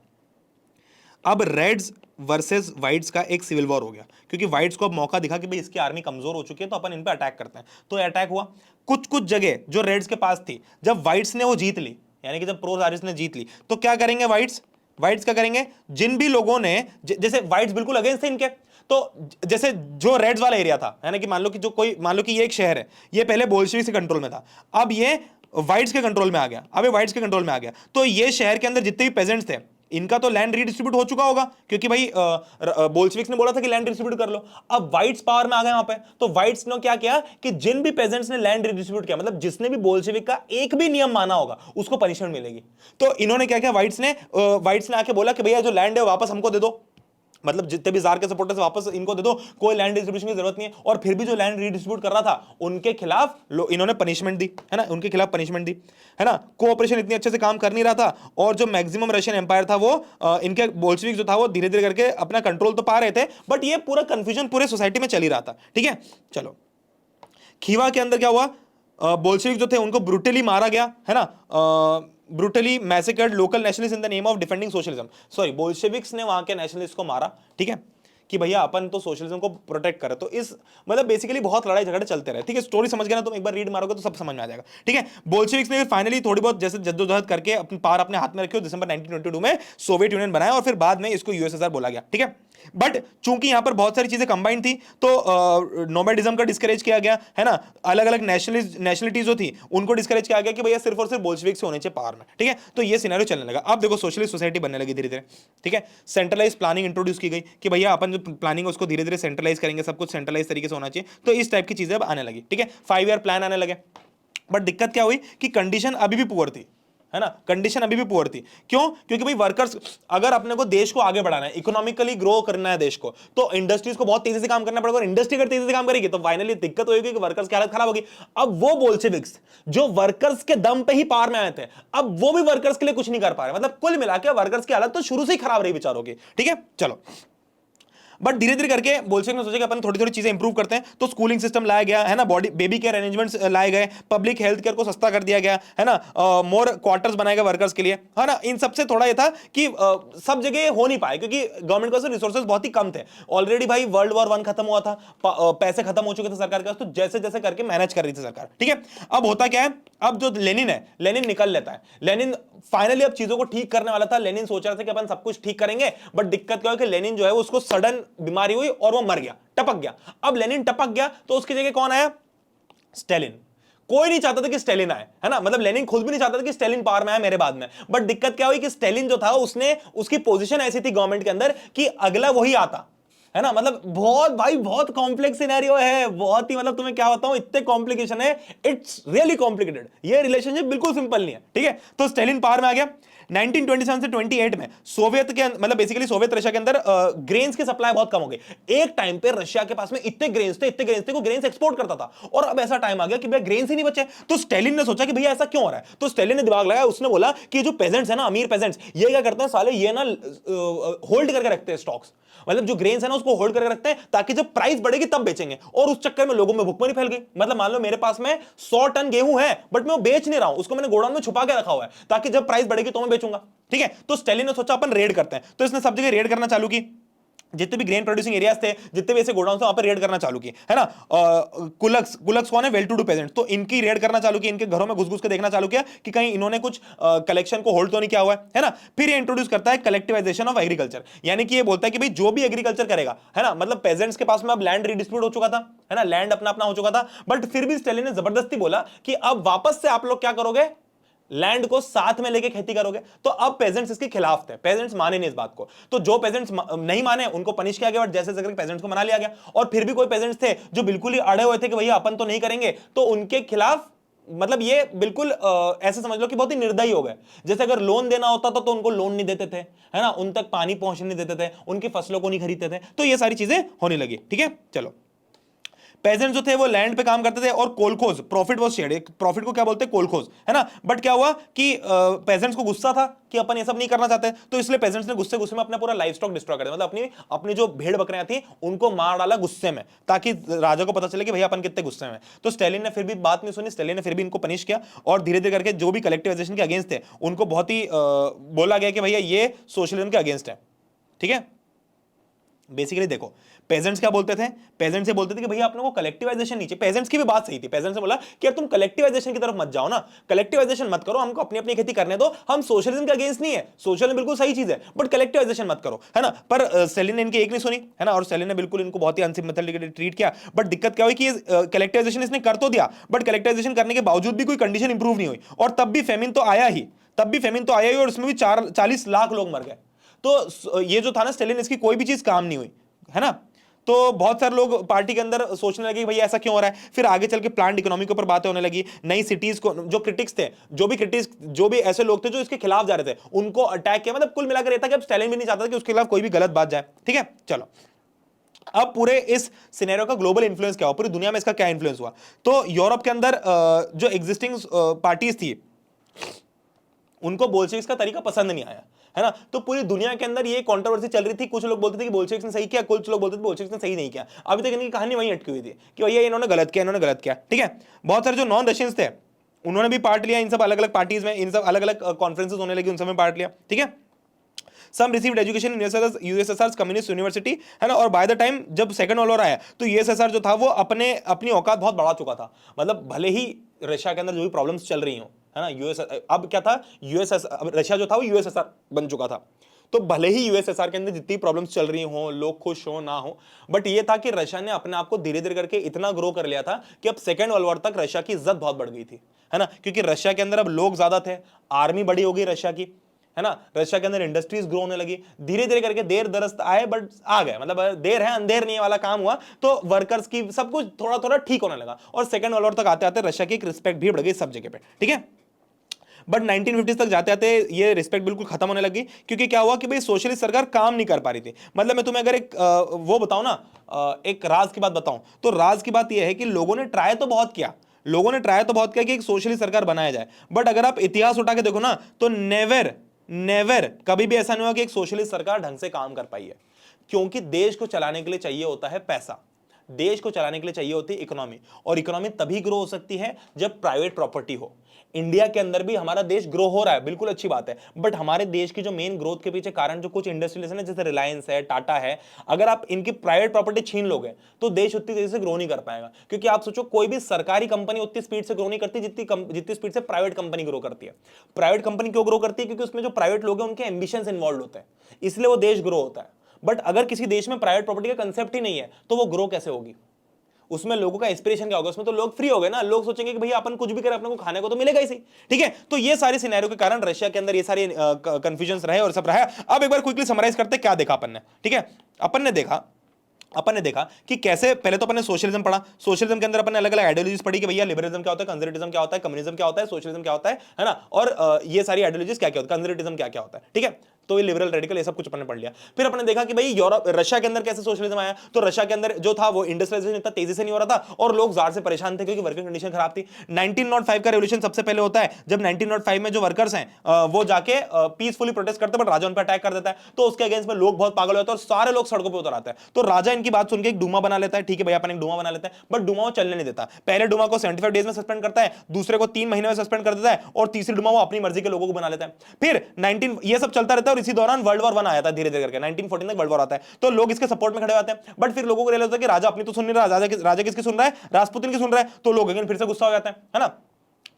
अब रेड्स वर्सेस व्हाइट्स का एक सिविल वॉर हो गया, क्योंकि व्हाइट्स को अब मौका दिखा कि भाई इसकी आर्मी कमजोर हो चुकी है, तो अपन इन पे अटैक करते हैं। तो अटैक हुआ, कुछ कुछ जगह जो रेड्स के पास थी, जब व्हाइट्स ने वो जीत ली, यानी कि जब प्रोजारिस्ट ने जीत ली, तो क्या करेंगे व्हाइट्स क्या करेंगे? जिन भी लोगों ने जैसे व्हाइट्स बिल्कुल अगेंस्ट थे इनके, तो जैसे जो रेड्स वाला एरिया था, है ना, कि मान लो कि ये एक शहर है, ये पहले बोल्शेविक के कंट्रोल में था, अब ये व्हाइट्स के कंट्रोल में आ गया, अब ये व्हाइट्स के कंट्रोल में आ गया, तो ये शहर के अंदर जितने भी पेजेंट्स थे, इनका तो लैंड रीडिस्ट्रीब्यूट हो चुका होगा, क्योंकि भाई बोल्शेविक्स ने बोला था कि लैंड डिस्ट्रीब्यूट कर लो। अब व्हाइट्स पावर में आ गए वहां पे, तो व्हाइट्स ने क्या किया कि जिन भी पेजेंट्स ने लैंड रीडिस्ट्रीब्यूट किया, मतलब जिसने भी बोल्शेविक का एक भी नियम माना होगा, उसको पनिशमेंट मिलेगी। तो इन्होंने क्या किया, व्हाइट्स ने आके बोला कि भैया जो लैंड है वापस हमको दे दो, मतलब जितने भी जार के सपोर्टर्स वापस इनको दे दो, कोई लैंड डिस्ट्रीब्यूशन की जरूरत नहीं है। और फिर भी जो लैंड रीडिस्ट्रीब्यूट कर रहा था उनके खिलाफ इन्होंने पनिशमेंट दी, है ना, उनके खिलाफ पनिशमेंट दी, है ना। कोऑपरेशन इतनी अच्छे से काम कर नहीं रहा था, और जो मैक्सिमम रशियन एम्पायर था वो इनके बोल्शेविक जो था वो धीरे धीरे करके अपना कंट्रोल तो पा रहे थे, बट ये पूरा कंफ्यूजन पूरे सोसाइटी में चल ही रहा था, ठीक है। चलो, खीवा के अंदर क्या हुआ, बोल्शेविक जो थे उनको ब्रूटली मारा गया, है ना, brutally massacred local nationalist in the name of defending socialism. Sorry, Bolsheviks ने वहां के नेशनलिस्ट को मारा, ठीक है, कि भैया अपन तो सोशलिज्म को प्रोटेक्ट करें। तो इस मतलब बेसिकली बहुत लड़ाई झगड़े चलते रहे, ठीक है। स्टोरी समझ गए ना तुम, एक बार रीड मारोगे तो सब समझ में आ जाएगा, ठीक है। बोल्शेविक्स ने फाइनली थोड़ी बहुत जैसे जद्दोजहद करके अपनी पावर अपने हाथ में रखी, दिसंबर 1922 में सोवियत यूनियन बनाया, और फिर बाद में इसको यूएसएसआर बोला गया, ठीक है। बट चूंकि यहां पर बहुत सारी चीजें कंबाइन थी, तो नोमैडिज्म का डिस्करेज किया गया, है ना, अलग अलग नेशनलिटीज जो थी उनको डिस्करेज किया गया कि भैया सिर्फ और सिर्फ बोल्शेविक से होने चाहिए पावर में, ठीक है। तो ये सिनेरियो चलने लगा। अब देखो सोशलिस्ट सोसाइटी बनने लगी धीरे धीरे, ठीक है। सेंट्रलाइज प्लानिंग इंट्रोड्यूस की गई कि भैया अपन जो प्लानिंग उसको धीरे धीरे सेंट्रलाइज करेंगे, सब कुछ सेंट्रलाइज तरीके से होना चाहिए। तो इस टाइप की चीजें अब आने लगी, ठीक है। 5 ईयर प्लान आने लगे, बट दिक्कत क्या हुई कि कंडीशन अभी भी पुअर थी, है ना, कंडीशन अभी भी पुअर थी। क्यों? क्योंकि भाई वर्कर्स, अगर अपने को देश को आगे बढ़ाना है, इकोनॉमिकली ग्रो करना है देश को, तो इंडस्ट्रीज को बहुत तेजी से काम करना पड़ेगा, और इंडस्ट्री अगर तेजी से काम करेगी तो फाइनली दिक्कत होगी कि वर्कर्स की हालत खराब होगी। अब वो बोल्शेविक्स जो वर्कर्स के दम पे ही पावर में आए थे, अब वो भी वर्कर्स के लिए कुछ नहीं कर पा रहे, मतलब कुल मिलाकर वर्कर्स की हालत तो शुरू से ही खराब रही विचारों की, ठीक है। चलो, बट धीरे धीरे करके बोल्शेविक ने सोचा कि अपन थोड़ी थोड़ी चीजें इंप्रूव करते हैं, तो स्कूलिंग सिस्टम लाया गया, है ना, बेबी केयर अरेंजमेंट्स लाए गए, पब्लिक हेल्थ केयर को सस्ता कर दिया गया, है ना, मोर क्वार्टर्स बनाए गए वर्कर्स के लिए, है ना। इन सबसे थोड़ा ये था कि सब जगह हो नहीं पाए, क्योंकि गवर्नमेंट के पास रिसोर्सेज बहुत ही कम थे। ऑलरेडी भाई वर्ल्ड वॉर 1 खत्म हुआ था, पैसे खत्म हो चुके थे सरकार के पास, तो जैसे जैसे करके मैनेज कर रही थी सरकार, ठीक है। अब होता क्या है, अब जो लेनिन है, लेनिन निकल लेता है। लेनिन फाइनली अब चीजों को ठीक करने वाला था। लेनिन सोच रहा था कि अपन सब कुछ ठीक करेंगे, बट दिक्कत क्या है कि लेनिन जो है उसको सडन बीमारी हुई और वो मर गया, टपक गया। अब लेनिन टपक गया तो उसकी जगह कौन आया? स्टालिन। कोई नहीं चाहता था कि स्टेलिन आए, है ना, मतलब लेनिन खुद भी नहीं चाहता था कि स्टेलिन पावर में आए मेरे बाद में। बट दिक्कत क्या हुई कि स्टेलिन जो था उसने, उसकी पोजीशन ऐसी थी गवर्नमेंट के अंदर कि अगला वही आता, है ना, मतलब बहुत भाई बहुत कॉम्प्लेक्स सिनेरियो है, बहुत ही, मतलब तुम्हें क्या बताऊं, इतने कॉम्प्लिकेशन है, इट्स रियली कॉम्प्लिकेटेड, ये रिलेशनशिप बिल्कुल सिंपल नहीं है, ठीक है। तो स्टेलिन पावर में आ गया 1927 से 28 में सोवियत के मतलब बेसिकली सोवियत रशिया के अंदर ग्रेन्स की सप्लाई बहुत कम हो गई। एक टाइम पे रशिया के पास में इतने ग्रेन्स थे, वो ग्रेन्स एक्सपोर्ट करता था, और अब ऐसा टाइम आ गया कि भाई ग्रेन्स ही नहीं बचे। तो स्टेलिन ने सोचा कि भैया ऐसा क्यों हो रहा है, तो स्टेलिन ने दिमाग लगाया, उसने बोला कि जो पेजेंट्स है ना, अमीर पेजेंट्स, ये क्या करते हैं साले, ये ना होल्ड करके रखते हैं स्टॉक्स, मतलब जो ग्रेन्स है ना उसको होल्ड करके रखते हैं ताकि जब प्राइस बढ़ेगी तब बेचेंगे, और उस चक्कर में लोगों में भुखमरी फैल गई। मतलब मान लो मेरे पास में 100 टन गेहूं है बट मैं वो बेच नहीं रहा हूं, उसको मैंने गोडाउन में छुपा के रखा हुआ है ताकि जब प्राइस बढ़ेगी तो मैं बेचूंगा, ठीक है। तो स्टेलिन ने सोचा अपन रेड करते हैं, तो इसने सब जगह रेड करना चालू की, जितने भी ग्रेन प्रोड्यूसिंग एरियाज थे, जितने भी ऐसे गोडाउन थे, वहां पर रेड करना चालू की, है ना। कुलक्स कौन है, वेल टू डू पेजेंट, तो इनकी रेड करना चालू की, इनके घरों में घुस घुस के देखना चालू किया कि कहीं इन्होंने कुछ कलेक्शन को होल्ड तो नहीं किया हुआ है ना। फिर ये इंट्रोड्यूस करता है कलेक्टिवाइजेशन ऑफ एग्रीकल्चर, यानी कि ये बोलता है कि भाई जो भी एग्रीकल्चर करेगा, है ना, मतलब पेजेंट्स के पास में अब लैंड रीडिस्ट्रीब्यूट हो चुका था, है ना, लैंड अपना अपना हो चुका था, बट फिर भी स्टेलिन ने जबरदस्ती बोला कि अब वापस से आप लोग क्या करोगे, लैंड को साथ में लेके खेती करोगे। तो अब पेजेंट्स इसके खिलाफ थे, पेजेंट्स माने नहीं इस बात को, तो जो पेजेंट्स नहीं माने उनको पनिश किया गया, बट जैसे जैसे पेजेंट्स को मना लिया गया। और फिर भी कोई पेजेंट्स थे जो बिल्कुल ही अड़े हुए थे कि भैया अपन तो नहीं करेंगे, तो उनके खिलाफ मतलब ये बिल्कुल ऐसे समझ लो कि बहुत ही निर्दयी हो गए। जैसे अगर लोन देना होता था तो उनको लोन नहीं देते थे, है ना, उन तक पानी पहुंचने नहीं देते थे, उनकी फसलों को नहीं खरीदते थे, तो ये सारी चीजें होने लगी, ठीक है। चलो, पेजेंट जो थे वो लैंड पे काम करते थे, और कोलखोज, प्रॉफिट वाज शेयर्ड, प्रॉफिट को क्या बोलते हैं, कोलखोज, है ना। बट क्या हुआ कि पेजेंट्स को गुस्सा था कि अपन ये सब नहीं करना चाहते, तो इसलिए पेजेंट्स ने गुस्से गुस्से में अपना पूरा लाइफ स्टॉक डिस्ट्रॉय कर दिया, मतलब अपनी अपनी जो भेड़ बकरियां थी उनको मार डाला गुस्से में, ताकि राजा को पता चले कि भैया अपन कितने गुस्से में। तो स्टेलिन ने फिर भी बात नहीं सुनी, स्टेलिन ने फिर भी इनको पनिश किया, और धीरे धीरे करके जो भी कलेक्टिवाइजेशन के अगेंस्ट थे उनको बहुत ही बोला गया कि भैया ये सोशलिज्म के अगेंस्ट है, ठीक है। बेसिकली देखो, पेजेंट्स क्या बोलते थे, पेजेंट्स से बोलते थे कि भैया आप लोगों को कलेक्टिवाइजेशन नीचे, पेजेंट्स की भी बात सही थी, पेजेंट्स ने बोला कि यार तुम कलेक्टिवाइजेशन की तरफ मत जाओ ना, कलेक्टिवाइजेशन मत करो, हमको अपनी अपनी खेती करने दो, हम सोशलिज्म के अगेंस्ट नहीं है, सोशलिज्म बिल्कुल सही चीज है, बट कलेक्टिवाइजेशन मत करो, है ना। पर स्टेलिन ने इनकी एक नहीं सुनी, है ना, और स्टेलिन ने बिल्कुल इनको बहुत ही अनसिम्पैथेटिकली ट्रीट किया। बट दिक्कत क्या हुई कि कलेक्टिवाइजेशन इसने कर तो दिया, बट कलेक्टिवाइजेशन करने के बावजूद भी कोई कंडीशन इंप्रूव नहीं हुई, और तब भी फेमिन तो आया ही, और उसमें भी 40 लाख लोग मर गए। तो ये जो था ना स्टेलिन, इसकी कोई भी चीज काम नहीं हुई, है ना। तो बहुत सारे लोग पार्टी के अंदर सोचने लगे भैया ऐसा क्यों हो रहा है। फिर आगे चल के प्लांट इकोनॉमी के ऊपर बातें होने लगी, नई सिटीज को, जो क्रिटिक्स थे, जो भी ऐसे लोग थे जो इसके खिलाफ जा रहे थे, उनको अटैक किया। मतलब कुल मिलाकर रहता कि अब स्टेलिन भी नहीं चाहता कि उसके खिलाफ कोई भी गलत बात जाए, ठीक है। चलो, अब पूरे इस सिनेरियो का ग्लोबल इन्फ्लुएंस क्या हुआ, पूरी दुनिया में इसका क्या इन्फ्लुएंस हुआ। तो यूरोप के अंदर जो एग्जिस्टिंग पार्टीज थी उनको बोल्शेविक्स का तरीका पसंद नहीं आया, है ना। तो पूरी दुनिया के अंदर ये कंट्रोवर्सी चल रही थी, कुछ लोग बोलते थे कि बोल्शेविक्स ने सही किया, कुछ लोग बोलते थे बोल्शेविक्स ने सही नहीं किया। अभी तक इनकी कहानी वहीं अटकी हुई थी कि भैया इन्होंने गलत किया, ठीक है। बहुत सारे जो नॉन रशियंस थे उन्होंने भी पार्ट लिया इन सब अलग अलग पार्टीज में, इन सब अलग अलग कॉन्फ्रेंसेस होने लगी, उन सब में पार्ट लिया, ठीक है। Some received education in USSR communist university, है ना। और बाय द टाइम जब सेकंड वर्ल्ड वॉर आया तो यूएसएसआर जो था वो अपनी औकात बहुत बढ़ा चुका था। मतलब भले ही रशिया के अंदर जो भी प्रॉब्लम्स चल रही हो, है ना, अब क्या था, रशिया जो था वो यूएसएसआर बन चुका था। तो भले ही यूएसएसआर के अंदर जितनी प्रॉब्लम्स चल रही हो, लोग खुश हो ना हो, बट ये था कि रशिया ने अपने आप को धीरे धीरे करके इतना ग्रो कर लिया था कि अब सेकेंड वर्ल्ड वॉर तक रशिया की इज्जत बहुत बढ़ गई थी, है ना। क्योंकि रशिया के अंदर अब लोग ज्यादा थे, आर्मी बड़ी हो गई रशिया की, है ना। रशिया के अंदर इंडस्ट्रीज ग्रो होने लगी, धीरे धीरे करके देर दरस्त आए बट आ गए, मतलब देर है अंधेर नहीं वाला काम हुआ। तो वर्कर्स की सब कुछ थोड़ा थोड़ा ठीक होने लगा, और सेकंड वर्ल्ड वॉर तक आते आते रशिया की एक रिस्पेक्ट भी बढ़ गई सब जगह पे, ठीक है। बट 1950 तक जाते आते ये रिस्पेक्ट बिल्कुल खत्म होने लगी, क्योंकि क्या हुआ कि भाई सोशलिस्ट सरकार काम नहीं कर पा रही थी। मतलब मैं तुम्हें अगर एक वो बताऊं ना, एक राज की बात बताऊं, तो राज की बात यह है कि लोगों ने ट्राई तो बहुत किया, कि एक सोशलिस्ट सरकार बनाया जाए, बट अगर आप इतिहास उठा के देखो ना तो नेवर कभी भी ऐसा नहीं हुआ कि एक सोशलिस्ट सरकार ढंग से काम कर पाई है। क्योंकि देश को चलाने के लिए चाहिए होता है पैसा, देश को चलाने के लिए चाहिए होती है इकोनॉमी, और इकोनॉमी तभी ग्रो हो सकती है जब प्राइवेट प्रॉपर्टी हो। इंडिया के अंदर भी हमारा देश ग्रो हो रहा है, बिल्कुल अच्छी बात है, बट हमारे देश की जो मेन ग्रोथ के पीछे कारण जो कुछ इंडस्ट्रियलिस्ट है, जैसे रिलायंस है, टाटा है, अगर आप इनकी प्राइवेट प्रॉपर्टी छीन लोगे तो देश उतनी तेजी से ग्रो नहीं कर पाएगा। क्योंकि आप सोचो, कोई भी सरकारी कंपनी उतनी स्पीड से ग्रो नहीं करती जितनी स्पीड से प्राइवेट कंपनी ग्रो करती है। प्राइवेट कंपनी क्यों ग्रो करती है? क्योंकि उसमें जो प्राइवेट लोग हैं उनके एम्बिशंस इन्वॉल्व होते हैं, इसलिए वो देश ग्रो होता है। बट अगर किसी देश में प्राइवेट प्रॉपर्टी का कंसेप्ट ही नहीं है तो वो ग्रो कैसे होगी? उसमें लोगों का इंस्पिरेशन क्या होगा, उसमें तो लोग फ्री हो गए ना, लोग सोचेंगे कि भैया अपन कुछ भी करें अपने को खाने को तो मिलेगा ही सही, ठीक है। तो ये सारे सिनेरियो के कारण रशिया के अंदर ये सारे कंफ्यूजन रहे और सब रहा। अब एक बार क्विकली समराइज करते क्या देखा अपन ने, ठीक है। अपन ने देखा कि कैसे, पहले तो अपन ने सोशलिज्म पढ़ा, सोशलिज्म के अंदर अपन ने अलग अलग आइडियोलॉजीज पढ़ी कि भैया लिबरलिज्म क्या होता है, कंजर्वेटिज्म क्या होता है, कम्युनिज्म क्या होता है, सोशलिज्म क्या होता है ना, और ये सारी आइडियोलॉजीज क्या क्या होता है, कंजर्वेटिज्म क्या क्या होता है, ठीक है। तो ये लिबरल रेडिकल ये सब कुछ अपन ने पढ़ लिया। फिर अपन ने देखा कि भाई यूरोप रशिया के अंदर कैसे सोशलिज्म आया। तो रशिया के अंदर जो था वो इंडस्ट्रियलाइजेशन इतना तेजी से नहीं हो रहा था और लोग जार से परेशान थे क्योंकि वर्किंग कंडीशन खराब थी। 1905 का रेवोल्यूशन सबसे पहले होता है, जब 1905 में जो वर्कर्स हैं वो जाके पीसफुली प्रोटेस्ट करते हैं, बट राजा उन पर अटैक कर देता है। तो उसके अगेंस्ट में लोग बहुत पागल होते हैं और सारे लोग सड़कों पर उतर आते हैं। तो राजा इनकी बात सुन के एक डूमा बना लेता है, ठीक है भैया अपन एक डूमा बना लेते हैं, बट डूमा वो चलने नहीं देता। पहले डूमा को 75 डेज में सस्पेंड करता है, दूसरे को 3 महीने में सस्पेंड कर देता है और तीसरी डूमा वो अपनी मर्जी के लोगों को बना लेता है। फिर 19 ये सब चलता रहता है और इसी दौरान वर्ल्ड वॉर 1 आया था धीरे धीरे करके, 1914 तक वर्ल्ड वॉर आता है। तो लोग इसके सपोर्ट में खड़े होते हैं, बट फिर लोगों को रियलाइज होता है कि राजा अपनी तो सुन नहीं रहा, राजा किसकी सुन रहा है, राजपुतिन की सुन रहा है। तो लोग अगेन फिर से गुस्सा हो जाते हैं, है ना,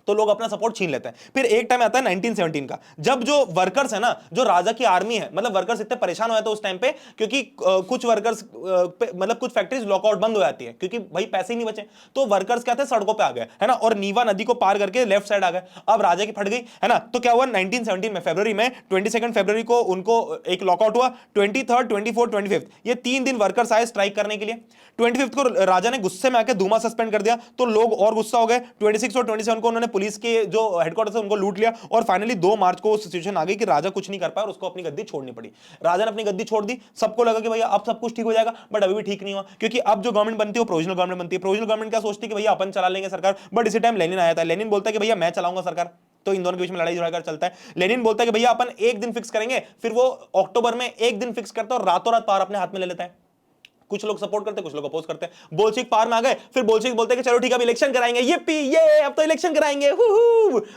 तो लोग अपना सपोर्ट छीन लेते हैं। फिर एक टाइम आता है 1917 का, जब जो वर्कर्स है ना, जो राजा की आर्मी है, मतलब वर्कर्स इतने परेशान हो जाते हैं उस टाइम पे क्योंकि कुछ वर्कर्स मतलब कुछ फैक्ट्रीज लॉकआउट बंद हो जाती है क्योंकि भाई पैसे ही नहीं बचे। तो वर्कर्स क्या थे, सड़कों पे आ गए, है ना, और नीवा नदी को पार करके लेफ्ट साइड आ गए। अब राजा की फट गई, है ना। तो क्या हुआ 1917 में फरवरी में 22 फरवरी को उनको एक लॉकआउट हुआ। 23, 24, 25 ये 3 दिन वर्कर्स आए स्ट्राइक करने के लिए। 25 को राजा ने गुस्से में आके दूमा सस्पेंड कर दिया, तो लोग और गुस्सा हो गए। 26 और 27 को उन्होंने पुलिस के जो हेडक्वार्टर से उनको लूट लिया और फाइनली 2 मार्च को सिचुएशन आ गई कि राजा कुछ नहीं कर पाया और उसको अपनी गद्दी छोड़नी पड़ी। राजा ने अपनी गद्दी छोड़ दी, सबको लगा कि भैया अब सब कुछ ठीक हो जाएगा, बट अभी भी ठीक नहीं हुआ क्योंकि अब जो गवर्नमेंट बनती है वो प्रोविजनल गवर्नमेंट बनती है। प्रोविजनल गवर्नमेंट क्या सोचती है कि भैया अपन चला लेंगे सरकार, बट इसी टाइम लेनिन आया था। लेनिन बोलता है कि भैया मैं चलाऊंगा सरकार। तो इन दोनों के बीच में लड़ाई झगड़ा चलता है। लेनिन बोलता है कि भैया अपन एक दिन फिक्स करेंगे, फिर वो अक्टूबर में एक दिन फिक्स करता है और रातों रात पावर अपने हाथ में ले लेता है। कुछ लोग सपोर्ट करते हैं, कुछ लोग अपोज करते हैं। बोल्शेविक पावर में आ गए, फिर बोल्शेविक बोलते हैं कि चलो ठीक है अब इलेक्शन कराएंगे, ये अब तो इलेक्शन कराएंगे।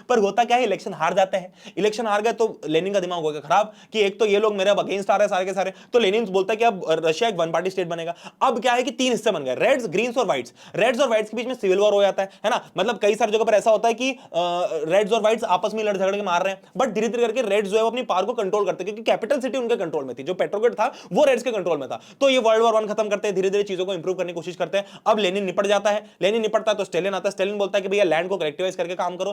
पर होता क्या है, इलेक्शन हार जाते हैं। इलेक्शन हार गए तो लेनिन का दिमाग हो गया खराब कि एक तो ये लोग मेरे अब अगेंस्ट आ रहे हैं सारे के सारे। तो लेनिन बोलता है कि अब रशिया एक वन पार्टी स्टेट बनेगा। अब क्या है कि 3 हिस्से बन गए, रेड्स, ग्रीन्स और व्हाइट्स। रेड्स और व्हाइट्स के बीच में सिविल वॉर हो जाता है ना। मतलब कई सारी जगह पर ऐसा होता है कि रेड्स और व्हाइट्स आपस में लड़ झगड़ के मार रहे हैं, बट धीरे धीरे करके रेड्स जो है वो अपनी पावर को कंट्रोल करते हैं क्योंकि कैपिटल सिटी उनके कंट्रोल में थी। जो पेट्रोग्रेड था वो रेड्स के कंट्रोल में था। तो ये वर्ल्ड वॉर 1 खत्म करते हैं, धीरे धीरे चीजों को इंप्रूव करने की कोशिश करते हैं। अब लेनिन निपट जाता है। लेनिन निपटता है तो स्टेलिन आता है। स्टेलिन बोलता है कि भैया लैंड को कलेक्टिवाइज करके काम करो,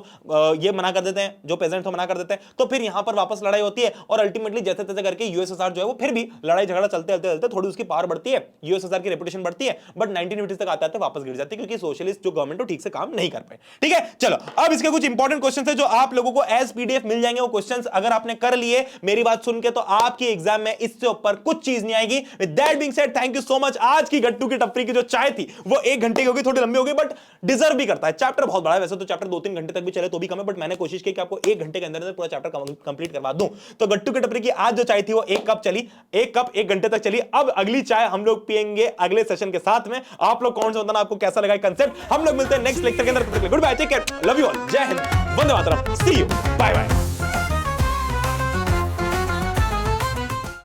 ये मना कर देते हैं, जो पेजेंट्स मना कर देते हैं। तो फिर यहां पर वापस लड़ाई होती है और अल्टीमेटली जैसे तैसे करके यूएसएसआर जो है वो फिर भी लड़ाई झगड़ा चलते चलते थोड़ी उसकी पावर बढ़ती है, यूएसएसआर की रेपुटेशन बढ़ती है, बट 1980 तक आते आते वापस गिर जाती है क्योंकि सोशलिस्ट जो गवर्नमेंट है ठीक से काम नहीं कर पाए। ठीक है, चलो अब इसके कुछ इंपॉर्टेंट क्वेश्चन है जो आप लोगों को एज पीडीएफ मिल जाएंगे। वो क्वेश्चन अगर आपने कर लिए मेरी बात सुन के तो आपकी एग्जाम में इससे ऊपर कुछ चीज नहीं आएगी। With that being said, thank you so much. आज की गट्टू की टपरी की जो चाय थी वो 1 घंटे की होगी, थोड़ी लंबी हो गई, बट डिजर्व भी करता है। चैप्टर बहुत बड़ा है, वैसे तो चैप्टर 2-3 घंटे तक भी चले तो भी कम है, बट मैंने कोशिश की कि आपको 1 घंटे के अंदर पूरा चैप्टर कंप्लीट करवा दूं। तो गट्टू की टपरी की आज जो चाय थी वो 1 कप चली, 1 कप 1 घंटे तक चली। अब अगली चाय हम लोग पियेंगे अगले सेशन के साथ में। आप लोग कौन सा बताना आपको कैसा लगा कंसेप्ट। हम लोग मिलते हैं नेक्स्ट लेक्चर के अंदर। Goodbye, take care, love you all, जय हिंद, वंदे मातरम, सी यू, बाय बाय।